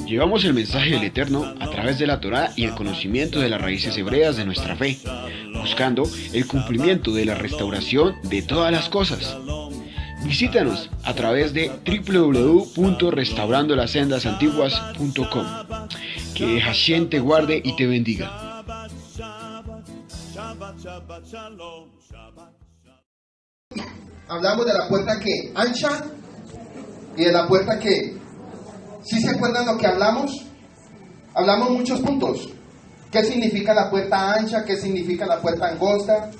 Llevamos el mensaje del Eterno a través de la Torá y el conocimiento de las raíces hebreas de nuestra fe, buscando el cumplimiento de la restauración de todas las cosas. Visítanos a través de www.restaurandolaSendasAntiguas.com. Que Hashem te guarde y te bendiga. Hablamos de la puerta que ancha y de la puerta que, ¿sí se acuerdan lo que hablamos? Hablamos muchos puntos. ¿Qué significa la puerta ancha? ¿Qué significa la puerta angosta?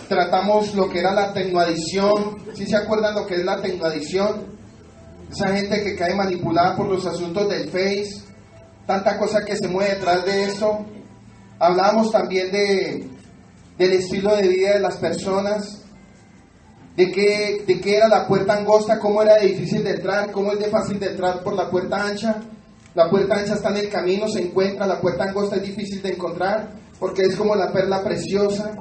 Tratamos lo que era la tecnoadición. ¿Sí se acuerdan lo que es la tecnoadición? Esa gente que cae manipulada por los asuntos del Face, tanta cosa que se mueve detrás de esto. Hablábamos también del estilo de vida de las personas, de qué era la puerta angosta, cómo era de difícil de entrar, cómo es de fácil de entrar por la puerta ancha. La puerta ancha está en el camino, se encuentra. La puerta angosta es difícil de encontrar porque es como la perla preciosa.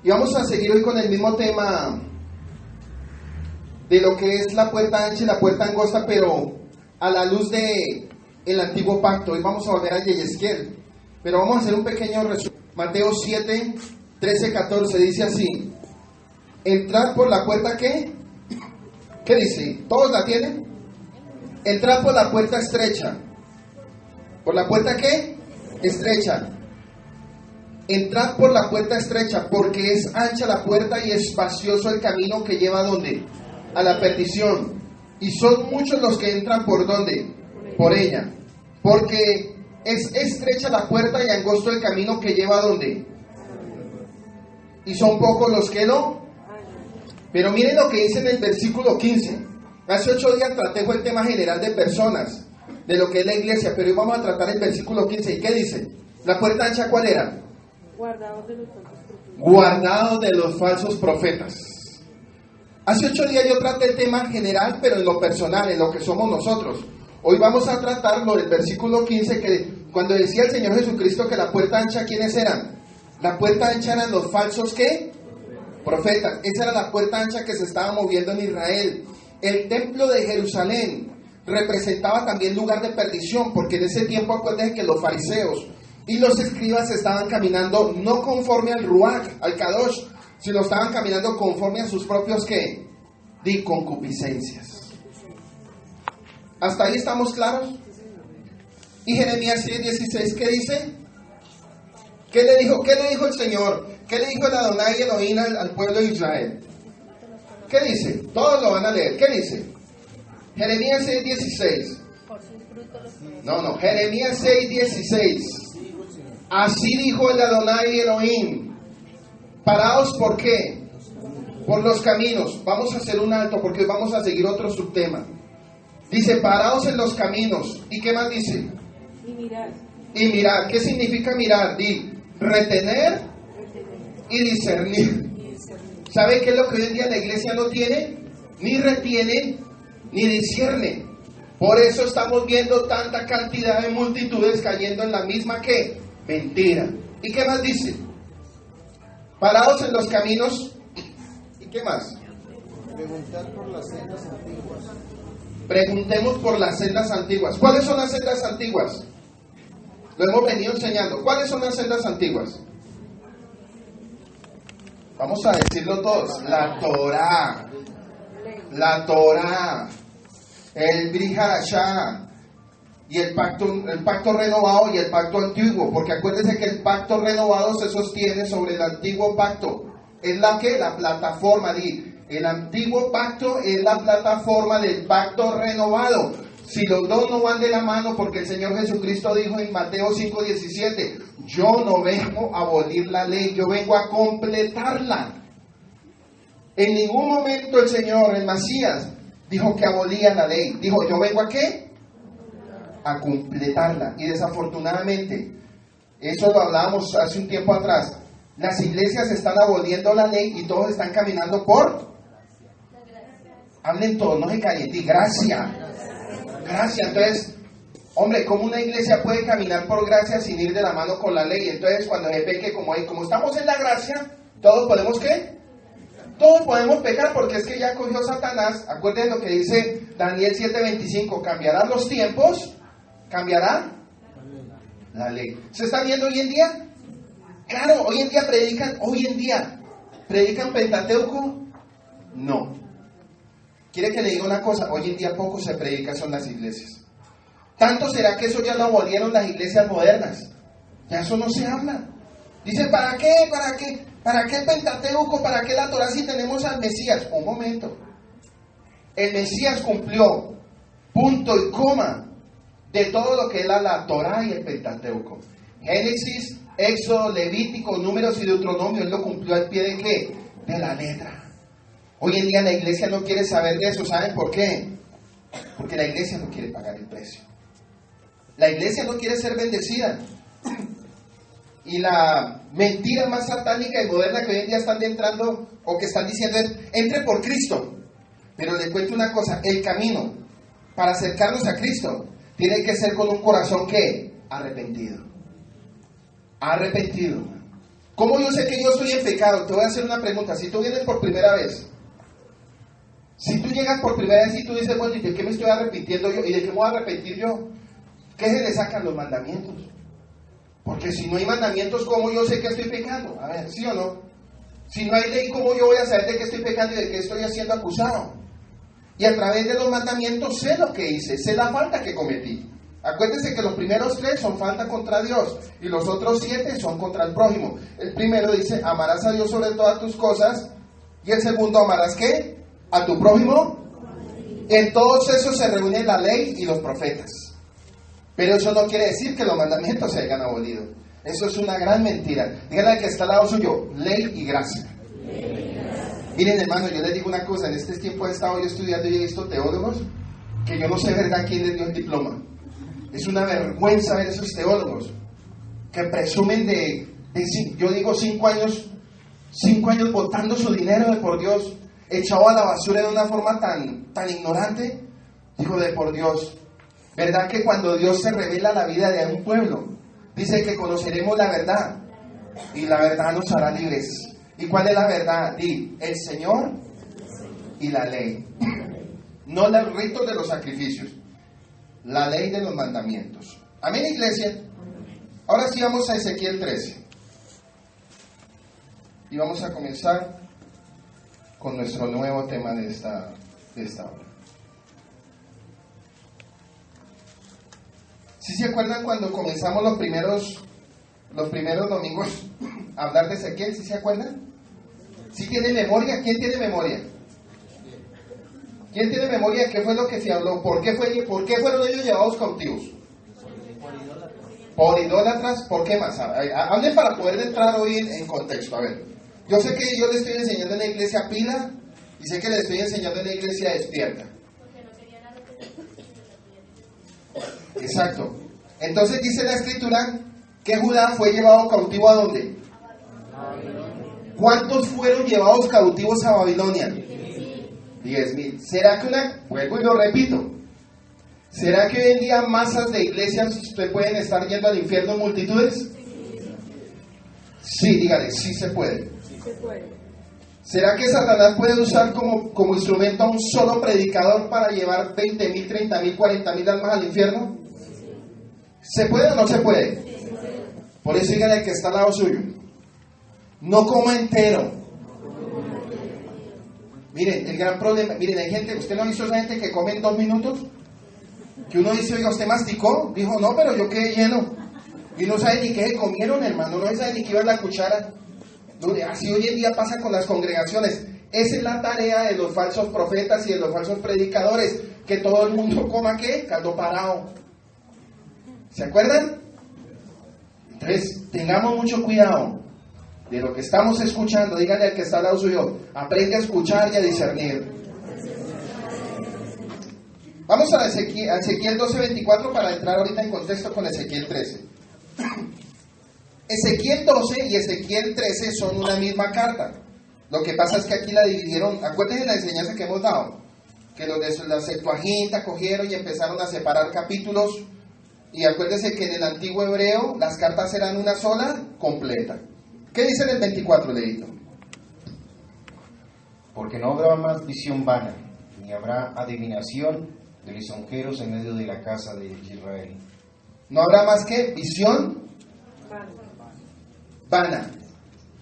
Y vamos a seguir hoy con el mismo tema de lo que es la puerta ancha y la puerta angosta, pero a la luz de el antiguo pacto. Hoy vamos a volver a Yehezquiel, pero vamos a hacer un pequeño resumen. Mateo 7, 13, 14 dice así: entrad por la puerta que, ¿qué dice? ¿Todos la tienen? Entrad por la puerta estrecha. ¿Por la puerta qué? Estrecha. Entrad por la puerta estrecha, porque es ancha la puerta y espacioso el camino que lleva ¿a dónde? A la perdición. Y son muchos los que entran ¿por dónde? Por ella. Porque es estrecha la puerta y angosto el camino que lleva ¿a dónde? Y son pocos los que lo. Pero miren lo que dice en el versículo 15. Hace 8 días traté el tema general de personas, de lo que es la iglesia, pero hoy vamos a tratar el versículo 15. ¿Y qué dice? ¿La puerta ancha cuál era? Guardados de los falsos profetas. Guardados de los falsos profetas. Hace 8 días yo traté el tema general, pero en lo personal, en lo que somos nosotros. Hoy vamos a tratar lo del versículo 15, que cuando decía el Señor Jesucristo que la puerta ancha, ¿quiénes eran? La puerta ancha eran los falsos, ¿qué? Profetas. Esa era la puerta ancha que se estaba moviendo en Israel. El templo de Jerusalén representaba también lugar de perdición, porque en ese tiempo acuérdense que los fariseos y los escribas estaban caminando no conforme al Ruach, al Kadosh, sino estaban caminando conforme a sus propios ¿qué? Concupiscencias. ¿Hasta ahí estamos claros? Y Jeremías 6:16, ¿qué dice? ¿Qué le dijo el Señor? ¿Qué le dijo el Adonai Elohim al pueblo de Israel? ¿Qué dice? Todos lo van a leer. ¿Qué dice? Jeremías 6:16. No, Jeremías 6:16. Así dijo el Adonai Elohim: paraos, ¿por qué? Por los caminos. Vamos a hacer un alto porque hoy vamos a seguir otro subtema. Dice, paraos en los caminos. ¿Y qué más dice? Y mirad. Y mirad. ¿Qué significa mirar? Retener y discernir. ¿Sabe qué es lo que hoy en día la iglesia no tiene? Ni retiene, ni discierne. Por eso estamos viendo tanta cantidad de multitudes cayendo en la misma ¿qué? Mentira. ¿Y qué más dice? Parados en los caminos. ¿Y qué más? Preguntar por las sendas antiguas. Preguntemos por las sendas antiguas. ¿Cuáles son las sendas antiguas? Lo hemos venido enseñando. ¿Cuáles son las sendas antiguas? Vamos a decirlo todos. La Torá, el Brit Hadashah y el pacto renovado y el pacto antiguo, porque acuérdense que el pacto renovado se sostiene sobre el antiguo pacto. Es la plataforma. El antiguo pacto es la plataforma del pacto renovado. Si los dos no van de la mano, porque el Señor Jesucristo dijo en Mateo 5:17, yo no vengo a abolir la ley, yo vengo a completarla. En ningún momento el Señor, el Mesías, dijo que abolía la ley. Dijo, yo vengo a ¿qué? A completarla. Y desafortunadamente, eso lo hablábamos hace un tiempo atrás, las iglesias están aboliendo la ley y todos están caminando por... Hablen todos, no se callen, di gracia. Gracia. Entonces, hombre, ¿cómo una iglesia puede caminar por gracia sin ir de la mano con la ley? Entonces, cuando se ve que como estamos en la gracia, todos podemos ¿qué? Todos podemos pecar, porque es que ya cogió Satanás. Acuérdense lo que dice Daniel 7:25, ¿cambiarán los tiempos? ¿Cambiará la ley? ¿Se está viendo hoy en día? Claro, hoy en día predican Pentateuco. No. ¿Quiere que le diga una cosa? Hoy en día poco se predica son las iglesias. Tanto será que eso ya lo abolieron las iglesias modernas. Ya eso no se habla. Dice, ¿para qué? ¿Para qué? ¿Para qué el Pentateuco? ¿Para qué la Torá si tenemos al Mesías? Un momento. El Mesías cumplió punto y coma de todo lo que era la Torá y el Pentateuco. Génesis, Éxodo, Levítico, Números y Deuteronomio, él lo cumplió al pie de ¿qué? De la letra. Hoy en día la iglesia no quiere saber de eso. ¿Saben por qué? Porque la iglesia no quiere pagar el precio. La iglesia no quiere ser bendecida. Y la mentira más satánica y moderna que hoy en día están entrando o que están diciendo es, entre por Cristo. Pero les cuento una cosa, el camino para acercarnos a Cristo tiene que ser con un corazón ¿qué? Arrepentido. Arrepentido. ¿Cómo yo sé que yo estoy en pecado? Te voy a hacer una pregunta. Si tú vienes por primera vez, si tú llegas por primera vez y tú dices, bueno, ¿y de qué me estoy arrepintiendo yo? ¿Y de qué me voy a arrepentir yo? ¿Qué se le sacan los mandamientos? Porque si no hay mandamientos, ¿cómo yo sé que estoy pecando? A ver, ¿sí o no? Si no hay ley, ¿cómo yo voy a saber de qué estoy pecando y de qué estoy siendo acusado? Y a través de los mandamientos sé lo que hice, sé la falta que cometí. Acuérdense que los primeros 3 son falta contra Dios y los otros 7 son contra el prójimo. El primero dice, amarás a Dios sobre todas tus cosas. Y el segundo, amarás ¿qué? A tu prójimo. En todos esos se reúnen la ley y los profetas. Pero eso no quiere decir que los mandamientos se hayan abolido. Eso es una gran mentira. Díganle al que está al lado suyo, ley y gracia. Miren, hermano, yo les digo una cosa. En este tiempo he estado yo estudiando y he visto teólogos que yo no sé verdad quién les dio el diploma. Es una vergüenza ver esos teólogos que presumen yo digo 5 años botando su dinero de por Dios, echado a la basura de una forma tan ignorante. Digo, de por Dios, ¿verdad que cuando Dios se revela la vida de un pueblo, dice que conoceremos la verdad y la verdad nos hará libres? ¿Y cuál es la verdad? Di, el Señor y la ley. No los ritos de los sacrificios, la ley de los mandamientos. Amén, iglesia. Ahora sí vamos a Ezequiel 13. Y vamos a comenzar con nuestro nuevo tema de esta hora. ¿Sí se acuerdan cuando comenzamos los primeros domingos a hablar de Ezequiel? ¿Sí se acuerdan? ¿Sí tiene memoria? ¿Quién tiene memoria? ¿Quién tiene memoria? ¿Qué fue lo que se habló? ¿Por qué fueron ellos llevados cautivos? Por idólatras. ¿Por qué más? Hablen para poder entrar hoy en contexto. A ver, yo sé que yo le estoy enseñando en la iglesia pila y sé que le estoy enseñando en la iglesia despierta. Exacto. Entonces dice la escritura que Judá fue llevado cautivo ¿a dónde? ¿Cuántos fueron llevados cautivos a Babilonia? 10,000. ¿Será que vuelvo y lo repito, ¿será que hoy en día masas de iglesias usted pueden estar yendo al infierno en multitudes? Sí, dígale, sí se puede. Sí se puede. ¿Será que Satanás puede usar como instrumento a un solo predicador para llevar 20,000, 30,000, 40,000 almas al infierno? ¿Se puede o no se puede? Por eso dígale al que está al lado suyo, no coma entero. Miren, el gran problema, miren, hay gente, ¿usted no ha visto esa gente que come en 2 minutos? Que uno dice, oiga, ¿usted masticó? Dijo, no, pero yo quedé lleno. Y no sabe ni qué se comieron, hermano, no sabe ni qué iba en la cuchara. Así hoy en día pasa con las congregaciones. Esa es la tarea de los falsos profetas y de los falsos predicadores, que todo el mundo coma, ¿qué? Caldo parado. ¿Se acuerdan? Entonces, tengamos mucho cuidado de lo que estamos escuchando. Díganle al que está al lado suyo, aprende a escuchar y a discernir. Vamos a Ezequiel 12:24 para entrar ahorita en contexto con Ezequiel 13. Ezequiel 12 y Ezequiel 13 son una misma carta. Lo que pasa es que aquí la dividieron. Acuérdense de la enseñanza que hemos dado, que los de la Septuaginta cogieron y empezaron a separar capítulos. Y acuérdense que en el antiguo hebreo las cartas eran una sola completa. ¿Qué dice en el 24, Leito? Porque no habrá más visión vana, ni ni habrá adivinación de lisonjeros en medio de la casa de Israel. No habrá más que visión Vale. vana,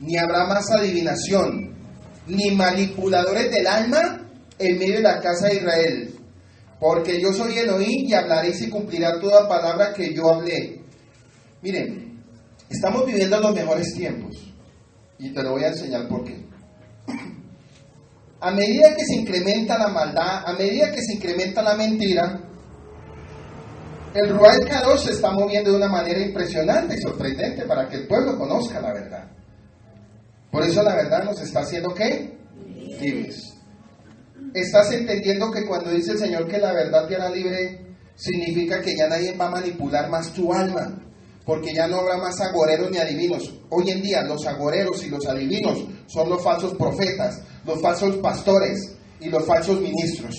ni habrá más adivinación, ni manipuladores del alma en medio de la casa de Israel. Porque yo soy Elohim y hablaré y se cumplirá toda palabra que yo hablé. Miren, estamos viviendo los mejores tiempos. Y te lo voy a enseñar por qué. A medida que se incrementa la maldad, a medida que se incrementa la mentira, el Ruach Kadosh se está moviendo de una manera impresionante y sorprendente para que el pueblo conozca la verdad. Por eso la verdad nos está haciendo ¿qué? Libres. ¿Estás entendiendo que cuando dice el Señor que la verdad te hará libre, significa que ya nadie va a manipular más tu alma? Porque ya no habrá más agoreros ni adivinos. Hoy en día los agoreros y los adivinos son los falsos profetas, los falsos pastores y los falsos ministros.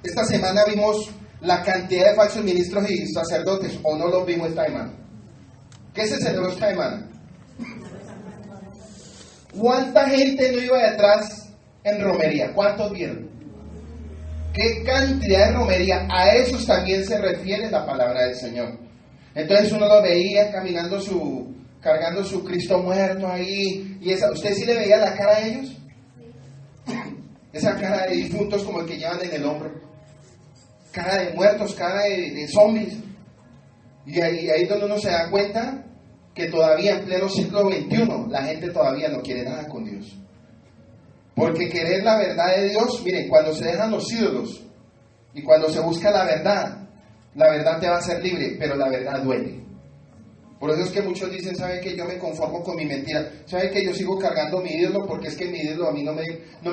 Esta semana vimos la cantidad de falsos ministros y sacerdotes, o no los vimos esta semana. ¿Qué se celebró esta semana? ¿Cuánta gente no iba detrás en romería? ¿Cuántos vieron? ¿Qué cantidad de romería? A esos también se refiere la palabra del Señor. Entonces uno lo veía caminando cargando su Cristo muerto ahí, y ¿usted sí le veía la cara a ellos? Esa cara de difuntos como el que llevan en el hombro, cara de muertos, cara de zombies. Y ahí es donde uno se da cuenta que todavía en pleno siglo XXI la gente todavía no quiere nada con Dios. Porque querer la verdad de Dios, miren, cuando se dejan los ídolos y cuando se busca la verdad te va a hacer libre, pero la verdad duele. Por eso es que muchos dicen, ¿sabe que yo me conformo con mi mentira? ¿Sabe que yo sigo cargando mi ídolo? Porque es que mi ídolo a mí no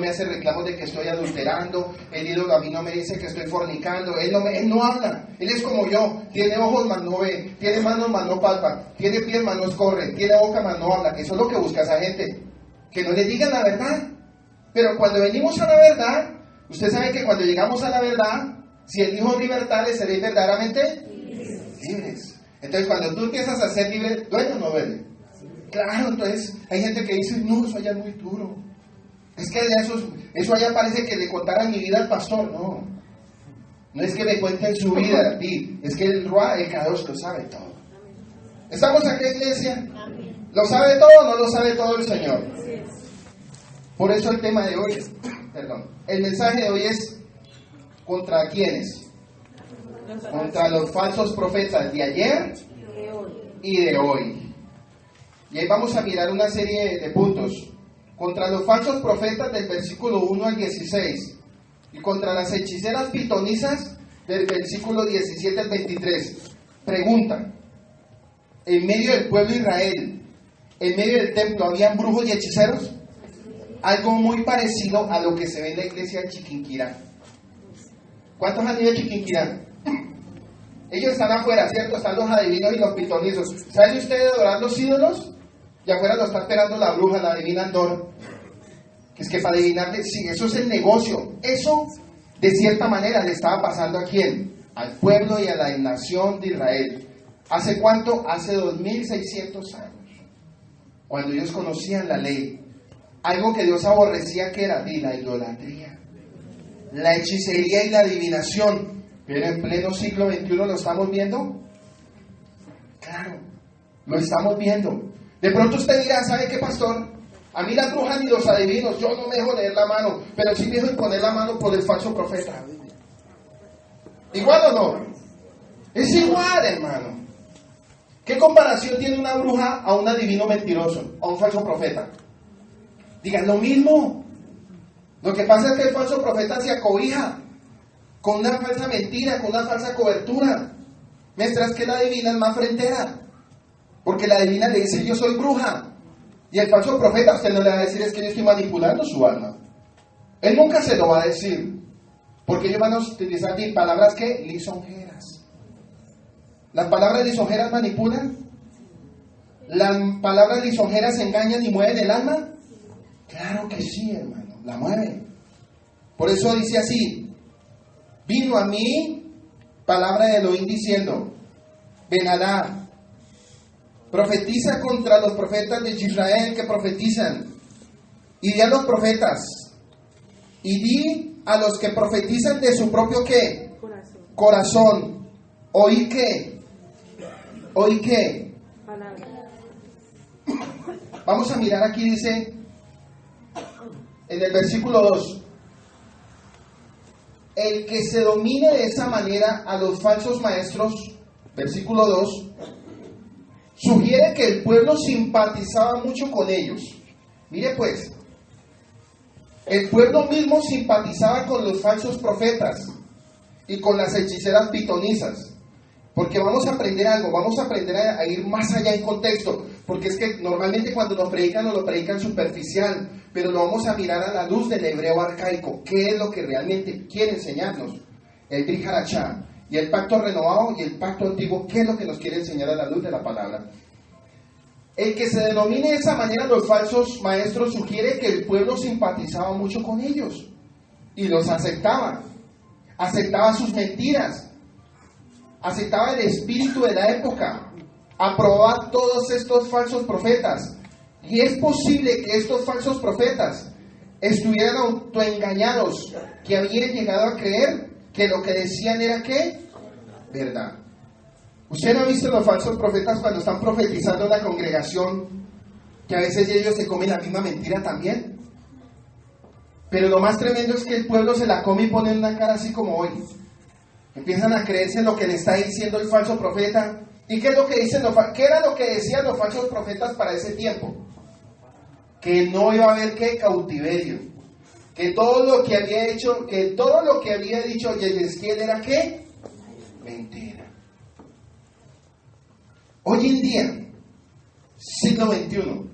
me hace reclamos de que estoy adulterando, el ídolo a mí no me dice que estoy fornicando, él no habla, él es como yo, tiene ojos mas no ve, tiene manos mas no palpa, tiene pies mas no corre, tiene boca mas no habla. Eso es lo que busca esa gente, que no le digan la verdad. Pero cuando venimos a la verdad, usted sabe que cuando llegamos a la verdad, si el Hijo libertades, seréis verdaderamente libres. Entonces cuando tú empiezas a ser libre, ¿duele o no duele? Claro, entonces hay gente que dice, no, eso allá es muy duro. Es que eso allá parece que le contaran mi vida al pastor. No es que me cuenten su vida a ti, es que el Ruach, el Kadosh, lo sabe todo. ¿Estamos aquí, iglesia? ¿Lo sabe todo o no lo sabe todo el Señor? Por eso el tema de hoy, el mensaje de hoy es ¿contra quiénes? Contra los falsos profetas de ayer y de hoy. Y ahí vamos a mirar una serie de puntos. Contra los falsos profetas del versículo 1 al 16. Y contra las hechiceras pitonisas del versículo 17 al 23. Pregunta: ¿en medio del pueblo de Israel, en medio del templo, habían brujos y hechiceros? Algo muy parecido a lo que se ve en la iglesia de Chiquinquirá. ¿Cuántos han ido a Chiquinquirá? Ellos están afuera, ¿cierto? Están los adivinos y los pitonizos. ¿Saben ustedes adorar los ídolos? Y afuera lo está esperando la bruja, la adivina Andor. Es que para adivinarle, sí, eso es el negocio. Eso, de cierta manera, le estaba pasando a quién? Al pueblo y a la nación de Israel. ¿Hace cuánto? Hace 2600 años. Cuando ellos conocían la ley. Algo que Dios aborrecía, que era la idolatría, la hechicería y la adivinación. Pero en pleno siglo XXI lo estamos viendo. Claro, lo estamos viendo. De pronto usted dirá, ¿sabe qué, pastor? A mí las brujas ni los adivinos, yo no me dejo leer la mano, pero sí me dejo imponer la mano por el falso profeta. ¿Igual o no? Es igual, hermano. ¿Qué comparación tiene una bruja a un adivino mentiroso, a un falso profeta? Digan lo mismo. Lo que pasa es que el falso profeta se acobija con una falsa mentira, con una falsa cobertura, mientras que la adivina es más frentera, porque la adivina le dice, yo soy bruja, y el falso profeta usted no le va a decir, es que yo estoy manipulando su alma. Él nunca se lo va a decir, porque ellos van a utilizar palabras que lisonjeras. ¿Las palabras lisonjeras manipulan? ¿Las palabras lisonjeras engañan y mueven el alma? Claro que sí, hermano, la mueven. Por eso dice así: vino a mí palabra de Elohim diciendo, Benadá, profetiza contra los profetas de Israel que profetizan, y di a los profetas, y di a los que profetizan de su propio ¿qué? Corazón. ¿Oí qué? ¿Oí qué? Palabra. Vamos a mirar aquí, dice, en el versículo 2. El que se domine de esa manera a los falsos maestros, versículo 2, sugiere que el pueblo simpatizaba mucho con ellos. Mire pues, el pueblo mismo simpatizaba con los falsos profetas y con las hechiceras pitonisas. Porque vamos a aprender algo, vamos a aprender a ir más allá en contexto, porque es que normalmente cuando nos lo predican superficial, pero lo vamos a mirar a la luz del hebreo arcaico. ¿Qué es lo que realmente quiere enseñarnos? El Brit Hadashah y el pacto renovado y el pacto antiguo, ¿qué es lo que nos quiere enseñar a la luz de la palabra? El que se denomine de esa manera los falsos maestros sugiere que el pueblo simpatizaba mucho con ellos y los aceptaba sus mentiras, aceptaba el espíritu de la época, aprobaba todos estos falsos profetas. Y es posible que estos falsos profetas estuvieran autoengañados, que habían llegado a creer que lo que decían era ¿qué? Verdad. ¿Usted no ha visto los falsos profetas cuando están profetizando en la congregación, que a veces ellos se comen la misma mentira también? Pero lo más tremendo es que el pueblo se la come y pone una cara así como hoy. Empiezan a creerse en lo que le está diciendo el falso profeta. ¿Y qué es lo que dicen qué era lo que decían los falsos profetas para ese tiempo? Que no iba a haber ¿qué? Cautiverio. Que todo lo que había hecho, que todo lo que había dicho Yehezquiel era ¿qué? Mentira. Hoy en día, siglo XXI,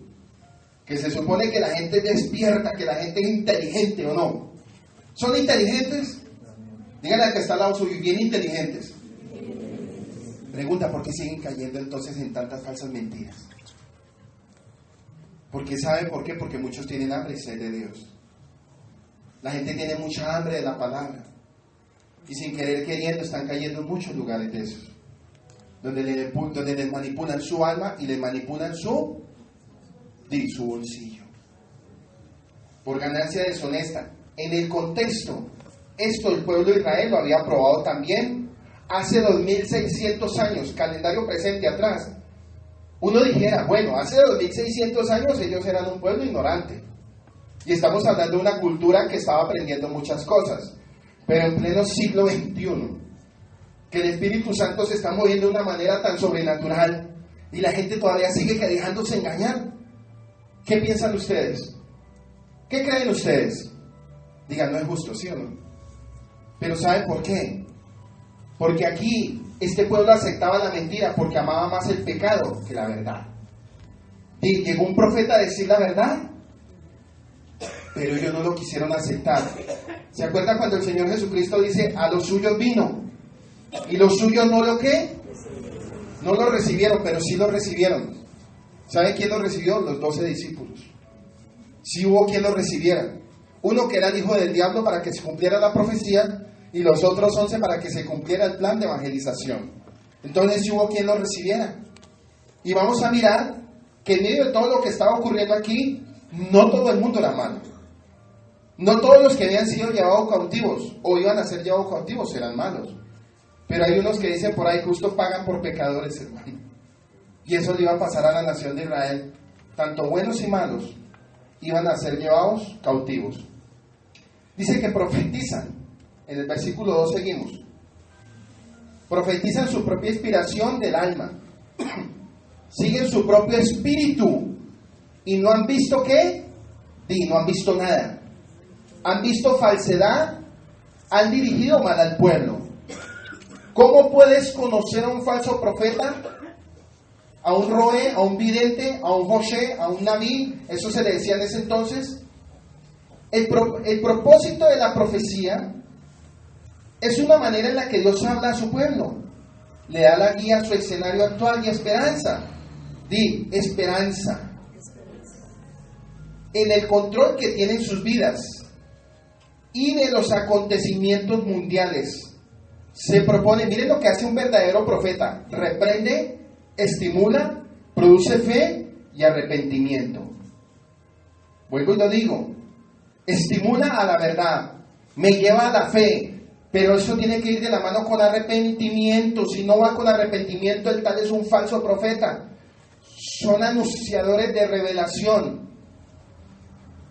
que se supone que la gente es despierta, que la gente es inteligente o no. ¿Son inteligentes? Díganle al que está al lado suyo, bien inteligentes. Pregunta, ¿por qué siguen cayendo entonces en tantas falsas mentiras? Porque ¿saben por qué? Porque muchos tienen hambre y sed de Dios. La gente tiene mucha hambre de la palabra. Y sin querer queriendo están cayendo en muchos lugares de esos. Donde les manipulan su alma y les manipulan su bolsillo. Por ganancia deshonesta. En el contexto, esto el pueblo de Israel lo había probado también hace 2600 años, calendario presente atrás. Uno dijera, bueno, hace 2600 años ellos eran un pueblo ignorante. Y estamos hablando de una cultura que estaba aprendiendo muchas cosas. Pero en pleno siglo XXI, que el Espíritu Santo se está moviendo de una manera tan sobrenatural y la gente todavía sigue dejándose engañar. ¿Qué piensan ustedes? ¿Qué creen ustedes? Digan, no es justo, ¿sí o no? Pero ¿saben por qué? Porque aquí este pueblo aceptaba la mentira porque amaba más el pecado que la verdad. Y llegó un profeta a decir la verdad, pero ellos no lo quisieron aceptar. ¿Se acuerdan cuando el Señor Jesucristo dice, a los suyos vino? Y los suyos no lo ¿qué? No lo recibieron, pero sí lo recibieron. ¿Saben quién lo recibió? Los 12 discípulos. Sí hubo quien lo recibiera. Uno que era el hijo del diablo para que se cumpliera la profecía, y los otros 11 para que se cumpliera el plan de evangelización. Entonces hubo quien lo recibiera. Y vamos a mirar que en medio de todo lo que estaba ocurriendo aquí, no todo el mundo era malo. No todos los que habían sido llevados cautivos o iban a ser llevados cautivos eran malos. Pero hay unos que dicen por ahí, justo pagan por pecadores, hermano. Y eso le iba a pasar a la nación de Israel. Tanto buenos y malos iban a ser llevados cautivos. Dice que profetizan. En el versículo 2 seguimos. Profetizan su propia inspiración del alma. Siguen su propio espíritu. ¿Y no han visto qué? No han visto nada. Han visto falsedad. Han dirigido mal al pueblo. ¿Cómo puedes conocer a un falso profeta? A un roe, a un vidente, a un José, a un Naví. Eso se le decía en ese entonces. El propósito de la profecía es una manera en la que Dios habla a su pueblo. Le da la guía a su escenario actual y esperanza. Di, esperanza. En el control que tienen sus vidas y de los acontecimientos mundiales. Se propone, miren lo que hace un verdadero profeta. Reprende, estimula, produce fe y arrepentimiento. Vuelvo y lo digo. Estimula a la verdad. me lleva a la fe, pero eso tiene que ir de la mano con arrepentimiento. Si no va con arrepentimiento, el tal es un falso profeta. Son anunciadores de revelación.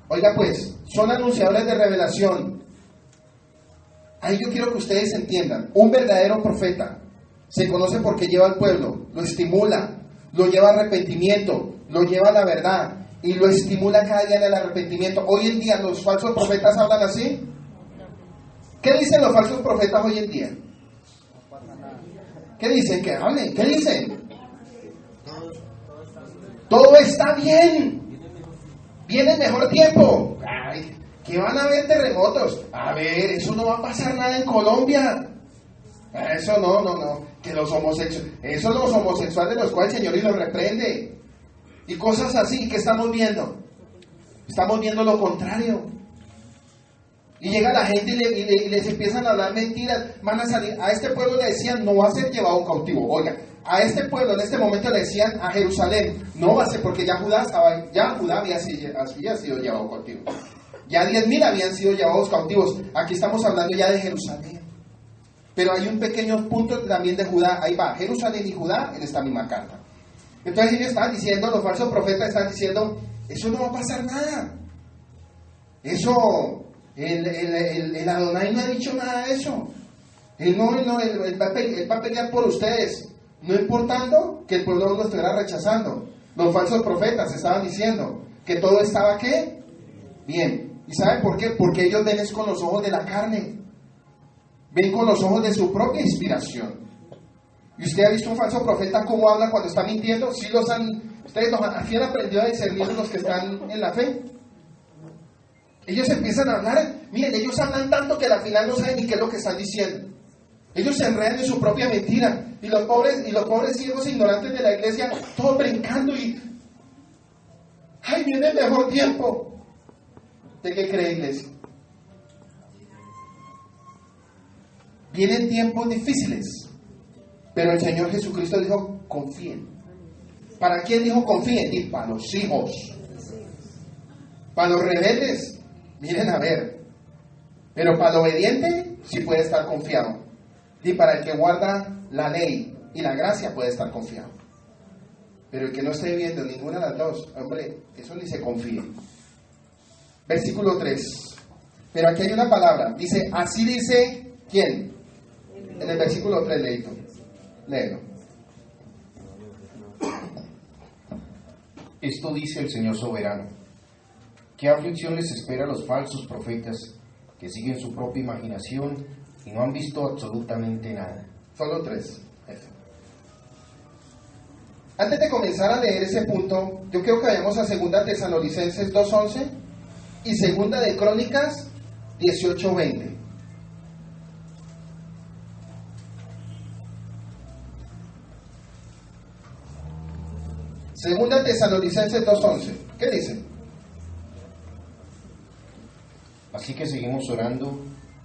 Oiga pues, son anunciadores de revelación. Ahí yo quiero que ustedes entiendan, un verdadero profeta se conoce porque lleva al pueblo, lo estimula, lo lleva al arrepentimiento, lo lleva a la verdad y lo estimula cada día en el arrepentimiento. Hoy en día los falsos profetas hablan así. ¿Qué dicen los falsos profetas hoy en día? ¿Qué dicen? Que hablen. ¿Qué dicen? Todo está bien. Viene el mejor tiempo. Ay, que van a haber terremotos. A ver, eso no va a pasar nada en Colombia. Eso no. Que los homosexuales, eso los homosexuales de los cuales el Señor y los reprende. Y cosas así. ¿Qué estamos viendo? Estamos viendo lo contrario. Y llega la gente y les empiezan a hablar mentiras. Van a salir. A este pueblo le decían, no va a ser llevado cautivo. Oiga, a este pueblo en este momento le decían a Jerusalén, no va a ser, porque ya Judá había sido llevado cautivo. Ya 10.000 habían sido llevados cautivos. Aquí estamos hablando ya de Jerusalén. Pero hay un pequeño punto también de Judá. Ahí va, Jerusalén y Judá en esta misma carta. Entonces ellos están diciendo, los falsos profetas están diciendo, eso no va a pasar nada. Eso, el Adonai no ha dicho nada de eso. Él va a pelear por ustedes, no importando que el pueblo lo estuviera rechazando. Los falsos profetas estaban diciendo que todo estaba ¿qué? Bien. ¿Y saben por qué? Porque ellos ven es con los ojos de la carne. Ven con los ojos de su propia inspiración. ¿Y usted ha visto un falso profeta cómo habla cuando está mintiendo? ¿Sí ustedes aquí han aprendido a discernir los que están en la fe? Ellos empiezan a hablar, miren, ellos hablan tanto que al final no saben ni qué es lo que están diciendo. Ellos se enredan en su propia mentira. Y los pobres ciegos ignorantes de la iglesia, todos brincando y... ¡ay, viene el mejor tiempo! ¿De qué cree, iglesia? Vienen tiempos difíciles, pero el Señor Jesucristo dijo, confíen. ¿Para quién dijo confíen? Y para los hijos. Para los rebeldes, miren a ver. Pero para el obediente, sí puede estar confiado. Y para el que guarda la ley y la gracia, puede estar confiado. Pero el que no esté viviendo ninguna de las dos, hombre, eso ni se confíe. Versículo 3. Pero aquí hay una palabra. Dice, así dice, ¿quién? En el versículo 3, leíto. Léelo. Esto dice el Señor soberano. ¿Qué aflicción les espera a los falsos profetas que siguen su propia imaginación y no han visto absolutamente nada? Solo 3. Antes de comenzar a leer ese punto, yo quiero que vayamos a 2 Tesalonicenses 2:11 y 2 de Crónicas 18:20. Segunda Tesalonicenses 2:11. ¿Qué dice? Así que seguimos orando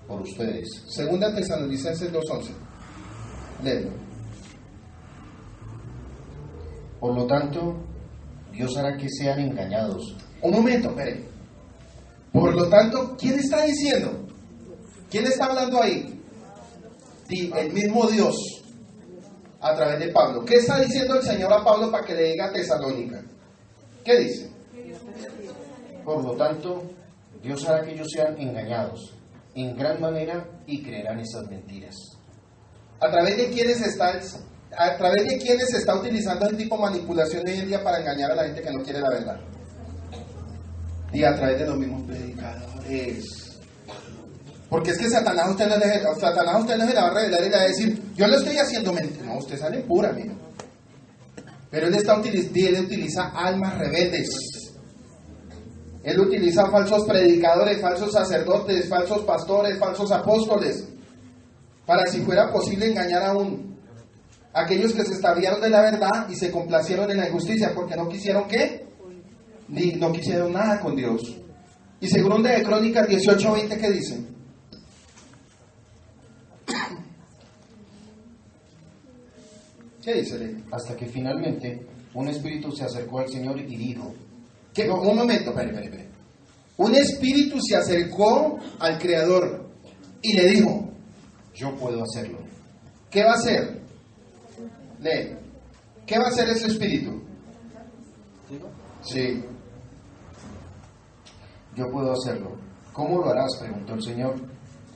por ustedes. Segunda Tesalonicenses 2:11. Léelo. Por lo tanto, Dios hará que sean engañados. Un momento, espere. Por lo tanto, ¿quién está diciendo? ¿Quién está hablando ahí? El mismo Dios, a través de Pablo. ¿Qué está diciendo el Señor a Pablo para que le diga a Tesalónica? ¿Qué dice? Por lo tanto, Dios hará que ellos sean engañados en gran manera y creerán esas mentiras. ¿A través de quiénes se está utilizando el tipo de manipulación hoy en día para engañar a la gente que no quiere la verdad? Y a través de los mismos predicadores. Porque es que Satanás a usted no se le va a revelar y le va a decir, yo le estoy haciendo mentira. No, usted sale pura, mira. Pero él utiliza almas rebeldes. Él utiliza falsos predicadores, falsos sacerdotes, falsos pastores, falsos apóstoles, para si fuera posible engañar aún a aquellos que se extraviaron de la verdad y se complacieron en la injusticia, porque no quisieron ¿qué? No quisieron nada con Dios. Y según de Crónicas 18:20, ¿qué dice? ¿Qué dice? Hasta que finalmente un espíritu se acercó al Señor y dijo... Un momento, espere. Un espíritu se acercó al Creador y le dijo, yo puedo hacerlo. ¿qué va a hacer? Lee. ¿Qué va a hacer ese espíritu? Sí. Yo puedo hacerlo. ¿Cómo lo harás?, preguntó el Señor.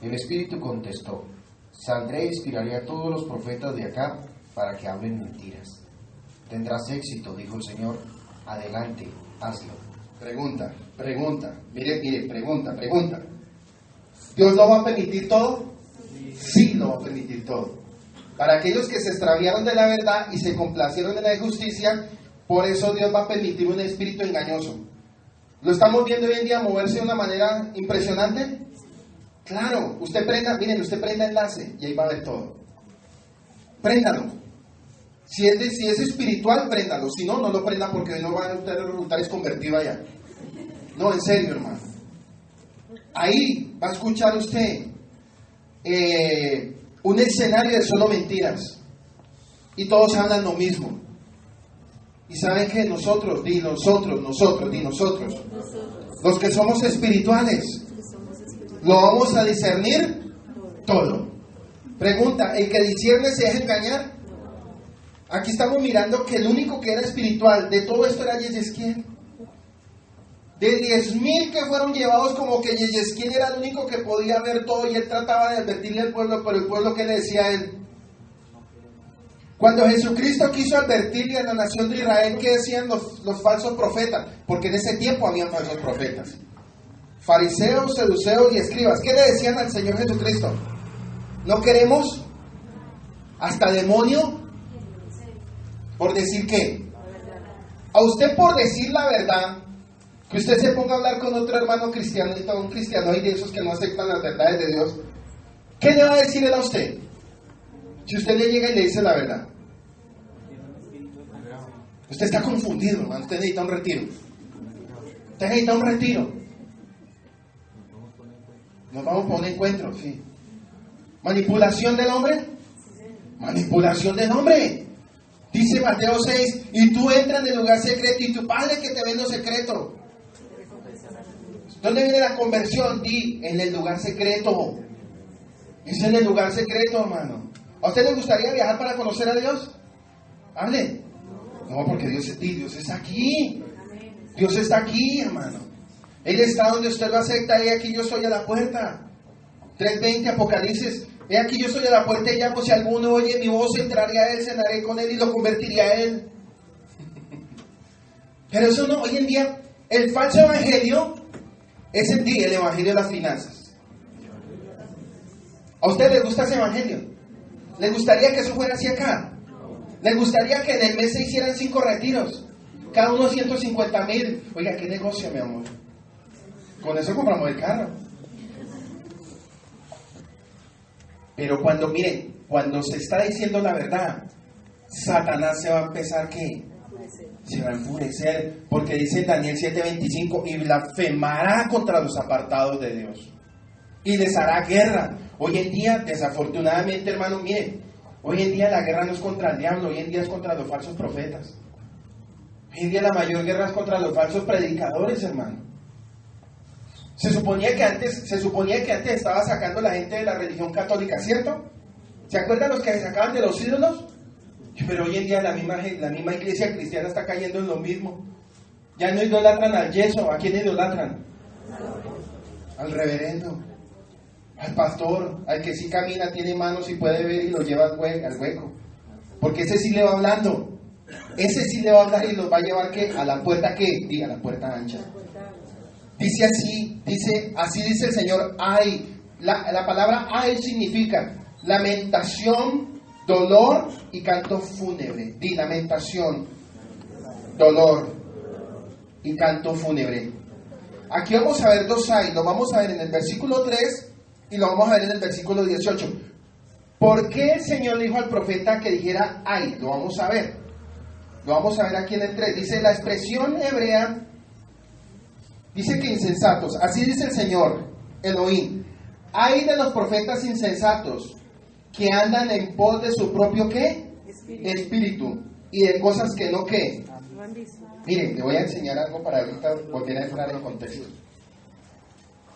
El espíritu contestó, saldré e inspiraré a todos los profetas de acá para que hablen mentiras. Tendrás éxito, dijo el Señor. Adelante, hazlo. Pregunta. Mire, pregunta. ¿Dios lo va a permitir todo? Sí, lo va a permitir todo. Para aquellos que se extraviaron de la verdad y se complacieron en la injusticia, por eso Dios va a permitir un espíritu engañoso. ¿Lo estamos viendo hoy en día moverse de una manera impresionante? Claro, usted prenda enlace y ahí va a ver todo. Préndalo. Si es espiritual, préndalo. Si no, no lo prenda porque no va a resultar es convertido allá. No, en serio, hermano. Ahí va a escuchar usted un escenario de solo mentiras. Y todos hablan lo mismo. Y saben que nosotros, los que somos espirituales, lo vamos a discernir todo. Pregunta, ¿el que discierne se deja engañar? Aquí estamos mirando que el único que era espiritual de todo esto era Yeyezquiel. De 10,000 que fueron llevados, como que Yeyezquiel era el único que podía ver todo y él trataba de advertirle al pueblo, pero el pueblo, ¿qué le decía a él? Cuando Jesucristo quiso advertirle a la nación de Israel, ¿qué decían los falsos profetas? Porque en ese tiempo habían falsos profetas. Fariseos, seduceos y escribas. ¿Qué le decían al Señor Jesucristo? ¿No queremos hasta demonio? ¿Por decir qué? A usted por decir la verdad, que usted se ponga a hablar con otro hermano cristiano, un cristiano y de esos que no aceptan las verdades de Dios, ¿qué le va a decir él a usted? Si usted le llega y le dice la verdad. Usted está confundido, hermano. Usted necesita un retiro. Usted necesita un retiro. Nos vamos por un encuentro, sí. ¿Manipulación del hombre? Manipulación del hombre. Dice Mateo 6, y tú entras en el lugar secreto y tu Padre que te ve en lo secreto. ¿Dónde viene la conversión? Di, en el lugar secreto. Es en el lugar secreto, hermano. ¿A usted le gustaría viajar para conocer a Dios? Hable. No, porque Dios está aquí. Dios está aquí, hermano. Él está donde usted lo acepta. Y aquí yo estoy a la puerta. 3:20 Apocalipsis. He aquí yo estoy a la puerta y llamo. Si alguno oye mi voz, entraré a él, cenaré con él y lo convertiré a él. Pero eso no, hoy en día, el falso evangelio es el evangelio de las finanzas. ¿A usted le gusta ese evangelio? ¿Le gustaría que eso fuera así acá? ¿Le gustaría que en el mes se hicieran 5 retiros? Cada uno 150,000. Oiga, qué negocio, mi amor. Con eso compramos el carro. Pero cuando se está diciendo la verdad, Satanás se va a empezar, ¿qué? Se va a enfurecer, porque dice Daniel 7:25, y blasfemará contra los apartados de Dios, y les hará guerra. Hoy en día, desafortunadamente, hermano, hoy en día la guerra no es contra el diablo, hoy en día es contra los falsos profetas. Hoy en día la mayor guerra es contra los falsos predicadores, hermano. Se suponía que antes estaba sacando la gente de la religión católica, ¿cierto? ¿Se acuerdan los que se sacaban de los ídolos? Pero hoy en día la misma iglesia cristiana está cayendo en lo mismo. Ya no idolatran al yeso. ¿A quién idolatran? Al reverendo, al pastor, al que sí camina, tiene manos y puede ver y lo lleva al hueco. Porque ese sí le va hablando. Ese sí le va a hablar y los va a llevar, ¿qué? A la puerta, ¿qué? Diga, a la puerta ancha. Dice así dice el Señor, ay. La palabra ay significa lamentación, dolor y canto fúnebre. Di, lamentación, dolor y canto fúnebre. Aquí vamos a ver 2 ay. Lo vamos a ver en el versículo 3 y lo vamos a ver en el versículo 18. ¿Por qué el Señor le dijo al profeta que dijera ay? Lo vamos a ver. Lo vamos a ver aquí en el 3. Dice la expresión hebrea. Dice que insensatos. Así dice el Señor, Elohim. Hay de los profetas insensatos que andan en pos de su propio ¿qué? Espíritu. Y de cosas que no ¿qué? Miren, le voy a enseñar algo para ahorita volver a entrar en contexto.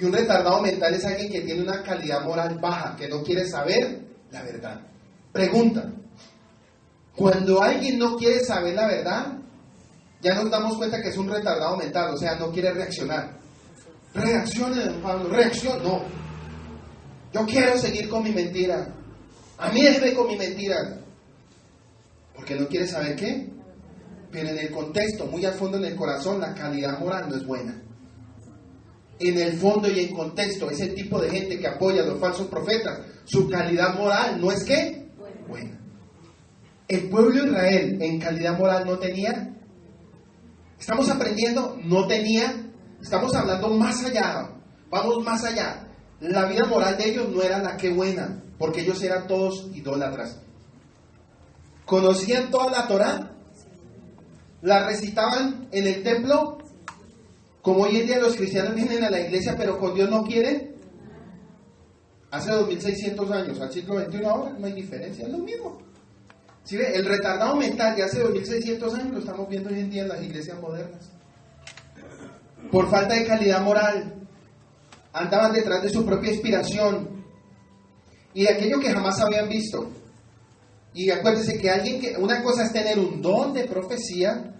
Y un retardado mental es alguien que tiene una calidad moral baja, que no quiere saber la verdad. Pregunta: cuando alguien no quiere saber la verdad, ya nos damos cuenta que es un retardado mental, o sea, no quiere reaccionar. Reaccione, don Pablo, reaccione. No. Yo quiero seguir con mi mentira. A mí déjeme con mi mentira. Porque no quiere saber qué. Pero en el contexto, muy al fondo en el corazón, la calidad moral no es buena. En el fondo y en contexto, ese tipo de gente que apoya a los falsos profetas, su calidad moral no es ¿qué? Buena. El pueblo de Israel en calidad moral no tenía. Estamos aprendiendo, no tenía. Estamos hablando más allá. Vamos más allá. La vida moral de ellos no era la que buena, porque ellos eran todos idólatras. ¿Conocían toda la Torá? ¿La recitaban en el templo? Como hoy en día los cristianos vienen a la iglesia, pero con Dios no quieren. Hace 2600 años, al siglo XXI ahora, no hay diferencia, es lo mismo. ¿Sí ve? El retardado mental de hace 2600 años lo estamos viendo hoy en día en las iglesias modernas. Por falta de calidad moral, andaban detrás de su propia inspiración y de aquello que jamás habían visto. Y acuérdense que una cosa es tener un don de profecía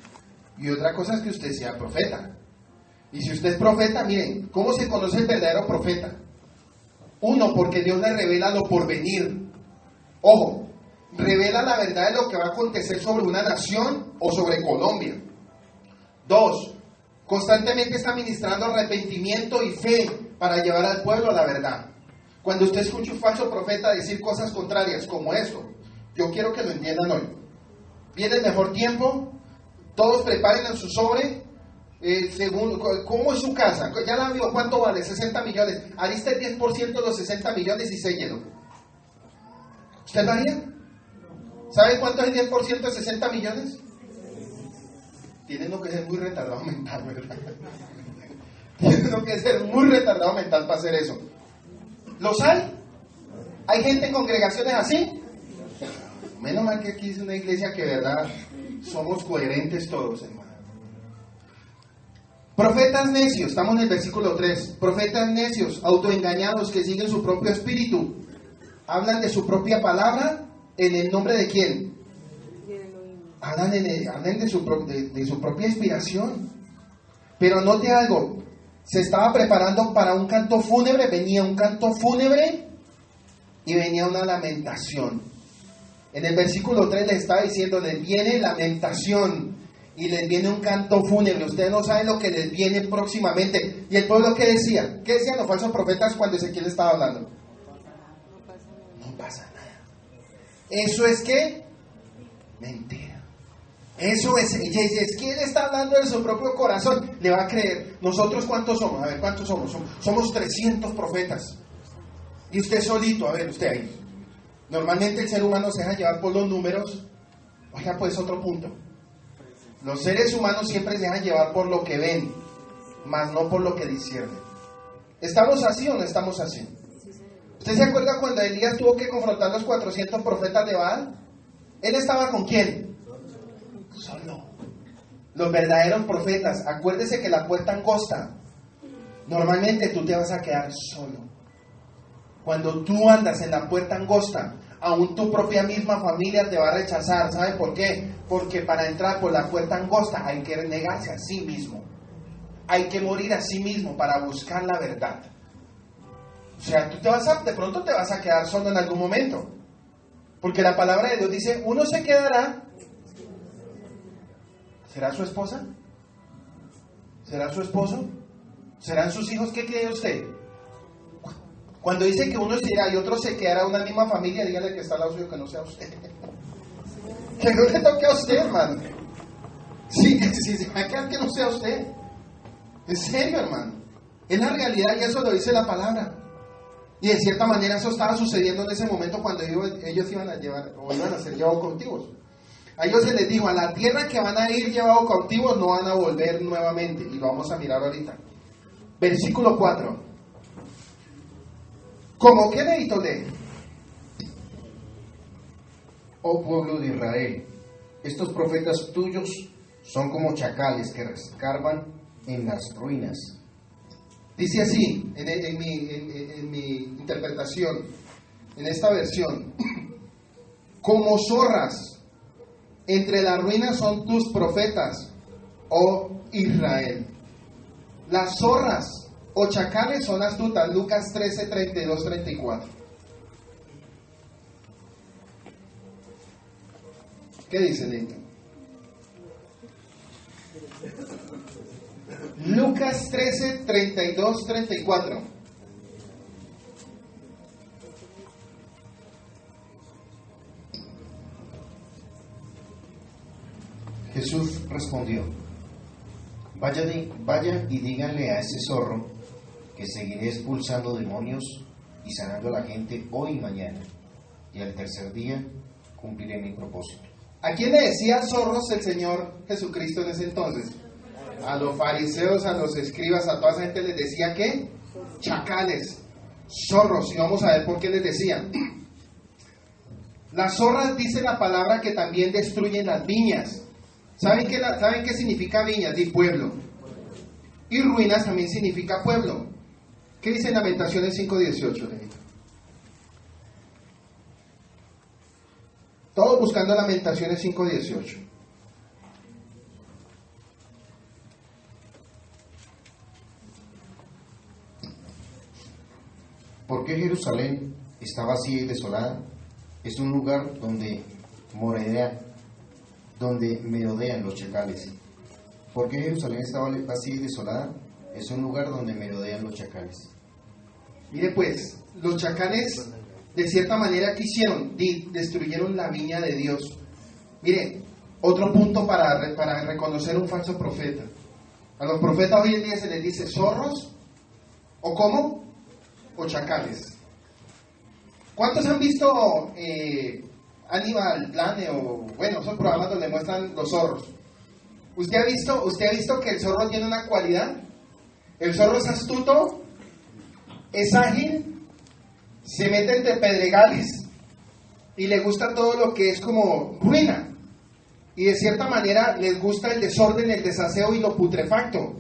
y otra cosa es que usted sea profeta. Y si usted es profeta, miren, ¿cómo se conoce el verdadero profeta? Uno, porque Dios le revela lo por venir. Ojo, revela la verdad de lo que va a acontecer sobre una nación o sobre Colombia. Dos, constantemente está ministrando arrepentimiento y fe para llevar al pueblo a la verdad. Cuando usted escucha un falso profeta decir cosas contrarias como esto, yo quiero que lo entiendan hoy. Viene el mejor tiempo, todos preparen en su sobre, según, ¿cómo es su casa? Ya la vio, ¿cuánto vale? 60 millones. Alista el 10% de los 60 millones y séllelo. ¿Usted lo haría? ¿Sabe cuánto es el 10% de 60 millones? Tienen que ser muy retardado mental, ¿verdad? Tienen que ser muy retardado mental para hacer eso. ¿Los hay? ¿Hay gente en congregaciones así? Menos mal que aquí es una iglesia que, verdad, somos coherentes todos, hermano. Profetas necios, estamos en el versículo 3. Profetas necios, autoengañados, que siguen su propio espíritu. Hablan de su propia palabra, ¿en el nombre de quién? Hablan de su propia inspiración. Pero note algo, se estaba preparando para un canto fúnebre, venía un canto fúnebre y venía una lamentación. En el versículo 3 les estaba diciendo, les viene lamentación y les viene un canto fúnebre. Ustedes no saben lo que les viene próximamente. ¿Y el pueblo qué decía? ¿Qué decían los falsos profetas cuando Ezequiel estaba hablando? No pasa nada. ¿Eso es qué? Mentira. Eso es, Ezequiel está hablando de su propio corazón, le va a creer. ¿Nosotros cuántos somos? A ver, ¿cuántos somos? Somos 300 profetas. Y usted solito, a ver, usted ahí. Normalmente el ser humano se deja llevar por los números. Oiga, pues otro punto. Los seres humanos siempre se dejan llevar por lo que ven, más no por lo que disciernen. ¿Estamos así o no estamos así? ¿Usted se acuerda cuando Elías tuvo que confrontar a los 400 profetas de Baal? ¿Él estaba con quién? Solo. Los verdaderos profetas, acuérdese que la puerta angosta, normalmente tú te vas a quedar solo. Cuando tú andas en la puerta angosta, aún tu propia misma familia te va a rechazar. ¿Sabe por qué? Porque para entrar por la puerta angosta hay que negarse a sí mismo. Hay que morir a sí mismo para buscar la verdad. O sea, de pronto te vas a quedar solo en algún momento. Porque la palabra de Dios dice, uno se quedará. ¿Será su esposa? ¿Será su esposo? ¿Serán sus hijos? ¿Qué cree usted? Cuando dice que uno se irá y otro se quedará una misma familia, dígale que está al lado suyo, que no sea usted. Que no le toque a usted, hermano. Sí, se va a quedar que no sea usted. En serio, hermano. Es la realidad y eso lo dice la palabra. Y de cierta manera eso estaba sucediendo en ese momento cuando ellos iban a llevar, o iban a ser llevados cautivos. A ellos se les dijo, a la tierra que van a ir llevados cautivos no van a volver nuevamente. Y lo vamos a mirar ahorita. Versículo 4. ¿Cómo qué necesito leer? Oh pueblo de Israel, estos profetas tuyos son como chacales que escarban en las ruinas. Dice así, en mi interpretación, en esta versión: como zorras, entre las ruinas son tus profetas, oh Israel. Las zorras o chacales son astutas, Lucas 13, 32, 34. ¿Qué dice Nito? Lucas 13, 32, 34. Jesús respondió: vaya y díganle a ese zorro que seguiré expulsando demonios y sanando a la gente hoy y mañana, y al tercer día cumpliré mi propósito. ¿A quién le decía zorros el Señor Jesucristo en ese entonces? A los fariseos, a los escribas, a toda esa gente les decía ¿qué? Chacales, zorros. Y vamos a ver por qué les decían. Las zorras, dice la palabra, que también destruyen las viñas. ¿Saben qué significa viñas? Di pueblo. Y ruinas también significa pueblo. ¿Qué dice en Lamentaciones 5:18, Lenita? Todos buscando Lamentaciones 5:18. ¿Por qué Jerusalén está vacía y desolada? Es un lugar donde merodean los chacales. ¿Por qué Jerusalén está vacía y desolada? Es un lugar donde merodean los chacales. Mire pues, los chacales de cierta manera ¿qué hicieron? Destruyeron la viña de Dios. Mire, otro punto para reconocer un falso profeta. A los profetas hoy en día se les dice zorros, ¿o cómo? O chacales. ¿Cuántos han visto Animal Planet o bueno, esos programas donde muestran los zorros? ¿Usted ha visto que el zorro tiene una cualidad? El zorro es astuto, es ágil, se mete entre pedregales y le gusta todo lo que es como ruina. Y de cierta manera les gusta el desorden, el desaseo y lo putrefacto.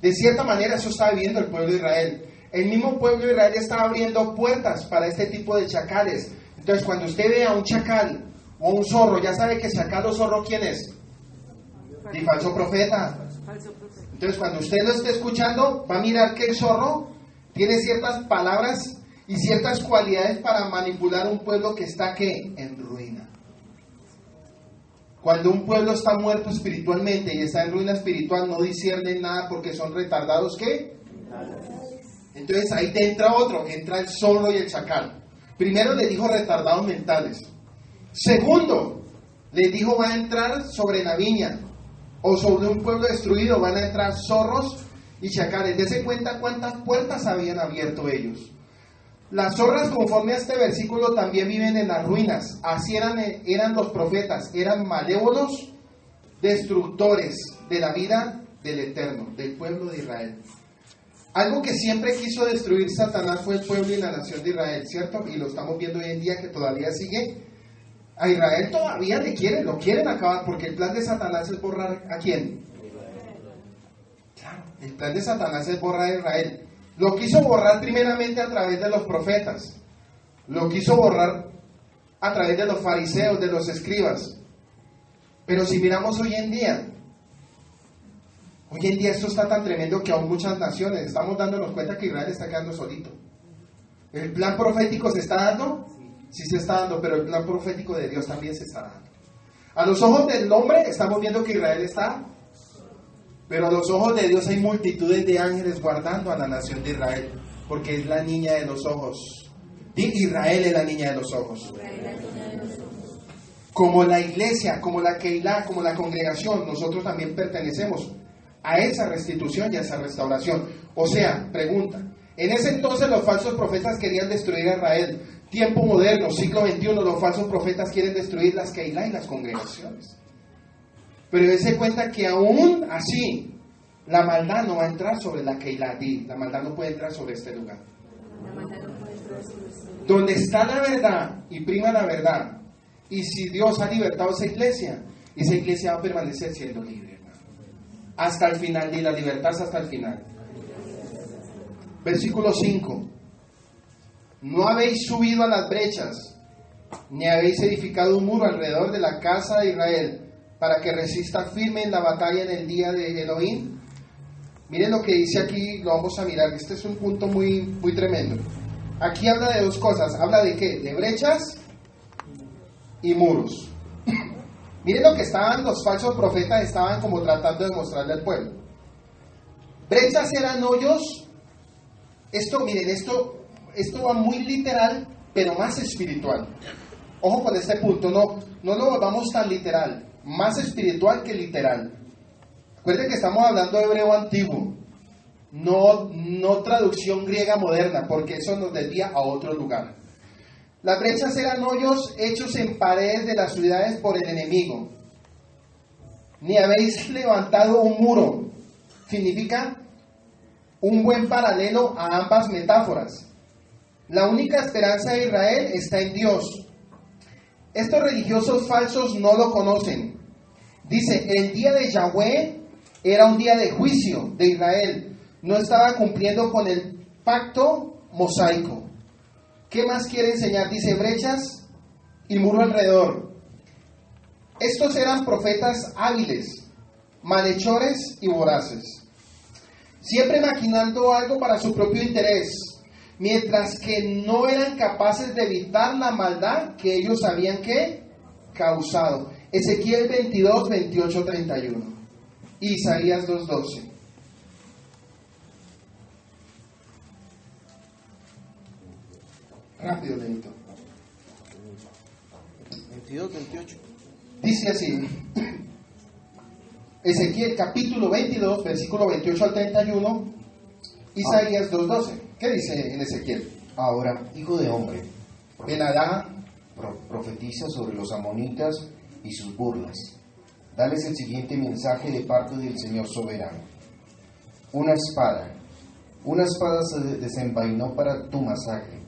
De cierta manera eso está viviendo el pueblo de Israel. El mismo pueblo de Israel está abriendo puertas para este tipo de chacales. Entonces cuando usted ve a un chacal o un zorro, ya sabe que chacal o zorro ¿quién es? Y falso profeta. Entonces cuando usted lo esté escuchando, va a mirar que el zorro tiene ciertas palabras y ciertas cualidades para manipular un pueblo que está ¿qué? En ruina. Cuando un pueblo está muerto espiritualmente y está en ruina espiritual, no disciernen nada porque son retardados ¿qué? Entonces ahí te entra el zorro y el chacal. Primero le dijo retardados mentales. Segundo, le dijo va a entrar sobre la viña o sobre un pueblo destruido, van a entrar zorros y chacales. Dese cuenta cuántas puertas habían abierto ellos. Las zorras, conforme a este versículo, también viven en las ruinas. Así eran los profetas, eran malévolos, destructores de la vida del Eterno, del pueblo de Israel. Algo que siempre quiso destruir Satanás fue el pueblo y la nación de Israel, ¿cierto? Y lo estamos viendo hoy en día que todavía sigue. A Israel todavía lo quieren acabar, porque el plan de Satanás es borrar ¿a quién? Claro, el plan de Satanás es borrar a Israel. Lo quiso borrar primeramente a través de los profetas. Lo quiso borrar a través de los fariseos, de los escribas. Pero si miramos hoy en día esto está tan tremendo que aún muchas naciones estamos dándonos cuenta que Israel está quedando solito. ¿El plan profético se está dando? Sí se está dando, pero el plan profético de Dios también se está dando. A los ojos del hombre estamos viendo que Israel está, pero a los ojos de Dios hay multitudes de ángeles guardando a la nación de Israel, porque es la niña de los ojos. Israel es la niña de los ojos. Como la iglesia, como la Keilah, como la congregación, nosotros también pertenecemos a esa restitución y a esa restauración. O sea, pregunta, en ese entonces los falsos profetas querían destruir a Israel. Tiempo moderno, siglo XXI, los falsos profetas quieren destruir las Keilah y las congregaciones. Pero dése cuenta que aún así, la maldad no va a entrar sobre la Keilah. La maldad no puede entrar sobre este lugar. Donde está la verdad y prima la verdad, y si Dios ha libertado esa iglesia va a permanecer siendo libre. Hasta el final, y la libertad es hasta el final. Versículo 5. No habéis subido a las brechas, ni habéis edificado un muro alrededor de la casa de Israel, para que resista firme en la batalla en el día de Elohim. Miren lo que dice aquí, lo vamos a mirar. Este es un punto muy tremendo. Aquí habla de dos cosas. ¿Habla de qué? De brechas y muros. Miren lo que los falsos profetas estaban como tratando de mostrarle al pueblo. Brechas eran hoyos. Miren, esto va muy literal, pero más espiritual. Ojo con este punto, no lo volvamos tan literal, más espiritual que literal. Recuerden que estamos hablando de hebreo antiguo, no traducción griega moderna, porque eso nos desvía a otro lugar. Las brechas eran hoyos hechos en paredes de las ciudades por el enemigo. Ni habéis levantado un muro. Significa un buen paralelo a ambas metáforas. La única esperanza de Israel está en Dios. Estos religiosos falsos no lo conocen. Dice, el día de Yahweh era un día de juicio de Israel. No estaba cumpliendo con el pacto mosaico. ¿Qué más quiere enseñar? Dice, brechas y muro alrededor. Estos eran profetas hábiles, malhechores y voraces, siempre maquinando algo para su propio interés, mientras que no eran capaces de evitar la maldad que ellos habían causado. Ezequiel 22, 28, 31. Isaías 2, 12. Rápido, Lenito. 22, 28. Dice así. Ezequiel capítulo 22, versículo 28 al 31. Isaías 2, 12. ¿Qué dice en Ezequiel? Ahora, hijo de hombre, Benadá, profetiza sobre los amonitas y sus burlas. Dales el siguiente mensaje de parte del Señor soberano. Una espada se desenvainó para tu masacre,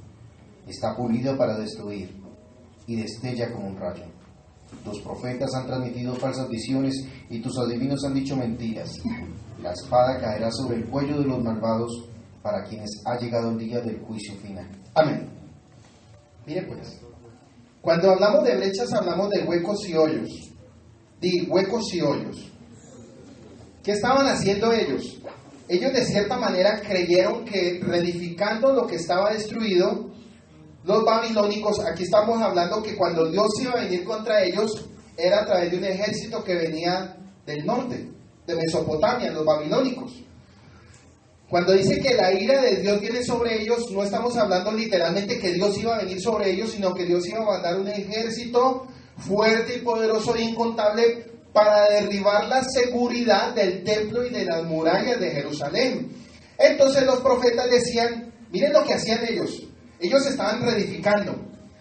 está pulida para destruir y destella como un rayo. Tus profetas han transmitido falsas visiones y tus adivinos han dicho mentiras. La espada caerá sobre el cuello de los malvados, para quienes ha llegado el día del juicio final. amén. Miren pues, cuando hablamos de brechas hablamos de huecos y hoyos. Huecos y hoyos. ¿Qué estaban haciendo ellos? Ellos de cierta manera creyeron que reedificando lo que estaba destruido, los babilónicos, aquí estamos hablando que cuando Dios iba a venir contra ellos, era a través de un ejército que venía del norte, de Mesopotamia, los babilónicos. Cuando dice que la ira de Dios viene sobre ellos, no estamos hablando literalmente que Dios iba a venir sobre ellos, sino que Dios iba a mandar un ejército fuerte y poderoso e incontable para derribar la seguridad del templo y de las murallas de Jerusalén. Entonces los profetas decían, miren lo que hacían ellos. Ellos estaban reedificando,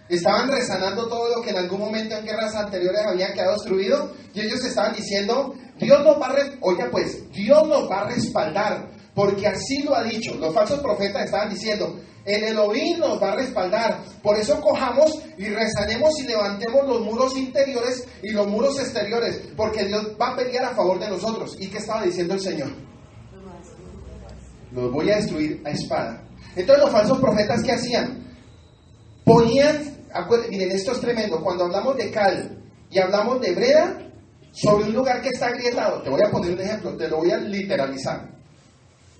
estaban resanando todo lo que en algún momento en guerras anteriores había quedado destruido, y ellos estaban diciendo, Dios nos va a respaldar, porque así lo ha dicho. Los falsos profetas estaban diciendo, el Elohim nos va a respaldar, por eso cojamos y resanemos y levantemos los muros interiores y los muros exteriores, porque Dios va a pelear a favor de nosotros. ¿Y qué estaba diciendo el Señor? Los voy a destruir a espada. Entonces los falsos profetas, ¿qué hacían? Miren, esto es tremendo, cuando hablamos de cal y hablamos de breda, sobre un lugar que está agrietado, te voy a poner un ejemplo, te lo voy a literalizar.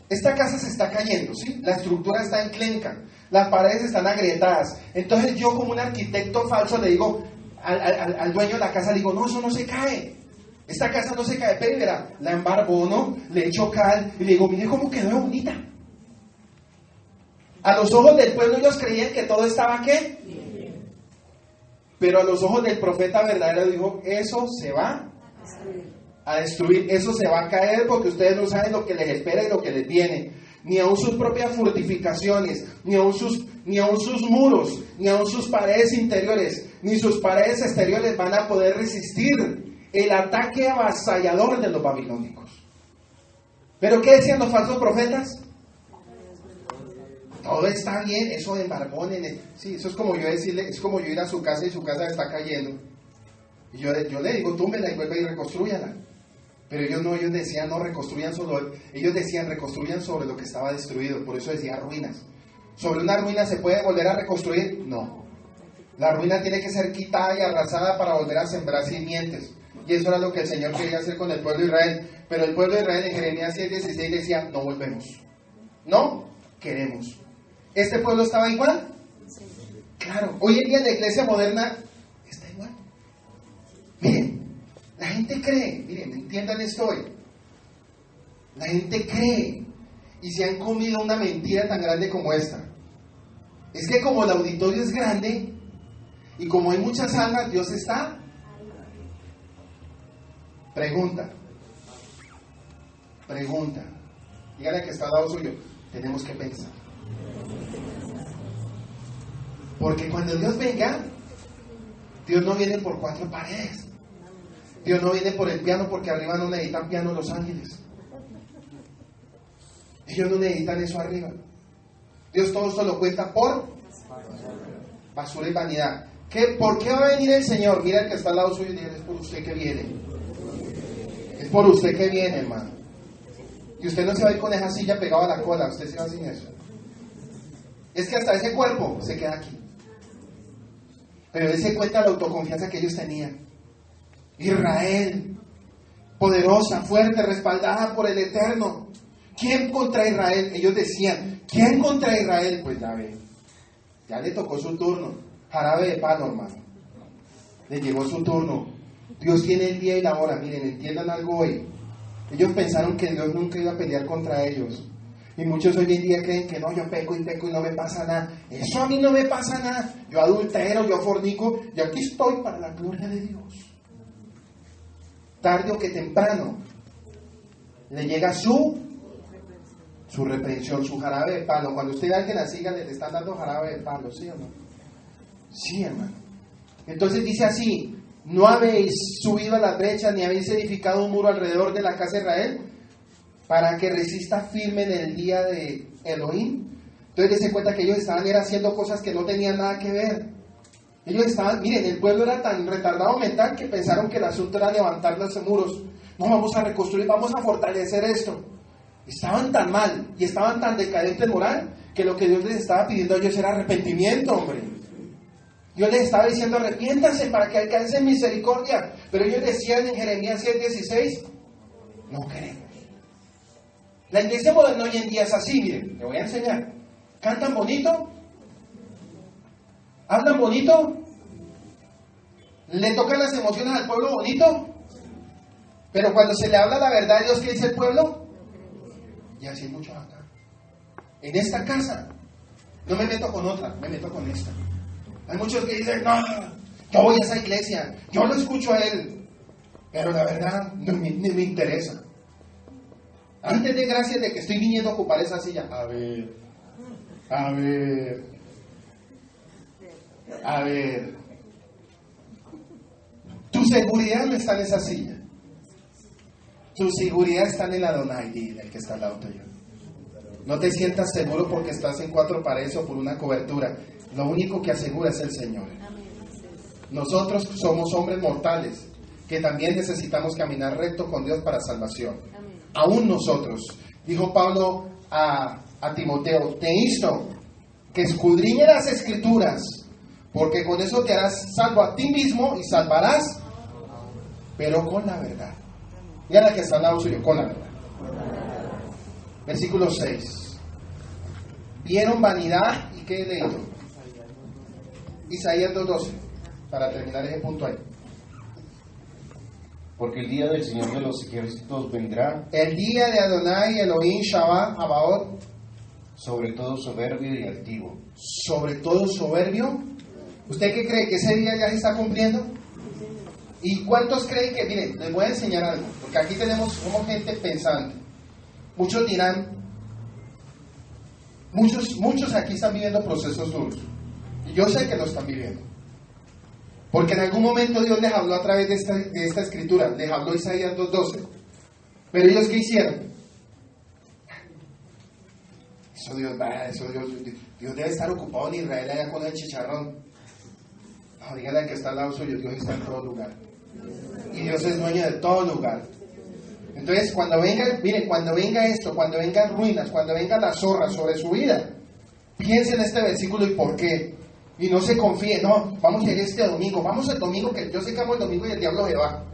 Esta casa se está cayendo, ¿sí? La estructura está enclenca, las paredes están agrietadas. Entonces yo, como un arquitecto falso, le digo al dueño de la casa, le digo, no, eso no se cae. Esta casa no se cae, pero verá, la embarbono, le echo cal y le digo, mire cómo quedó bonita. A los ojos del pueblo ellos creían que todo estaba ¿qué? Pero a los ojos del profeta verdadero dijo, eso se va a destruir, eso se va a caer, porque ustedes no saben lo que les espera y lo que les viene. Ni aun sus propias fortificaciones, ni aun sus muros, ni aun sus paredes interiores, ni sus paredes exteriores van a poder resistir el ataque avasallador de los babilónicos. ¿Pero qué decían los falsos profetas? Todo está bien, eso de embarbón, sí, eso es como yo decirle, es como yo ir a su casa y su casa está cayendo. Y yo le digo, túmbela y vuelve y reconstrúyala. Pero ellos no, ellos decían no reconstruyan solo, ellos decían reconstruyan sobre lo que estaba destruido, por eso decía ruinas. ¿Sobre una ruina se puede volver a reconstruir? No. La ruina tiene que ser quitada y arrasada para volver a sembrar simientes. Y eso era lo que el Señor quería hacer con el pueblo de Israel. Pero el pueblo de Israel en Jeremías 7:16 decía, no volvemos. No queremos. ¿Este pueblo estaba igual? Claro. Hoy en día la iglesia moderna está igual. Miren, la gente cree, miren, entiendan esto hoy. La gente cree y se han comido una mentira tan grande como esta. Es que como el auditorio es grande y como hay muchas almas, Dios está. Pregunta. Dígale que está al lado suyo. Tenemos que pensar. Porque cuando Dios venga, Dios no viene por 4 paredes. Dios no viene por el piano, porque arriba no necesitan piano los ángeles. Ellos no necesitan eso arriba. Dios todo esto lo cuenta por basura y vanidad. ¿Por qué va a venir el Señor? Mira el que está al lado suyo y dice, es por usted que viene. Es por usted que viene, hermano. Y usted no se va a ir con esa silla pegada a la cola, usted se va sin eso. Es que hasta ese cuerpo se queda aquí. Pero él se cuenta la autoconfianza que ellos tenían. Israel, poderosa, fuerte, respaldada por el Eterno. ¿Quién contra Israel? Ellos decían, ¿quién contra Israel? Pues ya ve, ya le tocó su turno. Jarabe de palo, hermano. Le llegó su turno. Dios tiene el día y la hora. Miren, entiendan algo hoy. Ellos pensaron que Dios nunca iba a pelear contra ellos. Y muchos hoy en día creen que no, yo peco y no me pasa nada. Eso a mí no me pasa nada. Yo adultero, yo fornico, y aquí estoy para la gloria de Dios. Tarde o que temprano le llega su reprensión, su jarabe de palo. Cuando usted ve a alguien así, le están dando jarabe de palo, ¿sí o no? Sí, hermano. Entonces dice así, ¿no habéis subido a las brechas ni habéis edificado un muro alrededor de la casa de Israel para que resista firme en el día de Elohim? Entonces se cuenta que ellos estaban haciendo cosas que no tenían nada que ver. Ellos estaban, miren, el pueblo era tan retardado mental que pensaron que el asunto era levantar los muros. No, vamos a reconstruir, vamos a fortalecer esto. Estaban tan mal y estaban tan decadentes moral que lo que Dios les estaba pidiendo a ellos era arrepentimiento, hombre. Dios les estaba diciendo arrepiéntanse para que alcancen misericordia. Pero ellos decían en Jeremías 7:16, no queremos. La iglesia moderna hoy en día es así, miren, te voy a enseñar. Cantan bonito, hablan bonito, le tocan las emociones al pueblo bonito, pero cuando se le habla la verdad de Dios, ¿qué dice el pueblo? Y así mucho acá. En esta casa, no me meto con otra, me meto con esta. Hay muchos que dicen, no, yo voy a esa iglesia, yo lo escucho a él, pero la verdad no me interesa. Antes de gracias de que estoy viniendo a ocupar esa silla, a ver, tu seguridad no está en esa silla, tu seguridad está en el Adonai, el que está al lado tuyo. No te sientas seguro porque estás en 4 paredes o por una cobertura. Lo único que asegura es el Señor. Nosotros somos hombres mortales que también necesitamos caminar recto con Dios para salvación. Aún nosotros, dijo Pablo a Timoteo, te insto que escudriñe las Escrituras, porque con eso te harás salvo a ti mismo y salvarás, pero con la verdad. Mira la que está al lado suyo, con la verdad. Versículo 6. Vieron vanidad y ¿qué he leído? Isaías 2:12, para terminar ese punto ahí. Porque el día del Señor de los ejércitos vendrá. El día de Adonai, Elohim, Shabbat, Abaot. Sobre todo soberbio y altivo. Sobre todo soberbio. ¿Usted qué cree? ¿Que ese día ya se está cumpliendo? ¿Y cuántos creen que, miren, les voy a enseñar algo, porque aquí somos gente pensante. Muchos dirán, muchos aquí están viviendo procesos duros. Y yo sé que lo están viviendo. Porque en algún momento Dios les habló a través de esta escritura, les habló Isaías 2:12. Pero ellos ¿qué hicieron? Dios debe estar ocupado en Israel allá con el chicharrón. No, dígale al que está al lado suyo, Dios está en todo lugar. Y Dios es dueño de todo lugar. Entonces, cuando venga, miren, cuando venga esto, cuando vengan ruinas, cuando venga la zorra sobre su vida, piensen en este versículo y por qué. Y no se confíen, no, vamos a ir este domingo, vamos el domingo, que yo sé que amo el domingo y el diablo se va.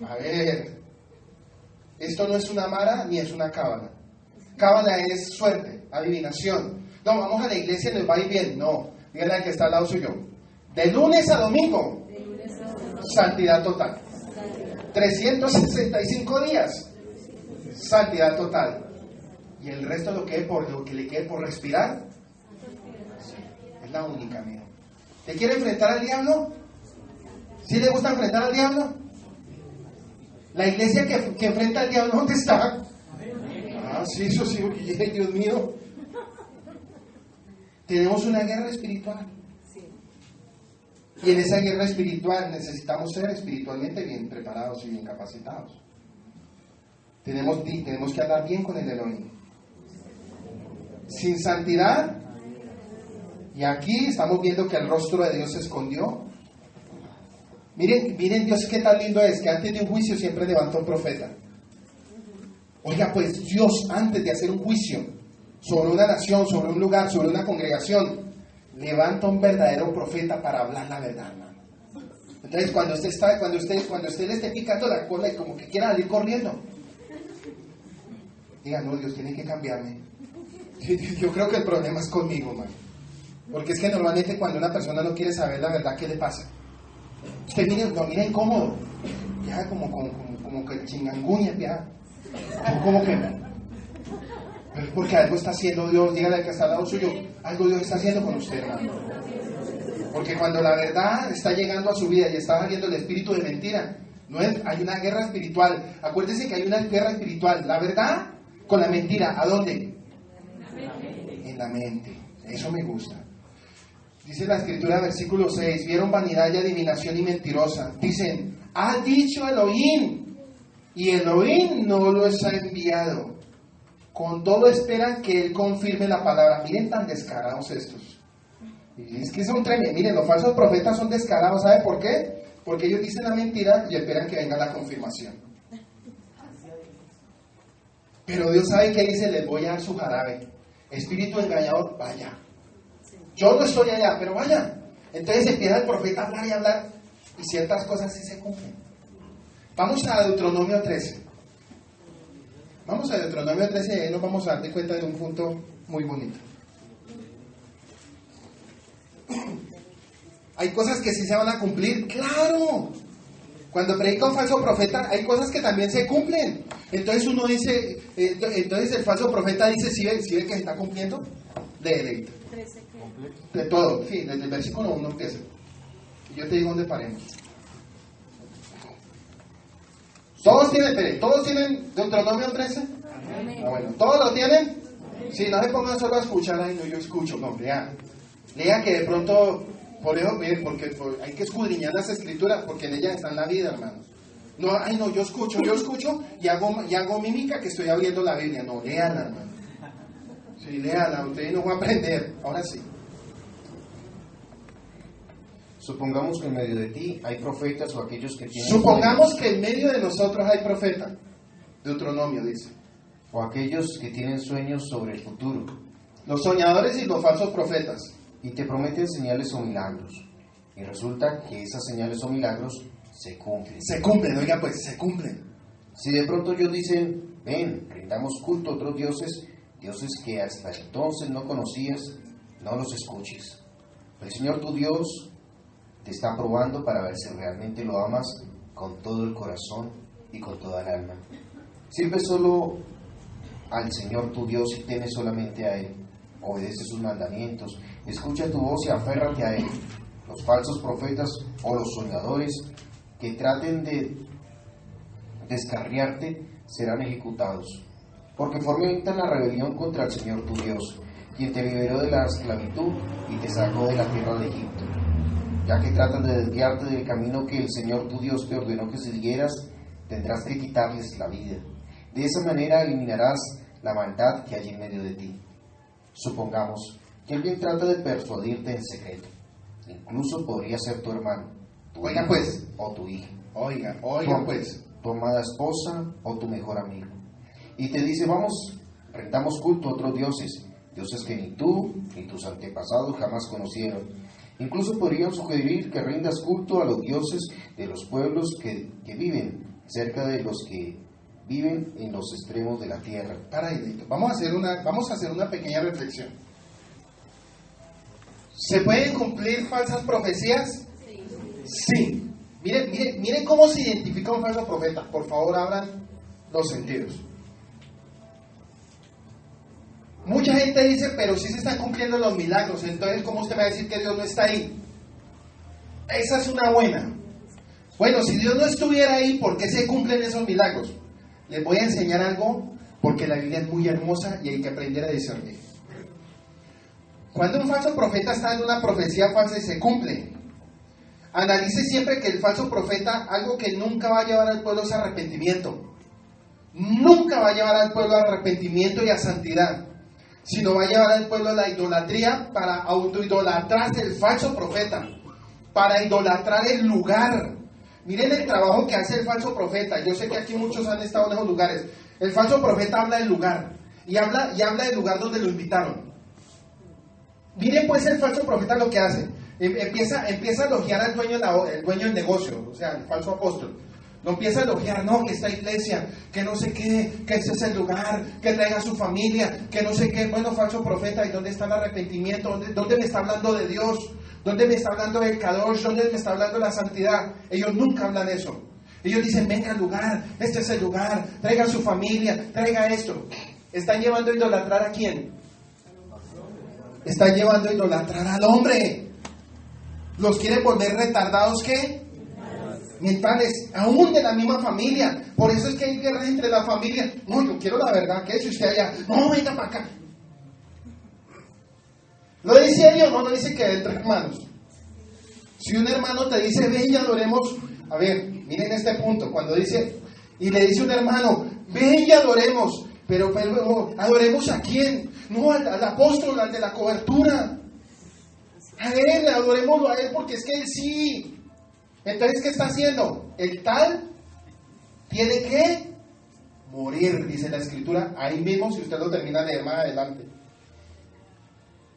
A ver, esto no es una mara ni es una cábala. Cábala es suerte, adivinación. No, vamos a la iglesia y nos va a ir bien. No, díganle al que está al lado suyo. De lunes a domingo, santidad total. 365 días, santidad total. Y el resto lo que le quede por respirar, es la única, mira. ¿Te quiere enfrentar al diablo? ¿Sí le gusta enfrentar al diablo? La iglesia que enfrenta al diablo, ¿dónde está? Ah, sí, eso sí, Dios mío. Tenemos una guerra espiritual. Y en esa guerra espiritual necesitamos ser espiritualmente bien preparados y bien capacitados. Tenemos que hablar bien con el Elohim. Sin santidad, y aquí estamos viendo que el rostro de Dios se escondió. Miren Dios qué tan lindo es, que antes de un juicio siempre levanta un profeta. Oiga, pues Dios antes de hacer un juicio sobre una nación, sobre un lugar, sobre una congregación, levanta un verdadero profeta para hablar la verdad, hermano. Entonces cuando usted le esté picando la cola y como que quiera salir corriendo, diga, no, Dios tiene que cambiarme. Yo creo que el problema es conmigo, hermano. Porque es que normalmente cuando una persona no quiere saber la verdad, ¿qué le pasa? Usted lo mira incómodo, ya como que chinganguña, ya. Como que, porque algo está haciendo Dios, dígale al que está al lado suyo, algo Dios está haciendo con usted, hermano. Porque cuando la verdad está llegando a su vida y está saliendo el espíritu de mentira, hay una guerra espiritual. Acuérdese que hay una guerra espiritual, la verdad con la mentira. ¿A dónde? En la mente. Eso me gusta. Dice la escritura, versículo 6, vieron vanidad y adivinación y mentirosa. Dicen, ha dicho Elohim, y Elohim no los ha enviado. Con todo esperan que Él confirme la palabra. Miren tan descarados estos. Y es que son tremendos. Miren, los falsos profetas son descarados. ¿Sabe por qué? Porque ellos dicen la mentira y esperan que venga la confirmación. Pero Dios sabe que dice, les voy a dar su jarabe. Espíritu engañador, vaya. Yo no estoy allá, pero vaya. Entonces empieza el profeta a hablar y hablar, y ciertas cosas sí se cumplen. Vamos a Deuteronomio 13. Vamos a Deuteronomio 13 y ahí nos vamos a dar cuenta de un punto muy bonito. Hay cosas que sí se van a cumplir, claro. Cuando predica un falso profeta, hay cosas que también se cumplen. Entonces uno dice, entonces el falso profeta dice, ¿sí ve que se está cumpliendo? De deleite. De todo, sí, desde el versículo 1 empieza. Y yo te digo dónde paremos. ¿Todos tienen Deuteronomio 13? Ah, bueno, ¿todos lo tienen? Sí, no se pongan solo a escuchar, ay no, yo escucho, no, lea que de pronto, por eso, porque hay que escudriñar las escrituras, porque en ellas está la vida, hermanos. No, ay no, yo escucho y hago mímica que estoy abriendo la Biblia. No, léala, hermano. Sí, léala, ustedes no van a aprender, ahora sí. Supongamos que en medio de ti hay profetas o aquellos que tienen... Supongamos que en medio de nosotros hay profeta. Deuteronomio dice. O aquellos que tienen sueños sobre el futuro. Los soñadores y los falsos profetas. Y te prometen señales o milagros. Y resulta que esas señales o milagros se cumplen. Se cumplen, oiga pues, se cumplen. Si de pronto ellos dicen, ven, rindamos culto a otros dioses, dioses que hasta entonces no conocías, no los escuches. El Señor tu Dios te está probando para ver si realmente lo amas con todo el corazón y con toda el alma. Sirve solo al Señor tu Dios y teme solamente a Él. Obedece sus mandamientos, escucha tu voz y aférrate a Él. Los falsos profetas o los soñadores que traten de descarriarte serán ejecutados, porque fomentan la rebelión contra el Señor tu Dios, quien te liberó de la esclavitud y te sacó de la tierra de Egipto. Ya que tratan de desviarte del camino que el Señor tu Dios te ordenó que siguieras, tendrás que quitarles la vida. De esa manera eliminarás la maldad que hay en medio de ti. Supongamos que alguien trata de persuadirte en secreto. Incluso podría ser tu hermano, tu Oiga hijo, pues, o tu hija. Oiga Con- pues. tu amada esposa o tu mejor amigo. Y te dice, vamos, rendamos culto a otros dioses, dioses que ni tú ni tus antepasados jamás conocieron. Incluso podrían sugerir que rindas culto a los dioses de los pueblos que viven cerca de los que viven en los extremos de la tierra. Para ahí, vamos a hacer una pequeña reflexión. ¿Se pueden cumplir falsas profecías? Sí. Miren cómo se identifica un falso profeta. Por favor, abran los sentidos. Mucha gente dice, pero sí se están cumpliendo los milagros, entonces ¿cómo usted me va a decir que Dios no está ahí? Esa es una buena. Bueno, si Dios no estuviera ahí, ¿por qué se cumplen esos milagros? Les voy a enseñar algo, porque la Biblia es muy hermosa y hay que aprender a discernir. Cuando un falso profeta está dando una profecía falsa y se cumple, analice siempre que el falso profeta, algo que nunca va a llevar al pueblo es arrepentimiento. Nunca va a llevar al pueblo a arrepentimiento y a santidad, sino va a llevar al pueblo a la idolatría para autoidolatrarse el falso profeta, para idolatrar el lugar. Miren el trabajo que hace el falso profeta. Yo sé que aquí muchos han estado en esos lugares. El falso profeta habla del lugar y habla del lugar donde lo invitaron. Miren pues el falso profeta lo que hace. Empieza a elogiar al dueño del negocio, o sea, el falso apóstol. Lo empieza a elogiar, no, que esta iglesia, que no sé qué, que ese es el lugar, que traiga a su familia, que no sé qué. Bueno, falso profeta, ¿y dónde está el arrepentimiento? ¿Dónde me está hablando de Dios? ¿Dónde me está hablando del Kadosh? ¿Dónde me está hablando de la santidad? Ellos nunca hablan eso. Ellos dicen, venga al lugar, este es el lugar, traiga a su familia, traiga esto. ¿Están llevando a idolatrar a quién? Están llevando a idolatrar al hombre. ¿Los quieren volver retardados qué? Mentales, aún de la misma familia. Por eso es que hay guerra entre la familia. No, yo quiero la verdad, ¿qué es usted allá? No, venga para acá. ¿Lo dice ellos? No, lo dice que entre hermanos. Si un hermano te dice, ven y adoremos. A ver, miren este punto. Cuando dice, y le dice un hermano, ven y adoremos. Pero ¿adoremos a quién? No, al apóstol, al de la cobertura. A él, adorémoslo a él porque es que él sí. Entonces, ¿qué está haciendo? El tal tiene que morir, dice la Escritura, ahí mismo, si usted lo termina de leer más adelante.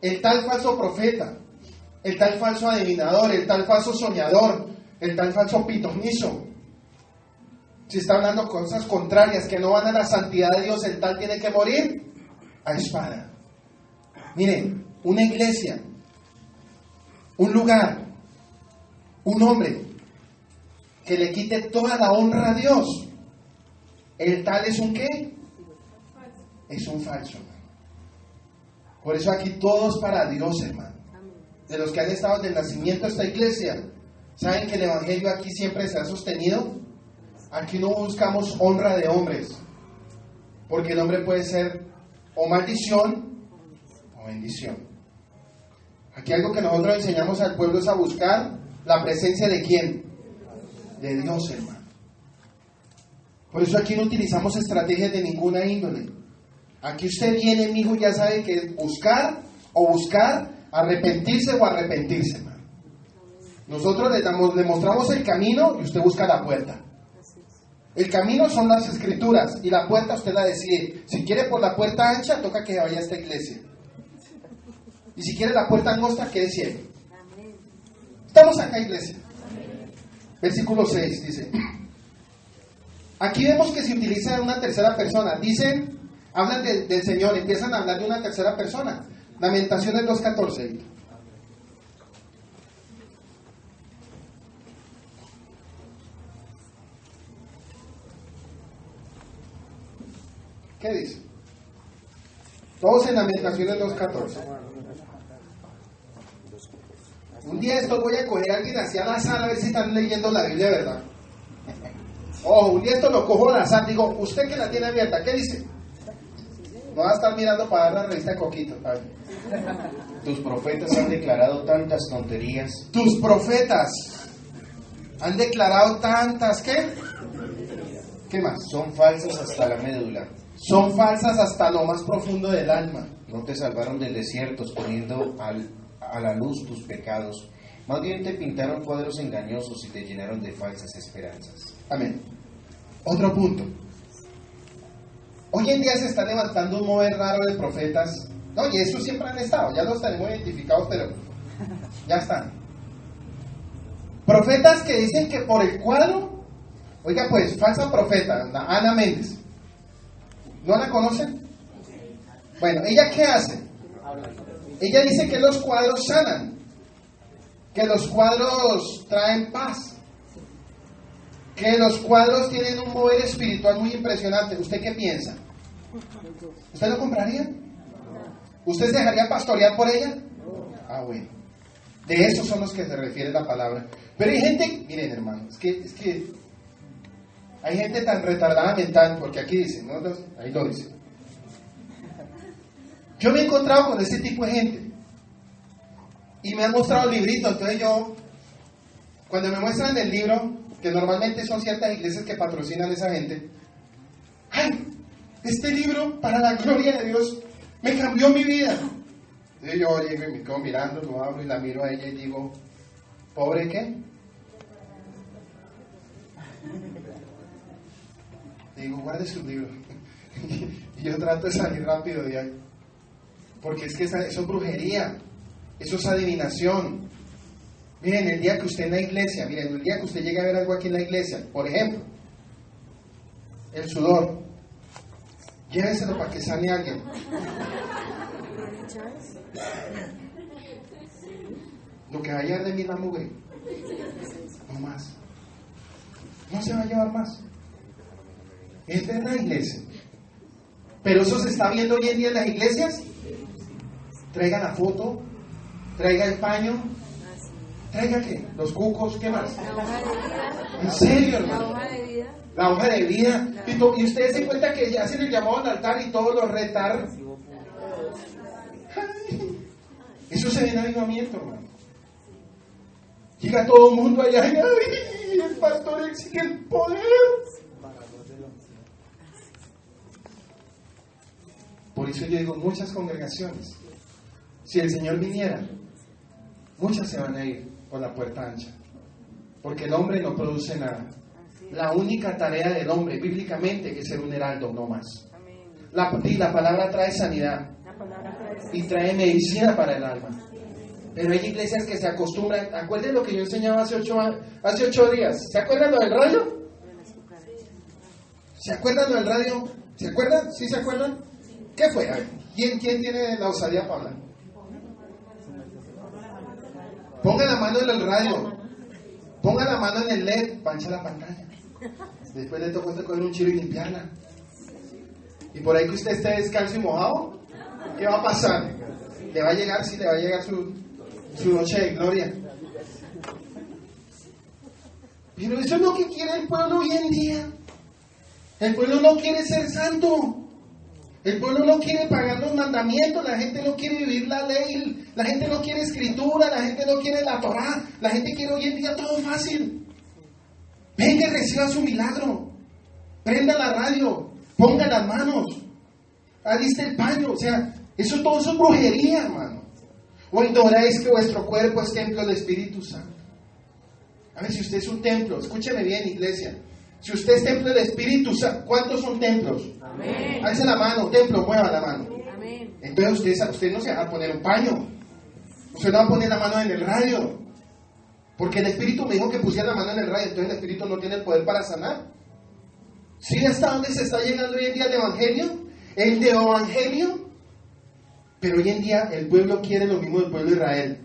El tal falso profeta, el tal falso adivinador, el tal falso soñador, el tal falso pitonizo, si está hablando cosas contrarias que no van a la santidad de Dios, el tal tiene que morir a espada. Miren, una iglesia, un lugar, un hombre que le quite toda la honra a Dios, el tal es un ¿qué? Es un falso, hermano. Por eso aquí todos para Dios, hermano. De los que han estado desde el nacimiento de esta iglesia, ¿saben que el evangelio aquí siempre se ha sostenido? Aquí no buscamos honra de hombres, porque el hombre puede ser o maldición o bendición. Aquí algo que nosotros enseñamos al pueblo es a buscar la presencia de ¿quién? De Dios, hermano. Por eso aquí no utilizamos estrategias de ninguna índole. Aquí usted viene, mi hijo, ya sabe que es buscar o buscar, arrepentirse o arrepentirse, hermano. Nosotros le mostramos el camino y usted busca la puerta. El camino son las escrituras y la puerta usted la decide. Si quiere por la puerta ancha, toca que vaya a esta iglesia. Y si quiere la puerta angosta, quede ciego. Estamos acá, iglesia. Versículo 6 dice, aquí vemos que se utiliza una tercera persona. Dicen, hablan del Señor, empiezan a hablar de una tercera persona. Lamentaciones 2:14. ¿Qué dice? Todos en Lamentaciones 2:14. Un día esto voy a coger a alguien así al azar a ver si están leyendo la Biblia, ¿verdad? Un día esto lo cojo al azar, digo, usted que la tiene abierta, ¿qué dice? No va a estar mirando para dar la revista de Coquito. Tus profetas han declarado tantas tonterías. Tus profetas han declarado tantas, ¿qué? ¿Qué más? Son falsas hasta la médula. Son falsas hasta lo más profundo del alma. No te salvaron del desierto, poniendo a la luz tus pecados. Más bien te pintaron cuadros engañosos y te llenaron de falsas esperanzas. Amén. Otro punto. Hoy en día se está levantando un mover raro de profetas. No, y esos siempre han estado, ya los tenemos identificados, pero ya están. Profetas que dicen que por el cuadro, oiga pues, falsa profeta, Ana Méndez. ¿No la conocen? Bueno, ¿ella qué hace? Ella dice que los cuadros sanan, que los cuadros traen paz, que los cuadros tienen un mover espiritual muy impresionante. ¿Usted qué piensa? ¿Usted lo compraría? ¿Usted se dejaría pastorear por ella? Ah, bueno. De esos son los que se refiere la palabra. Pero hay gente, miren hermano, es que hay gente tan retardada mental, porque aquí dice, ¿no? Ahí lo dice. Yo me he encontrado con este tipo de gente y me han mostrado el librito. Entonces yo, cuando me muestran el libro, que normalmente son ciertas iglesias que patrocinan a esa gente, ¡ay! Este libro, para la gloria de Dios, me cambió mi vida. Entonces yo llego y me quedo mirando, lo abro y la miro a ella y digo, ¿pobre qué? Digo, guarde su libro. Y yo trato de salir rápido de ahí. Porque es que eso es brujería, eso es adivinación. Miren, el día que usted en la iglesia, miren, el día que usted llegue a ver algo aquí en la iglesia, por ejemplo, el sudor, llévenselo para que sane alguien. Lo que va a llevar de mí la mugre, no más. No se va a llevar más. Esta es la iglesia. Pero eso se está viendo hoy en día en las iglesias. Traiga la foto, traiga el paño, traiga ¿qué? Los cucos, ¿qué más? ¿En serio, hermano? La hoja de vida. Y ustedes se cuenta que ya hacen el llamado al altar y todos los retar. Eso se ve en avivamiento, hermano. Llega todo el mundo allá y ¡ay! El pastor exige el poder. Por eso yo digo, muchas congregaciones, si el Señor viniera, muchas se van a ir por la puerta ancha, porque el hombre no produce nada. La única tarea del hombre bíblicamente es ser un heraldo, no más. La palabra trae sanidad y trae medicina para el alma. Pero hay iglesias que se acostumbran. Acuérdense lo que yo enseñaba hace 8 días. ¿Se acuerdan lo del radio? ¿Se acuerdan lo del radio? ¿Se acuerdan? ¿Sí se acuerdan? ¿Qué fue? A ver, ¿quién tiene la osadía para hablar? Ponga la mano en el radio. Ponga la mano en el LED. Pancha la pantalla. Después le tocó coger un chilo y limpiarla. Y por ahí que usted esté descalzo y mojado, ¿qué va a pasar? Le va a llegar, sí, le va a llegar su noche de gloria. Pero eso es lo que quiere el pueblo hoy en día. El pueblo no quiere ser santo. El pueblo no quiere pagar los mandamientos. La gente no quiere vivir la ley. La gente no quiere escritura. La gente no quiere la Torá. La gente quiere hoy en día todo fácil. Venga y reciba su milagro. Prenda la radio. Ponga las manos. Aliste el paño. O sea, todo eso es brujería, hermano. O ignoráis que vuestro cuerpo es templo del Espíritu Santo. A ver, si usted es un templo, escúcheme bien, iglesia. Si usted es templo del Espíritu Santo, ¿cuántos son templos? Amén. Alce la mano, templo, mueva la mano. Amén. Entonces usted no se va a poner un paño. Usted no va a poner la mano en el radio. Porque el Espíritu me dijo que pusiera la mano en el radio, entonces el Espíritu no tiene el poder para sanar. ¿Sí hasta dónde se está llegando hoy en día el Evangelio? El de Evangelio. Pero hoy en día el pueblo quiere lo mismo del pueblo de Israel.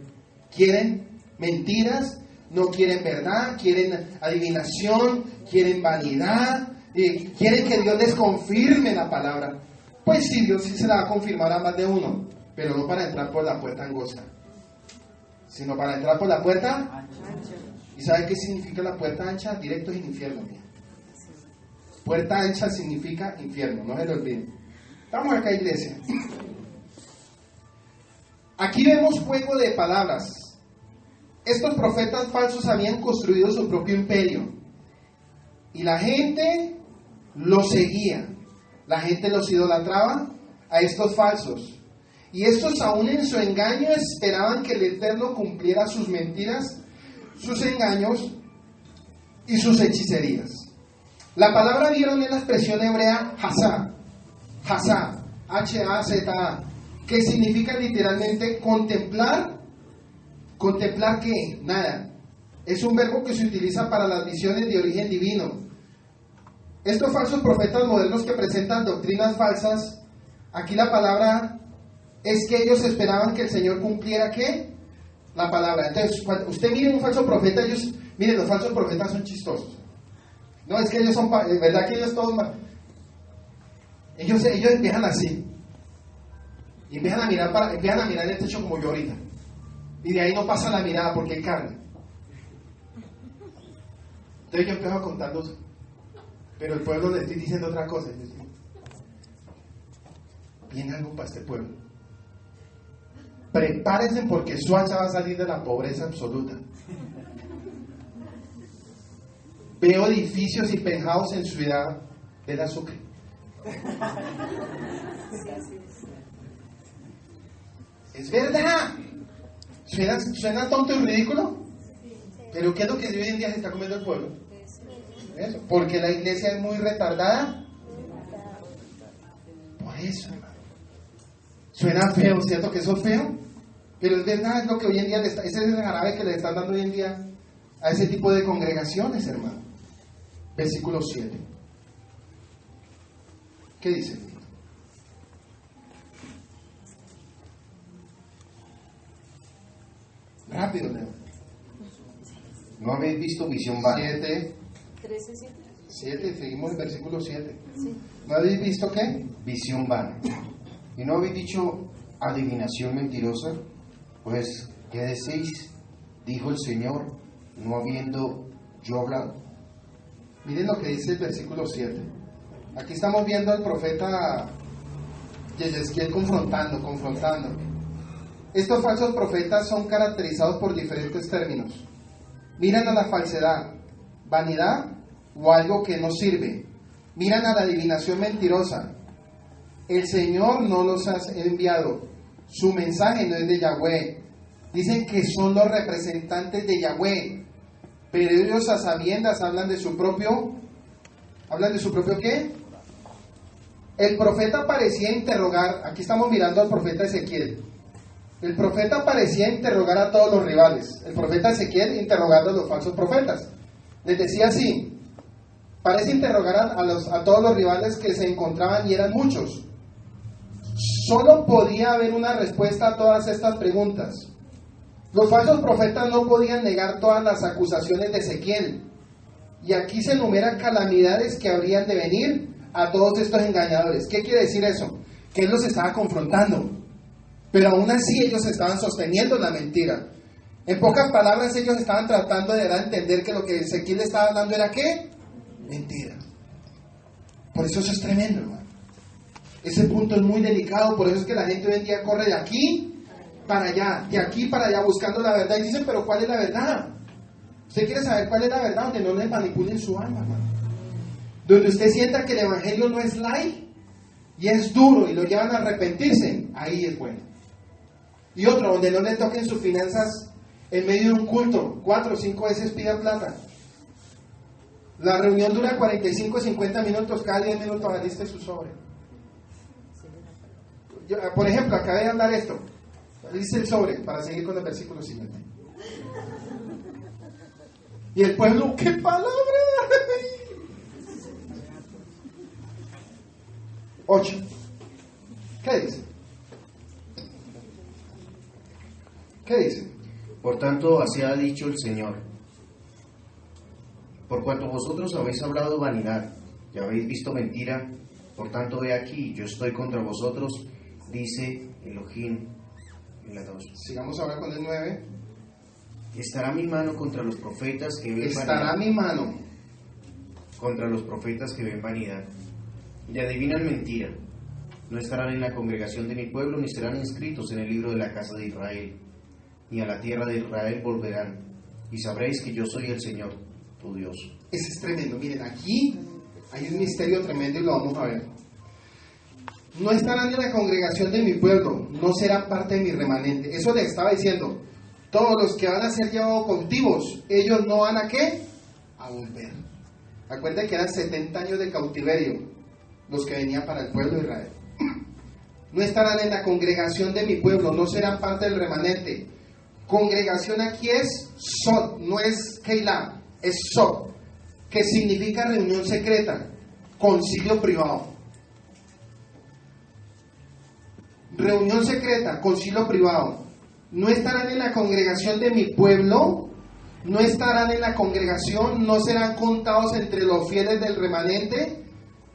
Quieren mentiras, no quieren verdad, quieren adivinación, quieren vanidad, quieren que Dios les confirme la palabra. Pues sí, Dios sí se la va a confirmar a más de uno, pero no para entrar por la puerta angosta, sino para entrar por la puerta ancha. ¿Y sabe qué significa la puerta ancha? Directo es el infierno. Mía. Puerta ancha significa infierno, no se lo olviden. Vamos acá, iglesia. Aquí vemos juego de palabras. Estos profetas falsos habían construido su propio imperio y la gente los seguía. La gente los idolatraba a estos falsos. Y estos, aún en su engaño, esperaban que el Eterno cumpliera sus mentiras, sus engaños y sus hechicerías. La palabra vieron es la expresión hebrea Hazá, Hazá, H-A-Z-A, que significa literalmente contemplar. ¿Contemplar qué? Nada. Es un verbo que se utiliza para las visiones de origen divino. Estos falsos profetas modernos que presentan doctrinas falsas, aquí la palabra es que ellos esperaban que el Señor cumpliera ¿qué? La palabra. Entonces, cuando usted mire un falso profeta, miren, los falsos profetas son chistosos. No, es que ellos son, ¿verdad que ellos todos? Ellos empiezan así. Y empiezan a mirar el techo como yo ahorita. Y de ahí no pasa la mirada porque hay carne. Entonces yo empiezo a contarlos. Pero el pueblo le estoy diciendo otra cosa. Viene algo para este pueblo. Prepárense porque Soacha va a salir de la pobreza absoluta. Veo edificios y penjados en Ciudad del Azúcar. Es verdad. ¿Suena tonto y ridículo? Pero ¿qué es lo que hoy en día se está comiendo el pueblo? Eso, porque la iglesia es muy retardada. Por eso, hermano. Suena feo, ¿cierto que eso es feo? Pero es verdad, es lo que hoy en día ese es el jarabe que le están dando hoy en día a ese tipo de congregaciones, hermano. Versículo 7. ¿Qué dice? Rápido, Leo. ¿No habéis visto visión vana? 7. 7, seguimos el versículo 7. Sí. ¿No habéis visto qué? Visión vana. ¿Y no habéis dicho adivinación mentirosa? Pues, ¿qué decís? Dijo el Señor, no habiendo yo hablado. Miren lo que dice el versículo 7. Aquí estamos viendo al profeta Yeyesquiel confrontando. Estos falsos profetas son caracterizados por diferentes términos. Miran a la falsedad, vanidad o algo que no sirve. Miran a la adivinación mentirosa. El Señor no los ha enviado. Su mensaje no es de Yahweh. Dicen que son los representantes de Yahweh. Pero ellos a sabiendas hablan de su propio ¿qué? El profeta parecía interrogar. Aquí estamos mirando al profeta Ezequiel. El profeta parecía interrogar a todos los rivales. El profeta Ezequiel interrogando a los falsos profetas. Les decía así, parece interrogar a todos los rivales que se encontraban y eran muchos. Solo podía haber una respuesta a todas estas preguntas. Los falsos profetas no podían negar todas las acusaciones de Ezequiel. Y aquí se enumeran calamidades que habrían de venir a todos estos engañadores. ¿Qué quiere decir eso? Que él los estaba confrontando. Pero aún así ellos estaban sosteniendo la mentira. En pocas palabras, ellos estaban tratando de dar a entender que lo que Ezequiel le estaba dando era ¿qué? Mentira. Por eso es tremendo, hermano. Ese punto es muy delicado. Por eso es que la gente hoy en día corre de aquí para allá, de aquí para allá, buscando la verdad. Y dicen, pero ¿cuál es la verdad? Usted quiere saber cuál es la verdad, donde no le manipulen su alma, hermano. Donde usted sienta que el evangelio no es light y es duro y lo llevan a arrepentirse, ahí es bueno. Y otro, donde no le toquen sus finanzas en medio de un culto, 4 o 5 veces pida plata. La reunión dura 45 o 50 minutos, cada 10 minutos aliste su sobre. Yo, por ejemplo, acabé de hablar esto. Aliste el sobre para seguir con el versículo siguiente. Y el pueblo, ¡qué palabra! 8. ¿Qué dice? ¿Qué dice? Por tanto, así ha dicho el Señor. Por cuanto vosotros habéis hablado vanidad y habéis visto mentira, por tanto, he aquí, yo estoy contra vosotros, dice Elohim en la 2. Sigamos ahora con el 9. Estará mi mano contra los profetas que ven Estará vanidad. mi mano Contra los profetas que ven vanidad y adivinan mentira. No estarán en la congregación de mi pueblo, ni serán inscritos en el libro de la casa de Israel. Ni a la tierra de Israel volverán. Y sabréis que yo soy el Señor, tu Dios. Ese es tremendo. Miren, aquí hay un misterio tremendo y lo vamos a ver. No estarán en la congregación de mi pueblo, no serán parte de mi remanente. Eso le estaba diciendo. Todos los que van a ser llevados cautivos, ellos no van a ¿qué? A volver. Acuérdense que eran 70 años de cautiverio los que venían para el pueblo de Israel. No estarán en la congregación de mi pueblo, no serán parte del remanente. Congregación aquí es Sod, no es Keilah, es Sod, que significa reunión secreta, concilio privado. Reunión secreta, concilio privado. No estarán en la congregación de mi pueblo, no estarán en la congregación, no serán contados entre los fieles del remanente,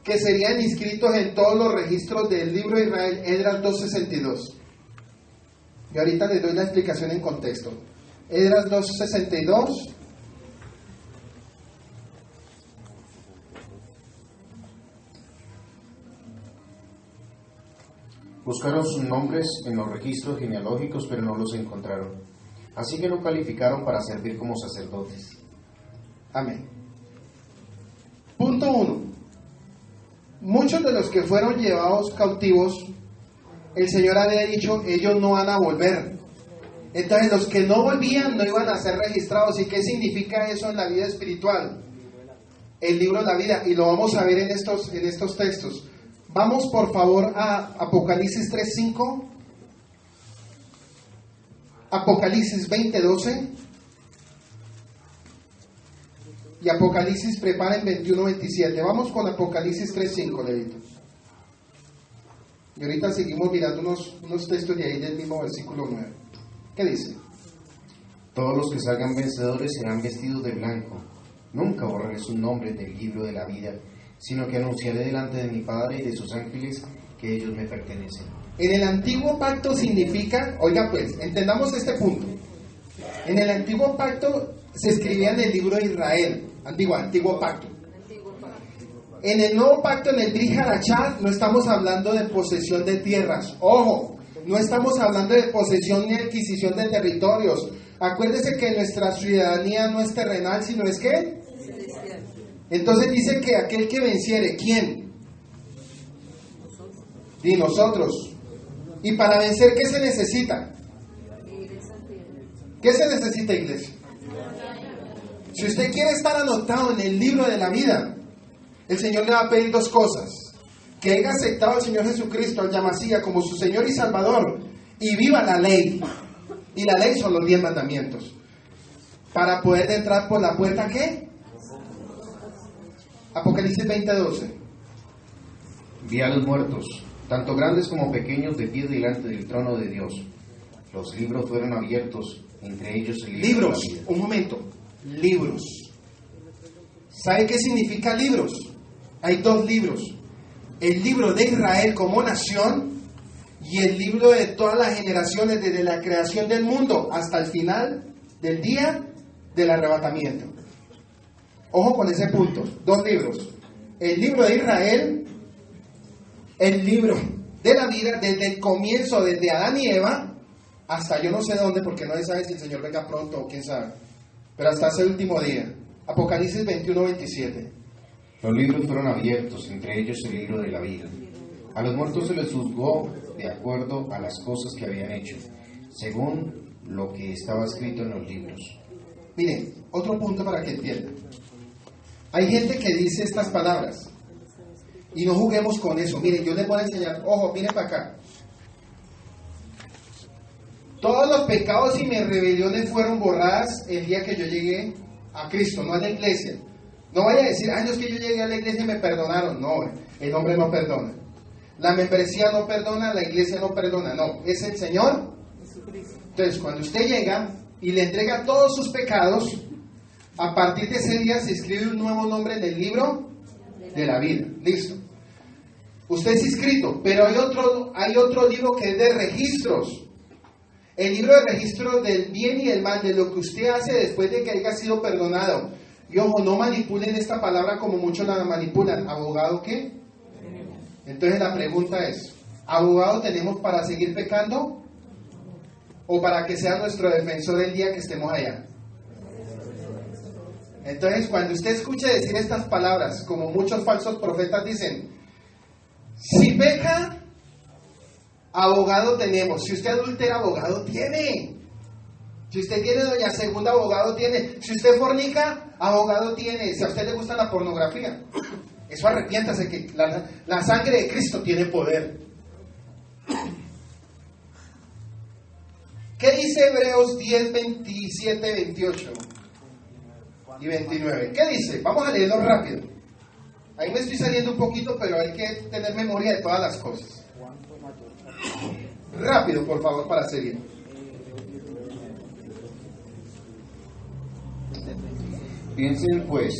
que serían inscritos en todos los registros del libro de Israel, Esdras 2:62. Y ahorita les doy la explicación en contexto. Esdras 2:62. Buscaron sus nombres en los registros genealógicos, pero no los encontraron. Así que no calificaron para servir como sacerdotes. Amén. Punto 1. Muchos de los que fueron llevados cautivos, el Señor había dicho, ellos no van a volver. Entonces los que no volvían no iban a ser registrados. ¿Y qué significa eso en la vida espiritual? El libro de la vida, y lo vamos a ver en estos textos. Vamos por favor a Apocalipsis 3:5, Apocalipsis 20:12 y Apocalipsis, preparen 21:27. Vamos con Apocalipsis 3:5, Levito. Y ahorita seguimos mirando unos textos de ahí del mismo versículo 9. ¿Qué dice? Todos los que salgan vencedores serán vestidos de blanco. Nunca borraré su nombre del libro de la vida, sino que anunciaré delante de mi Padre y de sus ángeles que ellos me pertenecen. En el antiguo pacto significa, oiga pues, entendamos este punto. En el antiguo pacto se escribía en el libro de Israel, antiguo pacto. En el nuevo pacto, en el Brit Hadashah, no estamos hablando de posesión de tierras. Ojo, no estamos hablando de posesión ni adquisición de territorios. Acuérdese que nuestra ciudadanía no es terrenal, sino es ¿qué? Entonces dice que aquel que venciere, ¿quién? Y nosotros. ¿Y para vencer qué se necesita? ¿Qué se necesita, iglesia? Si usted quiere estar anotado en el libro de la vida, el Señor le va a pedir dos cosas: que haya aceptado al Señor Jesucristo, al Yamasía, como su Señor y Salvador, y viva la ley. Y la ley son los 10 mandamientos. Para poder entrar por la puerta, ¿qué? Apocalipsis 20:12. Vi a los muertos, tanto grandes como pequeños, de pie delante del trono de Dios. Los libros fueron abiertos, entre ellos el libro Libros, de la vida. un momento. Libros. ¿Sabe qué significa libros? Hay dos libros. El libro de Israel como nación y el libro de todas las generaciones desde la creación del mundo hasta el final del día del arrebatamiento. Ojo con ese punto. Dos libros. El libro de Israel, el libro de la vida desde el comienzo, desde Adán y Eva hasta yo no sé dónde, porque no se sabe si el Señor venga pronto o quién sabe, pero hasta ese último día. Apocalipsis 21:27. Los libros fueron abiertos, entre ellos el libro de la vida. A los muertos se les juzgó de acuerdo a las cosas que habían hecho, según lo que estaba escrito en los libros. Miren, otro punto para que entiendan. Hay gente que dice estas palabras y no juguemos con eso. Miren, yo les voy a enseñar. Ojo, miren para acá. Todos los pecados y mis rebeliones fueron borradas el día que yo llegué a Cristo, no a la iglesia. No vaya a decir, no es que yo llegué a la iglesia y me perdonaron. No, el hombre no perdona. La membresía no perdona, la iglesia no perdona. No, es el Señor. Entonces, cuando usted llega y le entrega todos sus pecados, a partir de ese día se escribe un nuevo nombre en el libro de la vida. Listo. Usted es inscrito, pero hay otro libro que es de registros. El libro de registros del bien y del mal, de lo que usted hace después de que haya sido perdonado. Y ojo, no manipulen esta palabra como muchos la manipulan. ¿Abogado qué? Entonces la pregunta es, ¿abogado tenemos para seguir pecando? ¿O para que sea nuestro defensor el día que estemos allá? Entonces, cuando usted escuche decir estas palabras, como muchos falsos profetas dicen, si peca, abogado tenemos. Si usted adultera, abogado tiene. Si usted tiene doña segunda, abogado tiene. Si usted fornica, abogado tiene, si a usted le gusta la pornografía, eso arrepiéntase, que la sangre de Cristo tiene poder. ¿Qué dice Hebreos 10, 27, 28 y 29? ¿Qué dice? Vamos a leerlo rápido. Ahí me estoy saliendo un poquito, pero hay que tener memoria de todas las cosas. Rápido, por favor, para seguir. Piensen pues,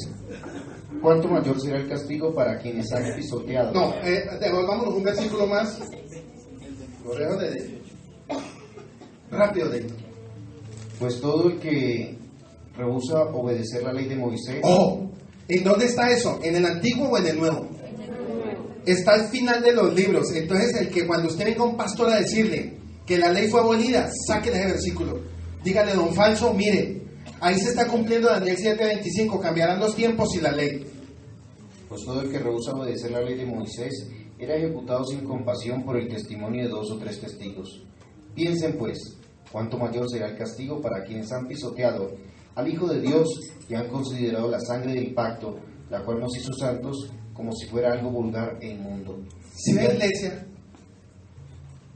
¿cuánto mayor será el castigo para quienes han pisoteado? No, devolvámonos un versículo más. Correo de... Rápido, de... Pues todo el que rehúsa obedecer la ley de Moisés. ¡Oh! ¿En dónde está eso? ¿En el Antiguo o en el Nuevo? Está al final de los libros. Entonces, el que cuando usted venga a un pastor a decirle que la ley fue abolida, sáquele ese versículo. Dígale, don Falso, mire, ahí se está cumpliendo Daniel 7:25, cambiarán los tiempos y la ley. Pues todo el que rehúsa obedecer la ley de Moisés era ejecutado sin compasión por el testimonio de 2 o 3 testigos. Piensen pues, cuánto mayor será el castigo para quienes han pisoteado al Hijo de Dios y han considerado la sangre del pacto, la cual nos hizo santos, como si fuera algo vulgar e inmundo. ¿Sí ve, iglesia?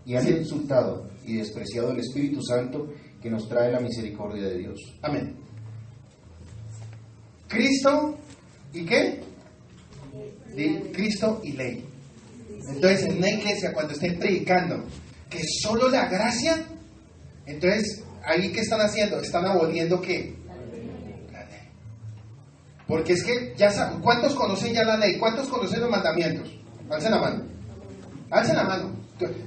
Y han insultado y despreciado el Espíritu Santo que nos trae la misericordia de Dios. Amén. Cristo y ¿qué? Cristo y ley. Entonces, en una iglesia, cuando estén predicando que solo la gracia, entonces, ahí ¿qué están haciendo? Están aboliendo ¿qué? La ley. Porque es que ya saben, ¿cuántos conocen ya la ley? ¿Cuántos conocen los mandamientos? Alcen la mano. Alcen la mano.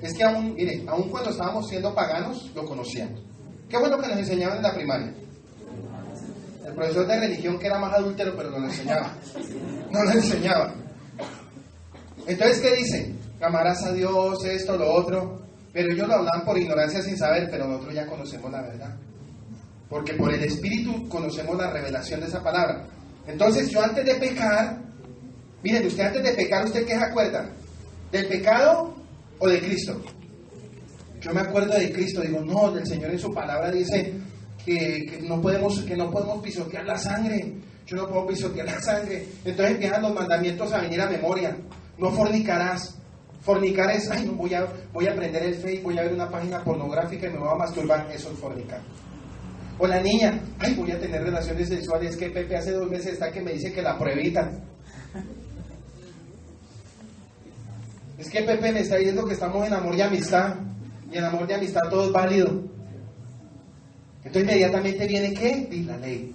Es que aún, miren, aún cuando estábamos siendo paganos, lo conocíamos. Qué bueno que nos enseñaban en la primaria. El profesor de religión, que era más adúltero, pero nos lo enseñaba. No lo enseñaba. Entonces, ¿qué dice? Amarás a Dios, esto, lo otro. Pero ellos lo hablaban por ignorancia sin saber, pero nosotros ya conocemos la verdad. Porque por el Espíritu conocemos la revelación de esa palabra. Entonces, yo antes de pecar, miren, usted antes de pecar, ¿usted qué se acuerda? ¿Del pecado o de Cristo? Yo me acuerdo de Cristo, digo, no, el Señor en su palabra dice que no podemos pisotear la sangre. Yo no puedo pisotear la sangre. Entonces empiezan los mandamientos a venir a memoria. No fornicarás. Fornicar es, ay, no, voy a prender el Facebook, voy a ver una página pornográfica y me voy a masturbar. Eso es fornicar. O la niña, ay, voy a tener relaciones sexuales. Que Pepe hace 2 meses está que me dice que la pruebita. Es que Pepe me está diciendo que estamos en amor y amistad. Y en amor y amistad todo es válido. Entonces inmediatamente viene ¿qué? Y la ley.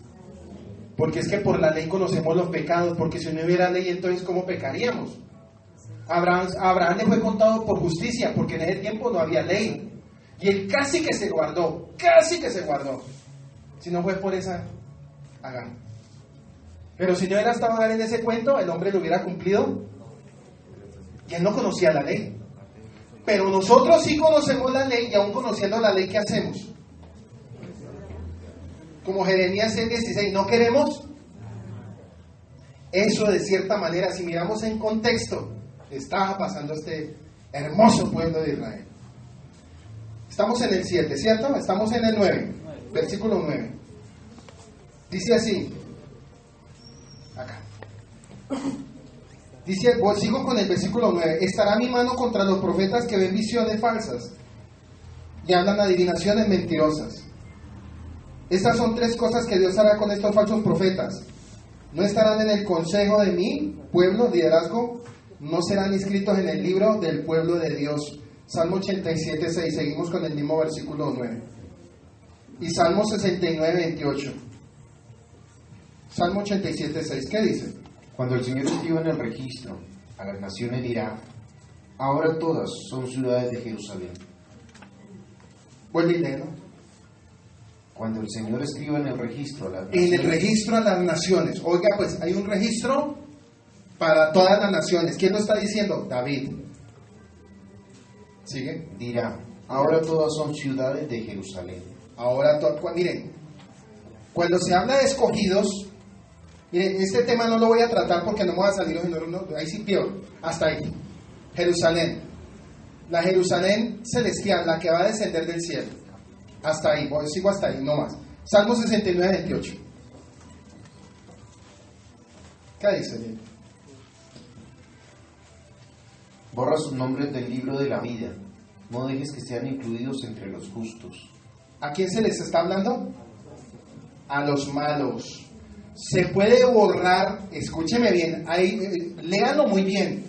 Porque es que por la ley conocemos los pecados. Porque si no hubiera ley, entonces ¿cómo pecaríamos? Abraham le fue contado por justicia, porque en ese tiempo no había ley. Y él casi que se guardó. Si no fue por esa Agar. Pero si no hubiera estado Agar en ese cuento, el hombre lo hubiera cumplido. Y él no conocía la ley. Pero nosotros sí conocemos la ley, y aún conociendo la ley, ¿qué hacemos? Como Jeremías 6:16, ¿no queremos? Eso de cierta manera, si miramos en contexto, estaba pasando este hermoso pueblo de Israel. Estamos en el 7, ¿cierto? Estamos en el 9, versículo 9. Dice así, acá. Dice, sigo con el versículo 9. Estará mi mano contra los profetas que ven visiones falsas y hablan adivinaciones mentirosas. Estas son 3 cosas que Dios hará con estos falsos profetas. No estarán en el consejo de mi pueblo, liderazgo. No serán inscritos en el libro del pueblo de Dios. Salmo 87:6. Seguimos con el mismo versículo 9. Y Salmo 69:28. Salmo 87:6. ¿Qué dice? Cuando el Señor escriba en el registro, a las naciones dirá, ahora todas son ciudades de Jerusalén. Vuelve y léelo. Cuando el Señor escriba en el registro a las naciones. En el registro a las naciones. Oiga, pues hay un registro para todas las naciones. ¿Quién lo está diciendo? David. ¿Sigue? Dirá, ahora todas son ciudades de Jerusalén. Ahora, miren, cuando se habla de escogidos, miren, este tema no lo voy a tratar porque no me va a salir, ahí sí peor, hasta ahí. Jerusalén, la Jerusalén celestial, la que va a descender del cielo, hasta ahí, sigo hasta ahí, no más. Salmo 69:28. ¿Qué dice? Borra sus nombres del libro de la vida. No dejes que sean incluidos entre los justos. ¿A quién se les está hablando? A los malos. Se puede borrar, escúcheme bien, ahí, léanlo muy bien.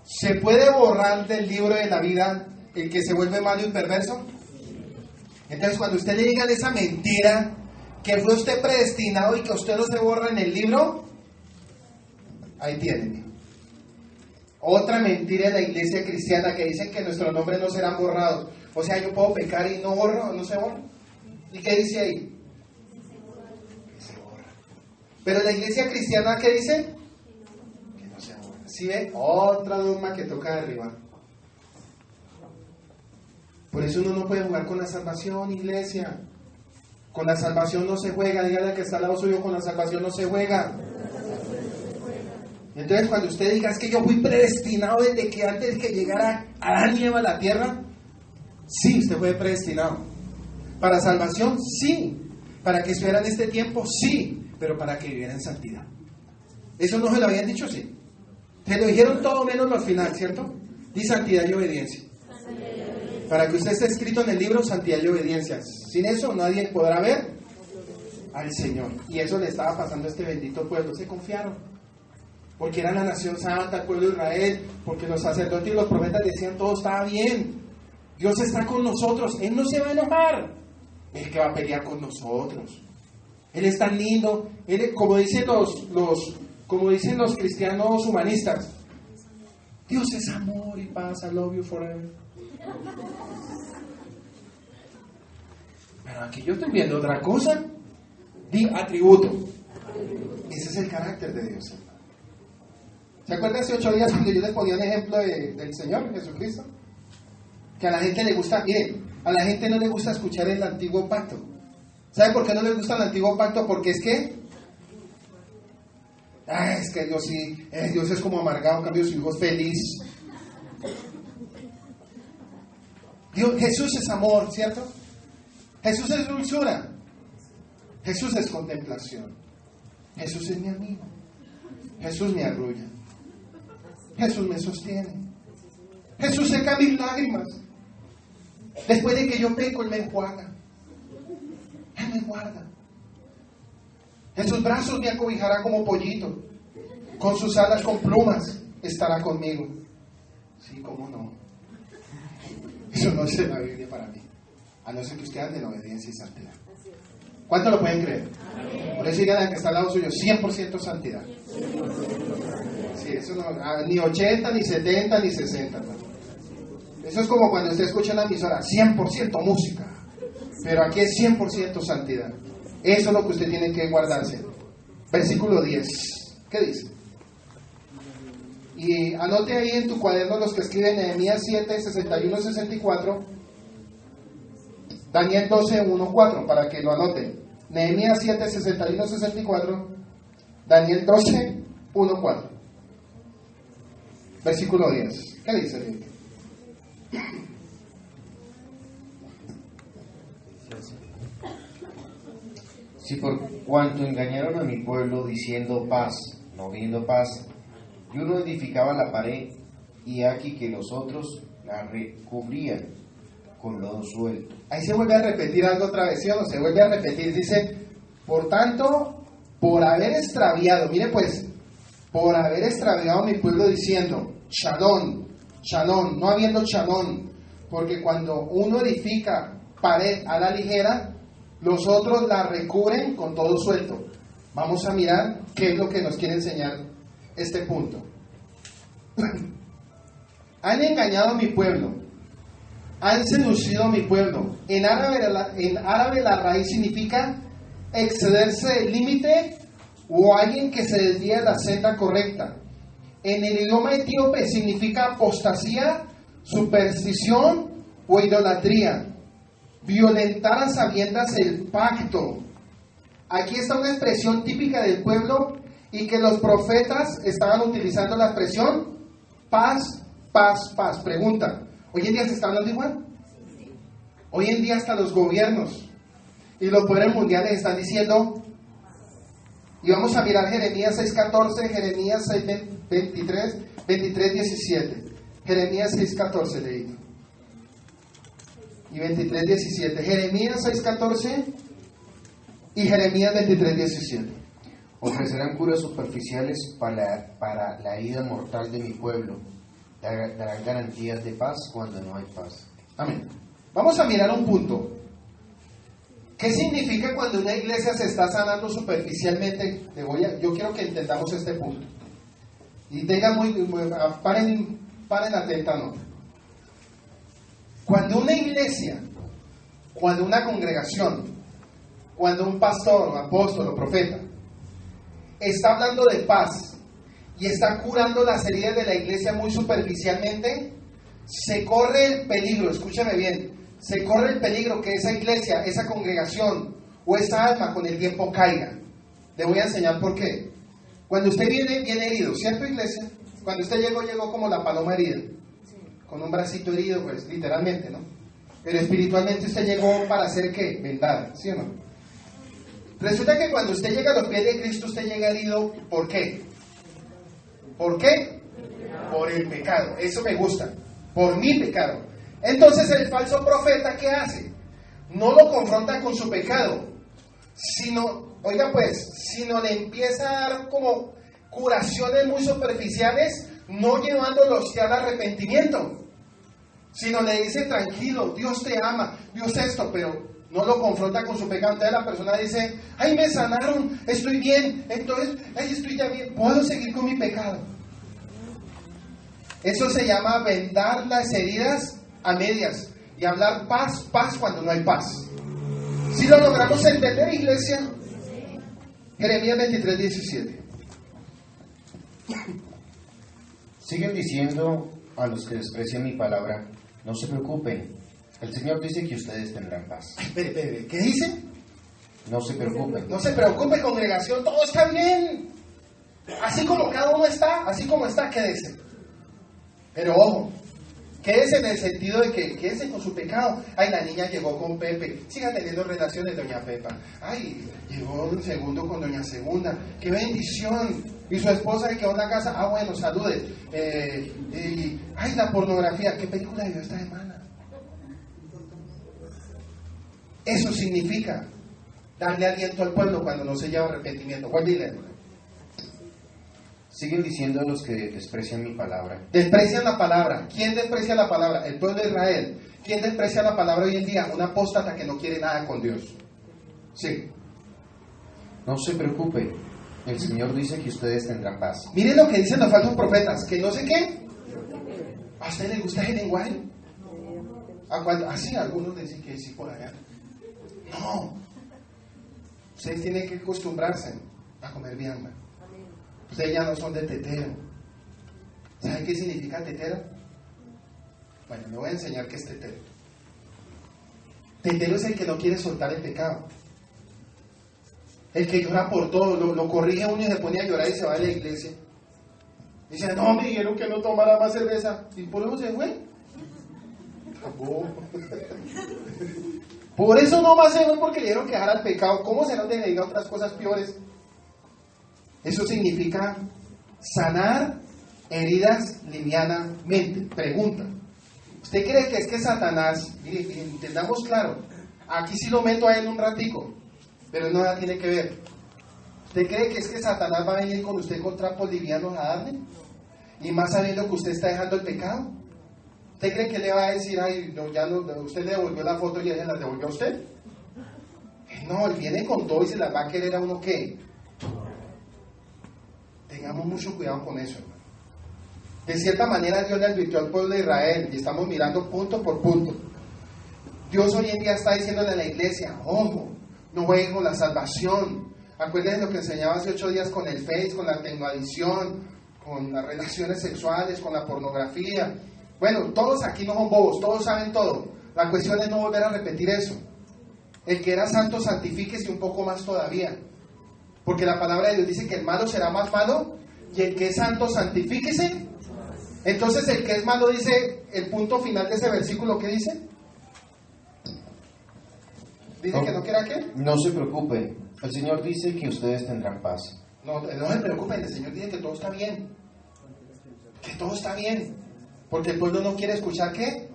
¿Se puede borrar del libro de la vida el que se vuelve malo y perverso? Entonces, cuando usted le digan esa mentira, que fue usted predestinado y que usted no se borra en el libro, ahí tienen. Otra mentira de la iglesia cristiana que dicen que nuestros nombres no serán borrados. O sea, yo puedo pecar y no borro, no se borra. ¿Y qué dice ahí? Que se borra. Pero la iglesia cristiana, ¿qué dice? Que no se borra. ¿Sí ve? Otra dogma que toca derribar. Por eso uno no puede jugar con la salvación, iglesia. Con la salvación no se juega. Dígale al que está al lado suyo, con la salvación no se juega. Entonces, cuando usted diga, es que yo fui predestinado desde que antes que llegara Adán y Eva a la tierra, sí, usted fue predestinado. Para salvación, sí. Para que estuviera en este tiempo, sí. Pero para que viviera en santidad. Eso no se lo habían dicho, sí. Se lo dijeron todo menos al final, ¿cierto? Di santidad y obediencia. Para que usted esté escrito en el libro, santidad y obediencia. Sin eso, nadie podrá ver al Señor. Y eso le estaba pasando a este bendito pueblo. Se confiaron. Porque era la nación santa, el pueblo de Israel, porque los sacerdotes y los profetas decían todo estaba bien, Dios está con nosotros, Él no se va a enojar, Él que va a pelear con nosotros, Él es tan lindo, Él, como dicen los cristianos humanistas, Dios es amor y paz, I love you forever. Pero aquí yo estoy viendo otra cosa, di atributo, ese es el carácter de Dios. ¿Se acuerdan hace 8 días cuando yo les ponía un ejemplo del Señor Jesucristo? Que a la gente le gusta, miren, a la gente no le gusta escuchar el antiguo pacto. ¿Sabe por qué no le gusta el antiguo pacto? Porque es que Dios sí, Dios es como amargado, en cambio su hijo es feliz. Jesús es amor, ¿cierto? Jesús es dulzura. Jesús es contemplación. Jesús es mi amigo. Jesús me arrulla. Jesús me sostiene. Jesús seca mis lágrimas. Después de que yo peco, Él me enjuaga. Él me guarda. En sus brazos me acobijará como pollito. Con sus alas con plumas estará conmigo. Sí, cómo no. Eso no es la Biblia para mí. A no ser que usted ande en obediencia y santidad. ¿Cuánto lo pueden creer? Por eso digan al que está al lado suyo, 100% santidad. Sí, eso no, ni 80, ni 70, ni 60. ¿No? Eso es como cuando usted escucha en la emisora, 100% música. Pero aquí es 100% santidad. Eso es lo que usted tiene que guardarse. Versículo 10. ¿Qué dice? Y anote ahí en tu cuaderno los que escriben Nehemías 7, 61, 64. Daniel 12, 1, 4, para que lo anoten. Nehemías 7, 61, 64. Daniel 12, 1, 4. Versículo 10. ¿Qué dice? Si por cuanto engañaron a mi pueblo diciendo paz, no viendo paz, y uno edificaba la pared, y aquí que los otros la recubrían con lodo suelto. Ahí se vuelve a repetir algo otra vez, ¿sí o no? Se vuelve a repetir, dice, por tanto, por haber extraviado, mire pues, por haber extraviado a mi pueblo diciendo, shalom, shalom, no habiendo shalom, porque cuando uno edifica pared a la ligera, los otros la recubren con todo suelto. Vamos a mirar qué es lo que nos quiere enseñar este punto. Han engañado a mi pueblo, han seducido a mi pueblo. En árabe la raíz significa excederse del límite o alguien que se desvía de la senda correcta. En el idioma etíope significa apostasía, superstición o idolatría. Violentar a sabiendas el pacto. Aquí está una expresión típica del pueblo y que los profetas estaban utilizando la expresión paz, paz, paz. Pregunta, ¿hoy en día se está hablando igual? Hoy en día hasta los gobiernos y los poderes mundiales están diciendo Y vamos a mirar Jeremías 6:14, Jeremías 6:23, 23:17. Jeremías 6:14 leído. Y 23:17. Jeremías 6:14 y Jeremías 23:17. Ofrecerán curas superficiales para la herida mortal de mi pueblo. Darán garantías de paz cuando no hay paz. Amén. Vamos a mirar un punto. ¿Qué significa cuando una iglesia se está sanando superficialmente? Yo quiero que entendamos este punto. Y tengan paren atenta nota. Cuando una iglesia, cuando una congregación, cuando un pastor, un apóstol o profeta está hablando de paz y está curando las heridas de la iglesia muy superficialmente, se corre el peligro, escúchame bien, se corre el peligro que esa iglesia, esa congregación o esa alma con el tiempo caiga. Le voy a enseñar por qué. Cuando usted viene herido, ¿cierto, iglesia? Cuando usted llegó como la paloma herida, con un bracito herido, pues literalmente, ¿no? Pero espiritualmente usted llegó para hacer ¿qué? Vendar, ¿sí o no? Resulta que cuando usted llega a los pies de Cristo, usted llega herido, ¿por qué? ¿Por qué? Por el pecado. Eso me gusta. Por mi pecado. Entonces el falso profeta, ¿qué hace? No lo confronta con su pecado, sino, oiga pues, sino le empieza a dar como curaciones muy superficiales, no llevándolo al arrepentimiento, sino le dice, tranquilo, Dios te ama, Dios esto, pero no lo confronta con su pecado. Entonces la persona dice, ay, me sanaron, estoy bien, entonces, ay, estoy ya bien, puedo seguir con mi pecado. Eso se llama vendar las heridas a medias y hablar paz cuando no hay paz. Si lo logramos entender, iglesia, Jeremías 23:17. Siguen diciendo a los que desprecian mi palabra, no se preocupen, el Señor dice que ustedes tendrán paz. Espere, ¿qué dice? No se preocupen. No se preocupe, congregación, todo está bien. Así como cada uno está, así como está, quédese. Pero ojo, quédese en el sentido de que quédese con su pecado. Ay, la niña llegó con Pepe, siga teniendo relaciones, doña Pepa. Ay, llegó un segundo con doña Segunda, qué bendición. Y su esposa se quedó en la casa, ah, bueno, salude. Ay, la pornografía, ¿qué película vio esta semana? Eso significa darle aliento al pueblo cuando no se lleva arrepentimiento. ¿Cuál dile? Siguen diciendo a los que desprecian mi palabra. Desprecian la palabra. ¿Quién desprecia la palabra? El pueblo de Israel. ¿Quién desprecia la palabra hoy en día? Un apóstata que no quiere nada con Dios. Sí. No se preocupe, el Señor dice que ustedes tendrán paz. Miren lo que dicen los falsos profetas, que no sé qué. ¿A usted le gusta el lenguaje? Así algunos dicen que sí por allá. No. Ustedes tienen que acostumbrarse a comer vianda. Ustedes ya no son de tetero. ¿Saben qué significa tetero? Bueno, me voy a enseñar qué es tetero. Tetero es el que no quiere soltar el pecado. El que llora por todo, lo corrige uno y se pone a llorar y se va a la iglesia. Dice, no, me dijeron que no tomara más cerveza. ¿Y por eso se fue? Por eso no más se fue, porque le dieron que dejar al pecado. ¿Cómo se nos debe ir a otras cosas peores? Eso significa sanar heridas livianamente. Pregunta, ¿usted cree que es que Satanás, mire, entendamos claro, aquí sí lo meto a él un ratico, pero no nada tiene que ver? ¿Usted cree que es que Satanás va a venir con usted con trapos livianos a darle? Y más sabiendo que usted está dejando el pecado. ¿Usted cree que le va a decir, ay, no, ya no, usted le devolvió la foto y ella la devolvió a usted? No, él viene con todo y se las va a querer a uno ¿qué? Tengamos mucho cuidado con eso, hermano. De cierta manera Dios le advirtió al pueblo de Israel y estamos mirando punto por punto. Dios hoy en día está diciéndole a la iglesia, ojo, no jueguen con la salvación. Acuérdense lo que enseñaba hace 8 días con el Face, con la tecnoadicción, con las relaciones sexuales, con la pornografía. Bueno, todos aquí no son bobos, todos saben todo. La cuestión es no volver a repetir eso. El que era santo, santifíquese un poco más todavía. Porque la palabra de Dios dice que el malo será más malo y el que es santo, santifíquese. Entonces el que es malo dice, el punto final de ese versículo, ¿qué dice? ¿Dice que no quiera qué? No se preocupen, El Señor dice que ustedes tendrán paz. No, no se preocupen, el Señor dice que todo está bien. Que todo está bien. Porque el pueblo no quiere escuchar ¿qué?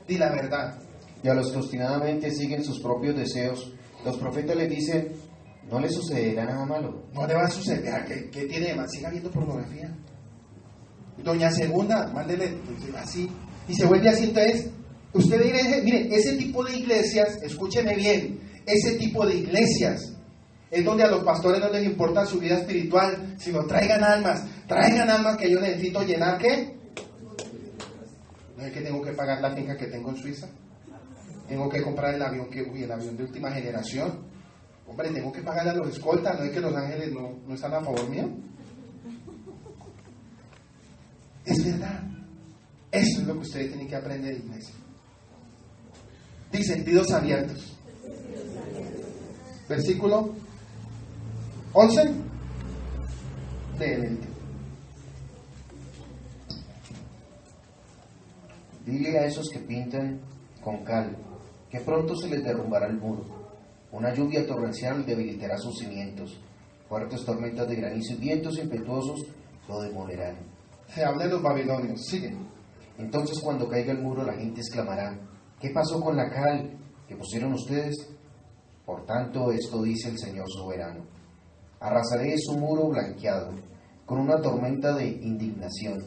Di la verdad. Y a los que obstinadamente siguen sus propios deseos, los profetas les dicen, no les sucederá nada malo. No le va a suceder. ¿Qué tiene de mal? Siga viendo pornografía. Doña Segunda, mándele así. Y se vuelve así. Entonces, usted dirá, mire, ese tipo de iglesias, escúcheme bien, ese tipo de iglesias es donde a los pastores no les importa su vida espiritual, sino traigan almas que yo necesito llenar, ¿qué? ¿No es que tengo que pagar la finca que tengo en Suiza? Tengo que comprar el avión el avión de última generación. Hombre, tengo que pagarle a los escoltas, no es que los ángeles no están a favor mío. Es verdad. Eso es lo que ustedes tienen que aprender, iglesia. Dice, sentidos abiertos. Versículo 11 de 20. Dile a esos que pintan con cal, que pronto se les derrumbará el muro. Una lluvia torrencial debilitará sus cimientos. Fuertes tormentas de granizo y vientos impetuosos lo demolerán. Se habla de los babilonios. Sigue. Entonces cuando caiga el muro la gente exclamará, ¿qué pasó con la cal que pusieron ustedes? Por tanto, esto dice el Señor soberano. Arrasaré su muro blanqueado con una tormenta de indignación,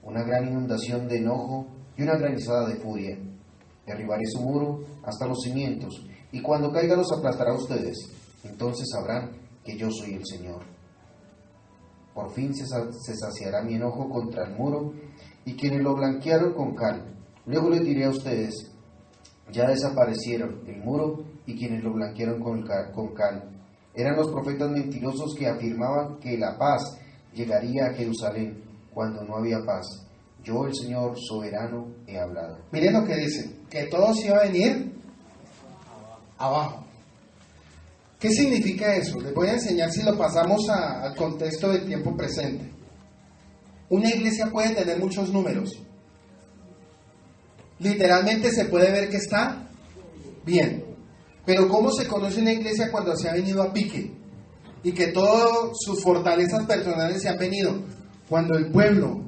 una gran inundación de enojo y una granizada de furia. Derribaré su muro hasta los cimientos, y cuando caiga los aplastará a ustedes. Entonces sabrán que yo soy el Señor. Por fin se saciará mi enojo contra el muro y quienes lo blanquearon con cal. Luego les diré a ustedes, ya desaparecieron el muro y quienes lo blanquearon con cal. Eran los profetas mentirosos que afirmaban que la paz llegaría a Jerusalén cuando no había paz. Yo, el Señor soberano, he hablado. Miren lo que dice, que todo se iba a venir abajo. ¿Qué significa eso? Les voy a enseñar si lo pasamos al contexto del tiempo presente. Una iglesia puede tener muchos números. Literalmente se puede ver que está bien. Pero ¿cómo se conoce una iglesia cuando se ha venido a pique? Y que todas sus fortalezas personales se han venido. Cuando el pueblo,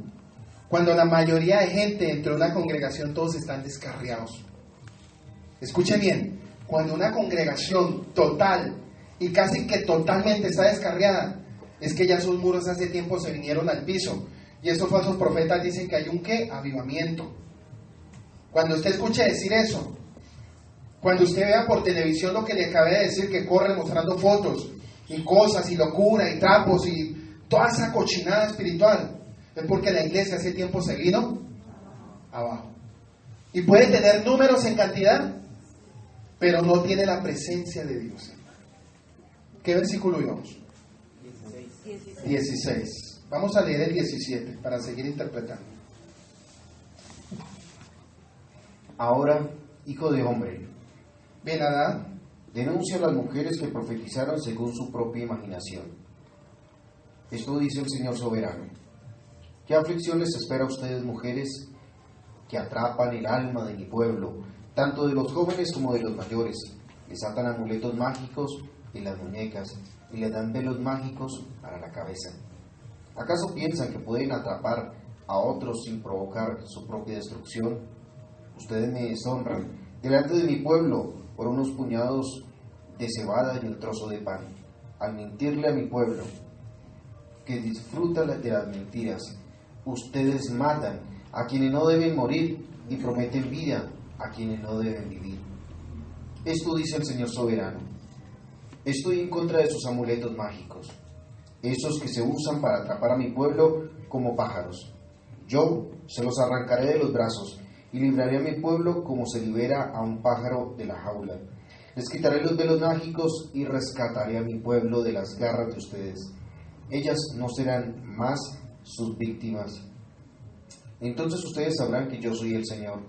cuando la mayoría de gente dentro de una congregación, todos están descarriados. Escuche bien, cuando una congregación total y casi que totalmente está descarriada, es que ya sus muros hace tiempo se vinieron al piso. Y estos falsos profetas dicen que hay un ¿qué? Avivamiento. Cuando usted escuche decir eso, cuando usted vea por televisión lo que le acabé de decir, que corre mostrando fotos y cosas y locura y trapos y toda esa cochinada espiritual, es porque la iglesia hace tiempo se vino abajo. Y puede tener números en cantidad, pero no tiene la presencia de Dios. ¿Qué versículo íbamos? 16. Vamos a leer el 17 para seguir interpretando. Ahora, hijo de hombre, Ben-Hadad denuncia a las mujeres que profetizaron según su propia imaginación. Esto dice el Señor soberano. ¿Qué aflicción les espera a ustedes, mujeres, que atrapan el alma de mi pueblo, tanto de los jóvenes como de los mayores? Les atan amuletos mágicos en las muñecas y les dan velos mágicos para la cabeza. ¿Acaso piensan que pueden atrapar a otros sin provocar su propia destrucción? Ustedes me deshonran delante de mi pueblo por unos puñados de cebada y un trozo de pan. Al mentirle a mi pueblo, que disfruta de las mentiras, ustedes matan a quienes no deben morir y prometen vida a quienes no deben vivir. Esto dice el Señor soberano. Estoy en contra de sus amuletos mágicos, esos que se usan para atrapar a mi pueblo como pájaros. Yo se los arrancaré de los brazos y libraré a mi pueblo como se libera a un pájaro de la jaula. Les quitaré los velos mágicos y rescataré a mi pueblo de las garras de ustedes. Ellas no serán más sus víctimas. Entonces ustedes sabrán que yo soy el Señor.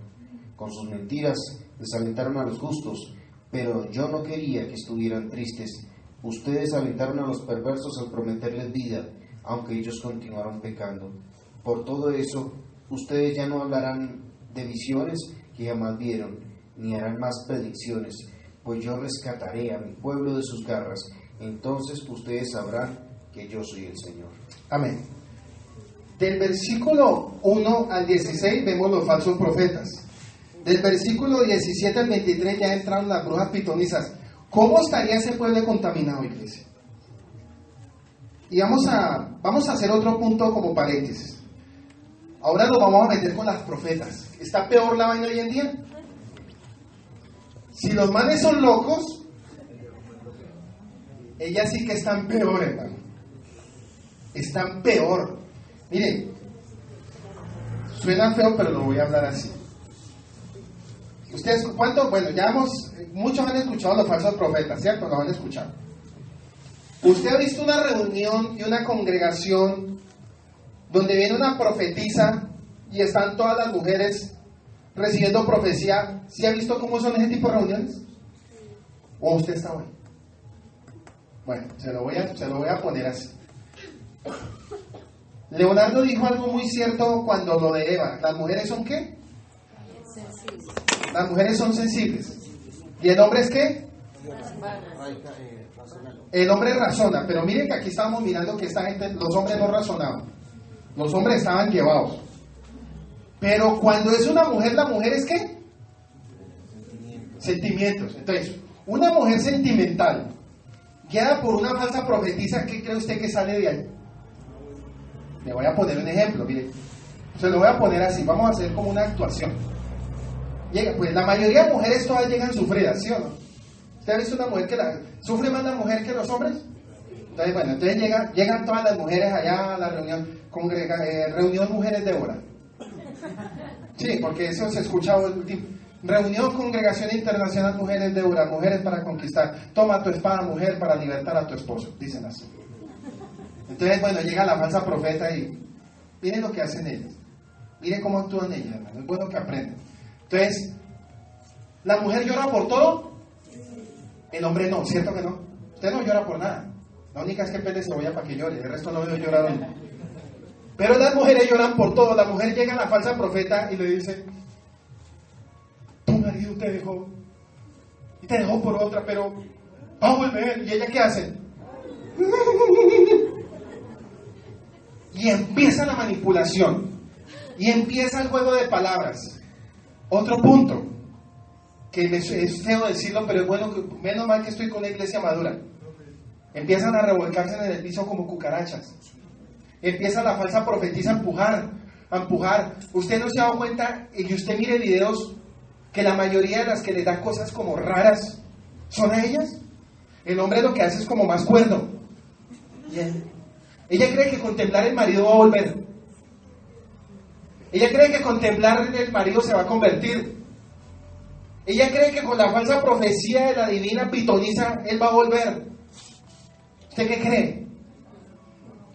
Con sus mentiras desalentaron a los justos, pero yo no quería que estuvieran tristes. Ustedes alentaron a los perversos al prometerles vida, aunque ellos continuaron pecando. Por todo eso, ustedes ya no hablarán de visiones que jamás vieron, ni harán más predicciones, pues yo rescataré a mi pueblo de sus garras, entonces ustedes sabrán que yo soy el Señor. Amén. Del versículo 1 al 16 vemos los falsos profetas. Del versículo 17 al 23 ya entraron las brujas pitonisas. ¿Cómo estaría ese pueblo contaminado, iglesia? Y vamos a hacer otro punto como paréntesis. Ahora nos vamos a meter con las profetas. ¿Está peor la vaina hoy en día? Si los manes son locos, ellas sí que están peor, hermano. Están peor. Miren, suena feo, pero lo voy a hablar así. Ustedes, ¿cuánto? Bueno, muchos han escuchado a los falsos profetas, ¿cierto? Lo han escuchado. ¿Usted ha visto una reunión y una congregación donde viene una profetisa y están todas las mujeres recibiendo profecía? ¿Sí ha visto cómo son ese tipo de reuniones? ¿O usted está bueno? Bueno, se lo voy a poner así. Leonardo dijo algo muy cierto cuando lo de Eva. ¿Las mujeres son qué? Sensibles. Las mujeres son sensibles. ¿Y el hombre es qué? El hombre razona. Pero miren que aquí estábamos mirando que esta gente, los hombres no razonaban. Los hombres estaban llevados. Pero cuando es una mujer, ¿la mujer es qué? Sentimientos. Entonces, una mujer sentimental, guiada por una falsa profetisa, ¿qué cree usted que sale de ahí? Le voy a poner un ejemplo, mire. Se lo voy a poner así, vamos a hacer como una actuación. Pues la mayoría de mujeres todas llegan sufridas, ¿sí o no? ¿Usted ha visto una mujer que sufre más la mujer que los hombres? Entonces, bueno, llegan todas las mujeres allá a la reunión, reunión Mujeres de Hora. Sí, porque eso se escucha último. Reunión Congregación Internacional Mujeres de Hora, mujeres para conquistar. Toma tu espada, mujer, para libertar a tu esposo. Dicen así. Entonces, bueno, llega la falsa profeta y miren lo que hacen ellas. Miren cómo actúan ellas, hermano. Es bueno que aprendan. Entonces, ¿la mujer llora por todo? El hombre no, ¿cierto que no? Usted no llora por nada. La única es que pele cebolla para que llore. El resto no veo llorar hoy. Pero las mujeres lloran por todo. La mujer llega a la falsa profeta y le dice: tu marido te dejó. Y te dejó por otra, pero va a volver. ¿Y ella qué hace? Y empieza la manipulación. Y empieza el juego de palabras. Otro punto, que es feo decirlo, pero es bueno, menos mal que estoy con una iglesia madura. Empiezan a revolcarse en el piso como cucarachas. Empieza la falsa profetisa a empujar. Usted no se ha dado cuenta, y usted mire videos, que la mayoría de las que le dan cosas como raras son a ellas. El hombre lo que hace es como más cuerdo. Ella cree que contemplar el marido va a volver. Ella cree que contemplar el marido se va a convertir. Ella cree que con la falsa profecía de la divina pitonisa él va a volver. ¿Usted qué cree?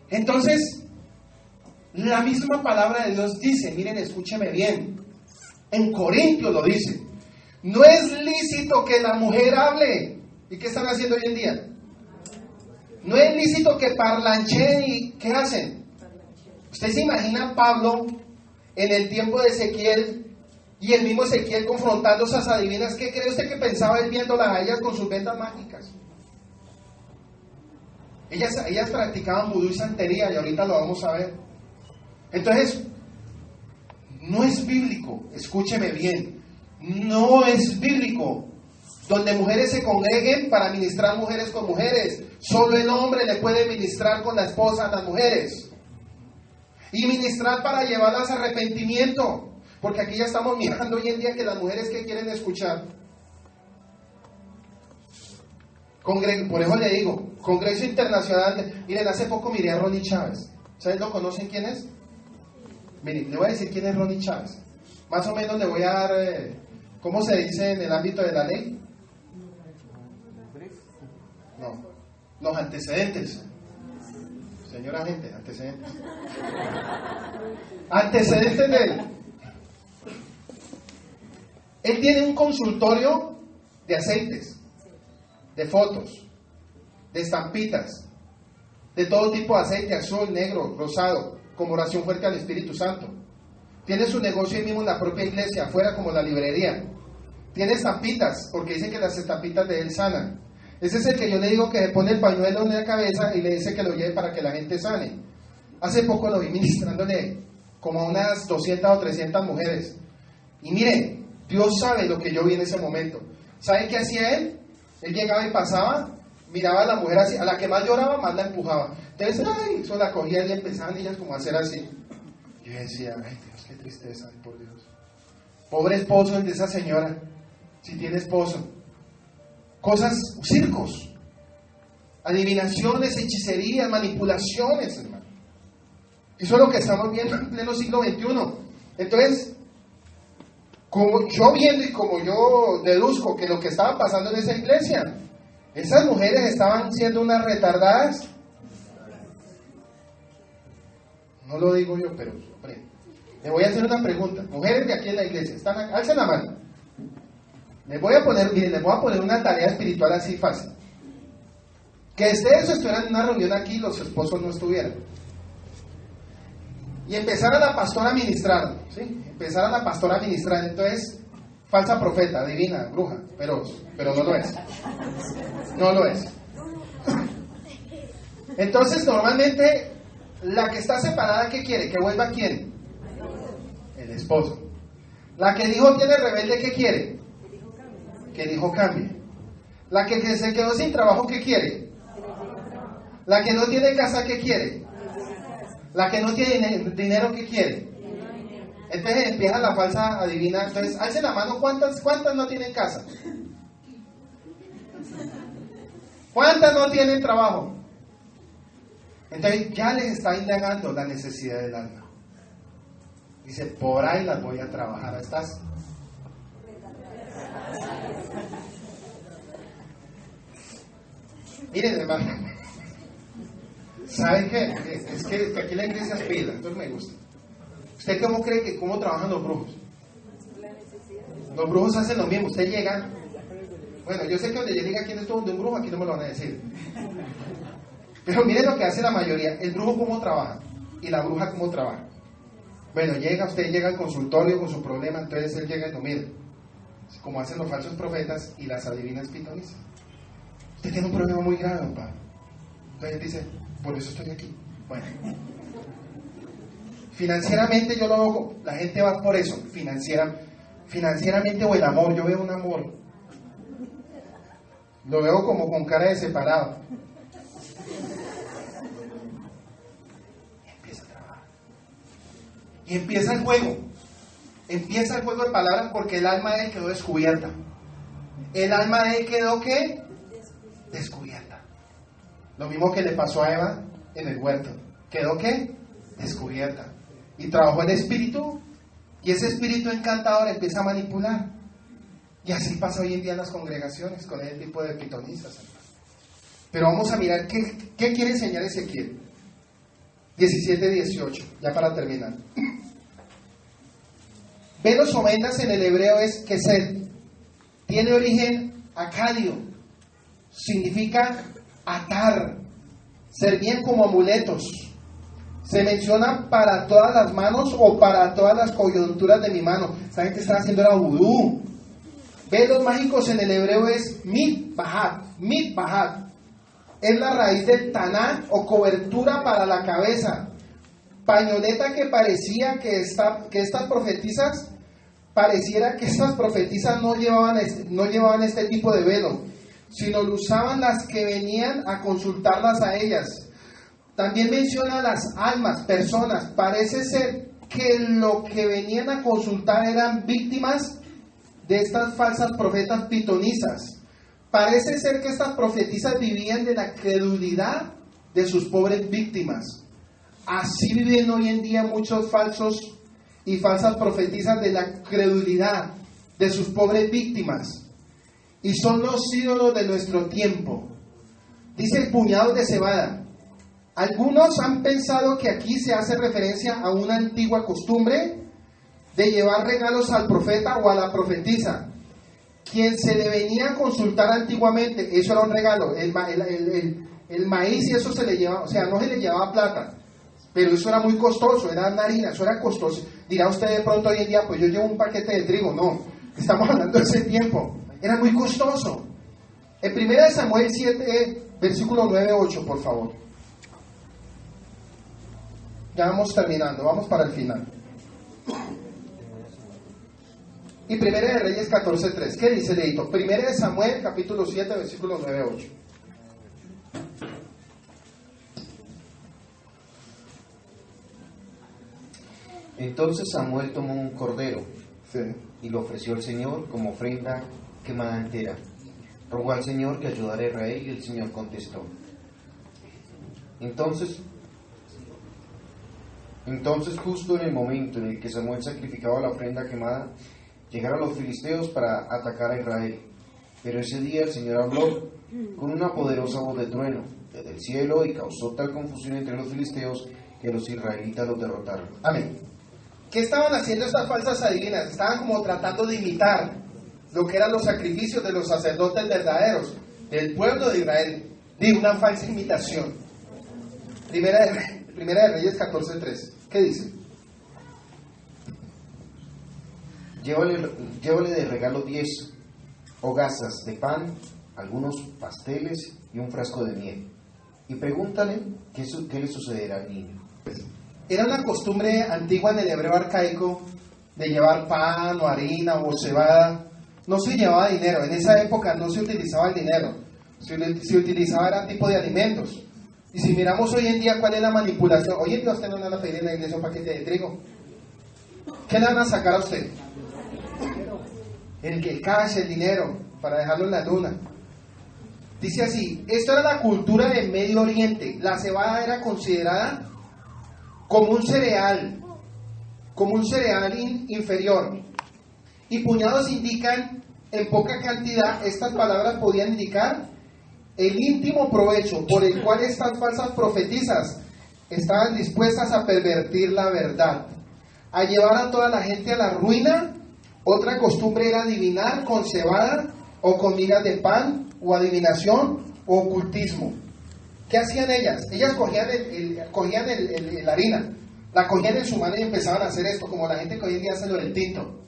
Entonces, la misma palabra de Dios dice, miren, escúcheme bien, en Corintios lo dice, no es lícito que la mujer hable. ¿Y qué están haciendo hoy en día? No es lícito que parlancheen. ¿Y qué hacen? ¿Usted se imagina a Pablo en el tiempo de Ezequiel y el mismo Ezequiel confrontando a esas adivinas? ¿Qué cree usted que pensaba él viéndolas a ellas con sus vendas mágicas? Ellas practicaban vudú y santería, y ahorita lo vamos a ver. Entonces, no es bíblico, escúcheme bien, no es bíblico donde mujeres se congreguen para ministrar mujeres con mujeres. Solo el hombre le puede ministrar con la esposa a las mujeres. Y ministrar para llevarlas a arrepentimiento. Porque aquí ya estamos mirando hoy en día que las mujeres que quieren escuchar. Por eso le digo, Congreso Internacional. Miren, hace poco miré a Ronnie Chávez. ¿Ustedes lo conocen quién es? Miren, le voy a decir quién es Ronnie Chávez. Más o menos le voy a dar, ¿cómo se dice en el ámbito de la ley? No, los antecedentes. Señora gente, antecedentes. Antecedentes de él. Él tiene un consultorio de aceites, de fotos, de estampitas, de todo tipo de aceite, azul, negro, rosado, como oración fuerte al Espíritu Santo. Tiene su negocio ahí mismo en la propia iglesia, afuera como la librería. tiene estampitas, porque dicen que las estampitas de él sanan. Ese es el que yo le digo que le pone el pañuelo en la cabeza y le dice que lo lleve para que la gente sane. Hace poco lo vi ministrándole como a unas 200 o 300 mujeres. Y mire, Dios sabe lo que yo vi en ese momento. ¿Sabe qué hacía él? Él llegaba y pasaba, miraba a la mujer así, a la que más lloraba, más la empujaba. Entonces, ay, eso la cogía y empezaban ellas como a hacer así. Yo decía, ay Dios, qué tristeza, ay, por Dios. Pobre esposo el de esa señora, si tiene esposo. Cosas, circos, adivinaciones, hechicerías, manipulaciones, hermano. Eso es lo que estamos viendo en pleno siglo XXI. Entonces, como yo viendo y como yo deduzco que lo que estaba pasando en esa iglesia, esas mujeres estaban siendo unas retardadas. No lo digo yo, pero hombre, le voy a hacer una pregunta. Mujeres de aquí en la iglesia, están acá, alcen la mano. Les voy a poner una tarea espiritual así fácil. Que ustedes estuvieran en una reunión aquí y los esposos no estuvieran. Y empezara la pastora a ministrar, ¿sí? Empezara la pastora a ministrar, entonces, falsa profeta, divina, bruja, pero no lo es. No lo es. Entonces, normalmente, la que está separada, ¿qué quiere? ¿Que vuelva quién? El esposo. La que el hijo tiene rebelde, ¿qué quiere? Que el hijo cambie. La que se quedó sin trabajo, ¿qué quiere? La que no tiene casa, ¿qué quiere? La que no tiene dinero, ¿qué quiere? Entonces empieza la falsa adivina. Entonces, alce la mano, ¿cuántas no tienen casa? ¿Cuántas no tienen trabajo? Entonces ya les está indagando la necesidad del alma. Dice, por ahí las voy a trabajar. ¿Estás? Miren, hermano, ¿saben qué? Es que aquí la iglesia es pila, entonces me gusta. ¿Usted cómo cree que cómo trabajan los brujos? Los brujos hacen lo mismo. Usted llega, bueno, yo sé que donde yo diga quién estuvo de un brujo, aquí no me lo van a decir. Pero miren lo que hace la mayoría. El brujo cómo trabaja y la bruja cómo trabaja. Bueno, usted llega al consultorio con su problema, entonces él llega y lo mira. Como hacen los falsos profetas y las adivinas pitonisas. Usted tiene un problema muy grave, papá. Entonces dice, por eso estoy aquí. Bueno. Financieramente yo lo veo, la gente va por eso, financieramente o el amor, yo veo un amor. Lo veo como con cara de separado. Y empieza a trabajar. Y empieza el juego. Empieza el juego de palabras porque el alma de él quedó descubierta. El alma de él quedó, ¿qué? Descubierta. Lo mismo que le pasó a Eva en el huerto. ¿Quedó qué? Descubierta. Y trabajó el espíritu, y ese espíritu encantador empieza a manipular. Y así pasa hoy en día en las congregaciones con ese tipo de pitonisas. Pero vamos a mirar qué quiere enseñar Ezequiel 17-18, ya para terminar. Velos o vendas en el hebreo es kesed, tiene origen acadio, significa atar, servían como amuletos. Se menciona para todas las manos o para todas las coyunturas de mi mano. Esta gente está haciendo la vudú. Velos mágicos en el hebreo es mitbahat. Mitbahat es la raíz del taná o cobertura para la cabeza. Pañoleta que parecía que estas profetisas, pareciera que estas profetisas no llevaban este tipo de velo, sino lo usaban las que venían a consultarlas a ellas. También menciona las almas, personas. Parece ser que lo que venían a consultar eran víctimas de estas falsas profetas pitonisas. Parece ser que estas profetisas vivían de la credulidad de sus pobres víctimas. Así viven hoy en día muchos falsos y falsas profetisas de la credulidad de sus pobres víctimas. Y son los ídolos de nuestro tiempo. Dice puñados de cebada. Algunos han pensado que aquí se hace referencia a una antigua costumbre de llevar regalos al profeta o a la profetisa. Quien se le venía a consultar antiguamente, eso era un regalo. El maíz y eso se le llevaba, o sea, no se le llevaba plata, pero eso era muy costoso, era harina, eso era costoso. Dirá usted de pronto hoy en día, pues yo llevo un paquete de trigo. No, Estamos hablando de ese tiempo. Era muy costoso. En 1 Samuel 7, versículo 9-8, por favor. Ya vamos terminando, vamos para el final. Y 1 de Reyes 14:3. ¿Qué dice, Leito? 1 de Samuel, capítulo 7, versículo 9-8. Entonces Samuel tomó un cordero Sí. y lo ofreció al Señor como ofrenda quemada entera. Rogó al Señor que ayudara a Israel y el Señor contestó. Entonces justo en el momento en el que Samuel sacrificaba la ofrenda quemada, llegaron los filisteos para atacar a Israel. Pero ese día el Señor habló con una poderosa voz de trueno desde el cielo y causó tal confusión entre los filisteos que los israelitas los derrotaron. Amén. ¿Qué estaban haciendo estas falsas adivinas? Estaban como tratando de imitar lo que eran los sacrificios de los sacerdotes verdaderos, del pueblo de Israel, de una falsa imitación. Primera de Reyes 14:3. ¿Qué dice? Llévale de regalo 10 hogazas de pan, algunos pasteles y un frasco de miel. Y pregúntale qué le sucederá al niño. Era una costumbre antigua en el hebreo arcaico de llevar pan o harina o cebada. No se llevaba dinero. En esa época no se utilizaba el dinero. Se utilizaba era tipo de alimentos. Y si miramos hoy en día cuál es la manipulación. Hoy en día usted no le van a pedir en la iglesia un paquete de trigo. ¿Qué le van a sacar a usted? El cash, el dinero, para dejarlo en la luna. Dice así, esto era la cultura del Medio Oriente. La cebada era considerada como un cereal inferior. Y puñados indican en poca cantidad. Estas palabras podían indicar el íntimo provecho por el cual estas falsas profetisas estaban dispuestas a pervertir la verdad, a llevar a toda la gente a la ruina. Otra costumbre era adivinar con cebada o con migas de pan, o adivinación o ocultismo. ¿Qué hacían ellas? Ellas cogían la harina, la cogían en su mano y empezaban a hacer esto, como la gente que hoy en día hace lo del tinto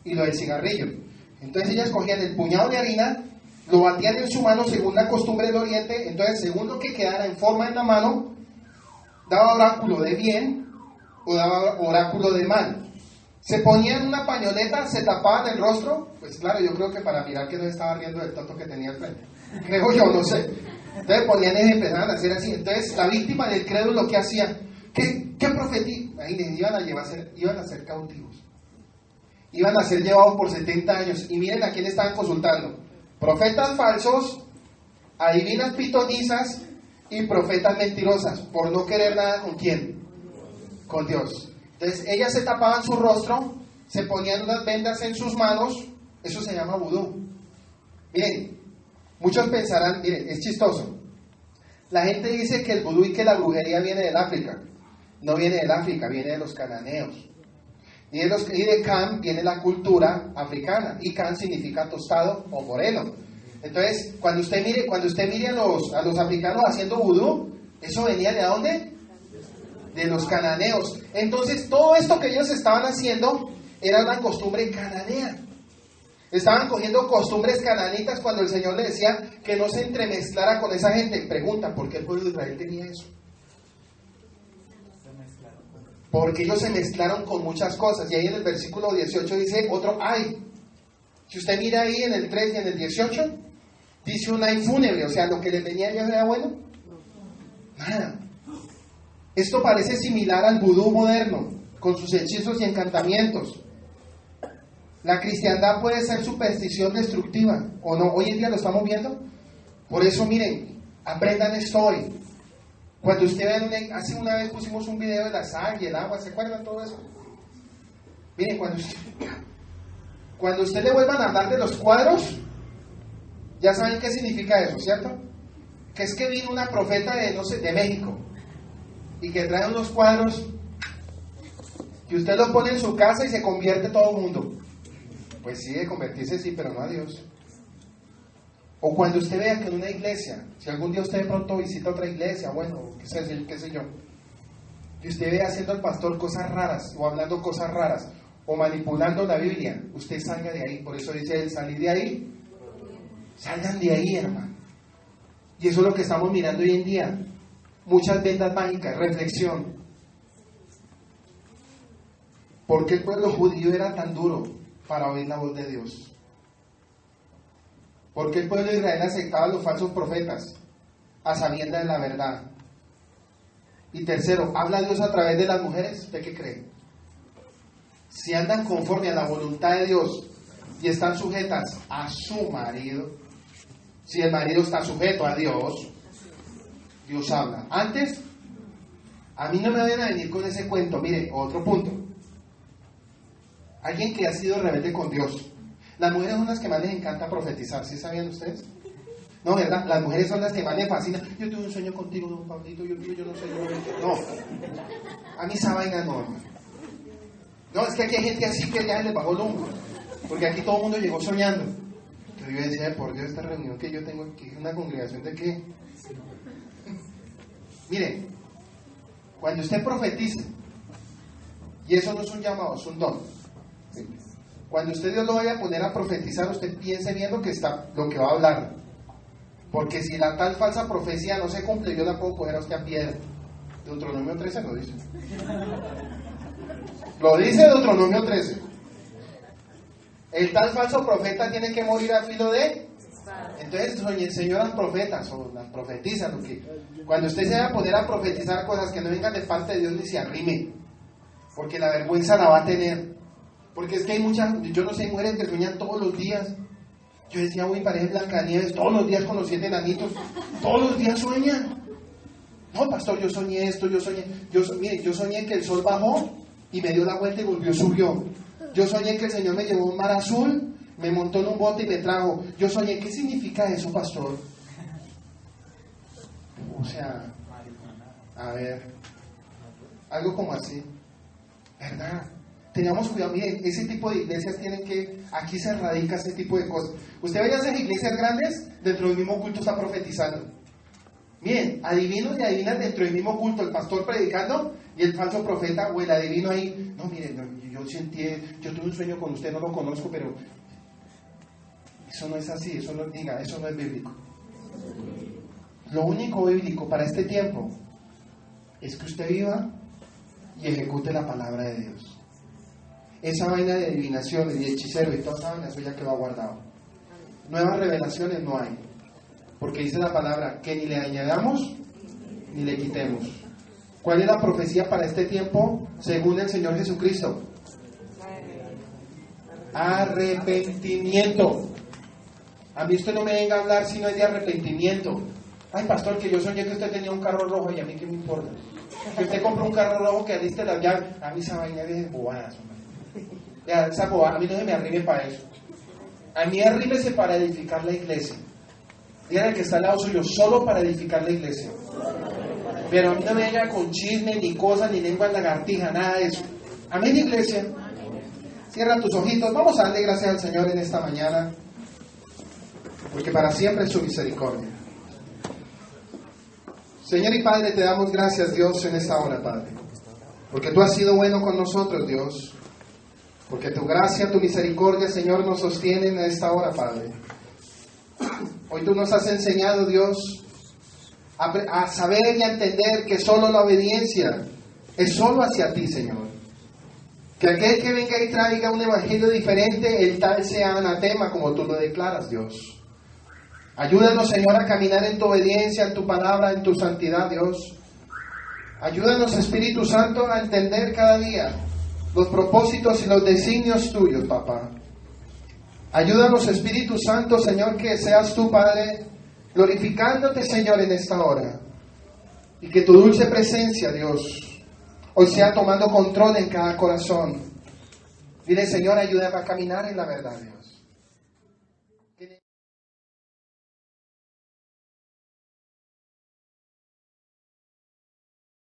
y lo del cigarrillo. Entonces ellas cogían el puñado de harina, lo batían en su mano según la costumbre del oriente. Entonces, según lo que quedara en forma en la mano, daba oráculo de bien o daba oráculo de mal. Se ponían una pañoleta, se tapaban el rostro, pues claro, yo creo que para mirar que no estaba riendo del tonto que tenía al frente, creo yo, no sé. Entonces ponían y empezaban a hacer así. Entonces la víctima del crédulo lo que hacía, ¿qué profetía? Ahí les iban a ser cautivos, iban a ser llevados por 70 años. Y miren a quién estaban consultando: profetas falsos, adivinas pitonizas y profetas mentirosas, por no querer nada con ¿quién? Con Dios. Entonces ellas se tapaban su rostro, se ponían unas vendas en sus manos. Eso se llama vudú. Miren, muchos pensarán, miren, es chistoso. La gente dice que el vudú y que la brujería viene del África. No viene del África, viene de los cananeos. Y de Cam viene la cultura africana. Y Cam significa tostado o moreno. Entonces, cuando usted mire a los africanos haciendo vudú, ¿eso venía de dónde? De los cananeos. Entonces, todo esto que ellos estaban haciendo era una costumbre cananea. Estaban cogiendo costumbres cananitas cuando el Señor le decía que no se entremezclara con esa gente. Pregunta, ¿por qué el pueblo de Israel tenía eso? Porque ellos se mezclaron con muchas cosas. Y ahí en el versículo 18 dice otro ay. Si usted mira ahí en el 3 y en el 18, dice un ay fúnebre. O sea, lo que les venía ya era bueno. Nada. Esto parece similar al vudú moderno, con sus hechizos y encantamientos. La cristiandad puede ser superstición destructiva, ¿o no? Hoy en día lo estamos viendo. Por eso, miren, aprendan esto hoy. Cuando usted ve, hace una vez pusimos un video de la sal y el agua, ¿se acuerdan todo eso? Miren, cuando usted le vuelvan a hablar de los cuadros, ya saben qué significa eso, ¿cierto? Que es que vino una profeta de México, y que trae unos cuadros que usted los pone en su casa y se convierte todo el mundo. Pues sí, de convertirse sí, pero no a Dios. O cuando usted vea que en una iglesia, si algún día usted de pronto visita otra iglesia, bueno, qué sé yo, y usted ve haciendo al pastor cosas raras o hablando cosas raras, o manipulando la Biblia, usted salga de ahí. Por eso dice él, salir de ahí. Salgan de ahí, hermano. Y eso es lo que estamos mirando hoy en día. Muchas vendas mágicas, reflexión. ¿Por qué el pueblo judío era tan duro para oír la voz de Dios? ¿Por qué el pueblo de Israel aceptaba a los falsos profetas a sabiendas de la verdad? Y tercero, ¿habla Dios a través de las mujeres? ¿Usted qué cree? Si andan conforme a la voluntad de Dios y están sujetas a su marido, si el marido está sujeto a Dios, Dios habla. Antes, a mí no me vayan a venir con ese cuento. Mire, otro punto. Alguien que ha sido rebelde con Dios. Las mujeres son las que más les encanta profetizar, ¿sí sabían ustedes? No, ¿verdad? Las mujeres son las que más les fascinan. Yo tuve un sueño contigo, don Pablito, yo no sé, no. A mí esa vaina no, hermano. No, es que aquí hay gente así que ya les bajó el hombro. Porque aquí todo el mundo llegó soñando. Entonces yo decía, por Dios, esta reunión que yo tengo aquí es una congregación de qué. Mire, cuando usted profetiza, y eso no es un llamado, es un don. Cuando usted Dios lo vaya a poner a profetizar, usted piense bien lo que va a hablar. Porque si la tal falsa profecía no se cumple, yo la puedo coger a usted a piedra. Deuteronomio 13 lo dice. Lo dice Deuteronomio 13. El tal falso profeta tiene que morir a filo de... Entonces, señoras profetas o las profetizas, porque cuando usted se vaya a poner a profetizar cosas que no vengan de parte de Dios, ni se arrime, porque la vergüenza la va a tener. Porque es que hay muchas, yo no sé, mujeres que sueñan todos los días. Yo decía, uy, parece Blancanieves, todos los días con los 7 enanitos, todos los días sueñan. No, pastor, yo soñé esto, mire, yo soñé que el sol bajó y me dio la vuelta y subió. Yo soñé que el Señor me llevó a un mar azul, me montó en un bote y me trajo. Yo soñé, ¿qué significa eso, pastor? O sea, a ver, algo como así, ¿verdad? Tengamos cuidado, miren, ese tipo de iglesias tienen que, aquí se radica ese tipo de cosas. Usted vaya a esas iglesias grandes, dentro del mismo culto está profetizando. Miren, adivinos y adivinas dentro del mismo culto, el pastor predicando y el falso profeta o el adivino ahí. No, miren, yo tuve un sueño con usted, no lo conozco, pero eso no es así, eso no es bíblico. Lo único bíblico para este tiempo es que usted viva y ejecute la palabra de Dios. Esa vaina de adivinaciones y hechicero y toda esa vaina, eso ya quedó guardado. Nuevas revelaciones no hay. Porque dice la palabra que ni le añadamos ni le quitemos. ¿Cuál es la profecía para este tiempo según el Señor Jesucristo? Arrepentimiento. A mí usted no me venga a hablar si no es de arrepentimiento. Ay, pastor, que yo soñé que usted tenía un carro rojo y a mí qué me importa. Que usted compró un carro rojo que aliste las llaves. A mí esa vaina es bobadas, hombre. Ya, esa bobada, a mí no se me arrime para eso. A mí arrímese para edificar la iglesia. Díganle que está al lado suyo, solo para edificar la iglesia. Pero a mí no me venga con chisme, ni cosas, ni lengua en lagartija, nada de eso. Amén, iglesia. Cierra tus ojitos. Vamos a darle gracias al Señor en esta mañana, porque para siempre es su misericordia. Señor y Padre, te damos gracias, Dios, en esta hora, Padre, porque tú has sido bueno con nosotros, Dios, porque tu gracia, tu misericordia, Señor, nos sostienen en esta hora, Padre. Hoy tú nos has enseñado, Dios, a saber y a entender que solo la obediencia es solo hacia ti, Señor. Que aquel que venga y traiga un evangelio diferente, el tal sea anatema, como tú lo declaras, Dios. Ayúdanos, Señor, a caminar en tu obediencia, en tu palabra, en tu santidad, Dios. Ayúdanos, Espíritu Santo, a entender cada día los propósitos y los designios tuyos, papá. Ayúdanos, Espíritu Santo, Señor, que seas tú, Padre, glorificándote, Señor, en esta hora. Y que tu dulce presencia, Dios, hoy sea tomando control en cada corazón. Dile, Señor, ayúdame a caminar en la verdad, Dios.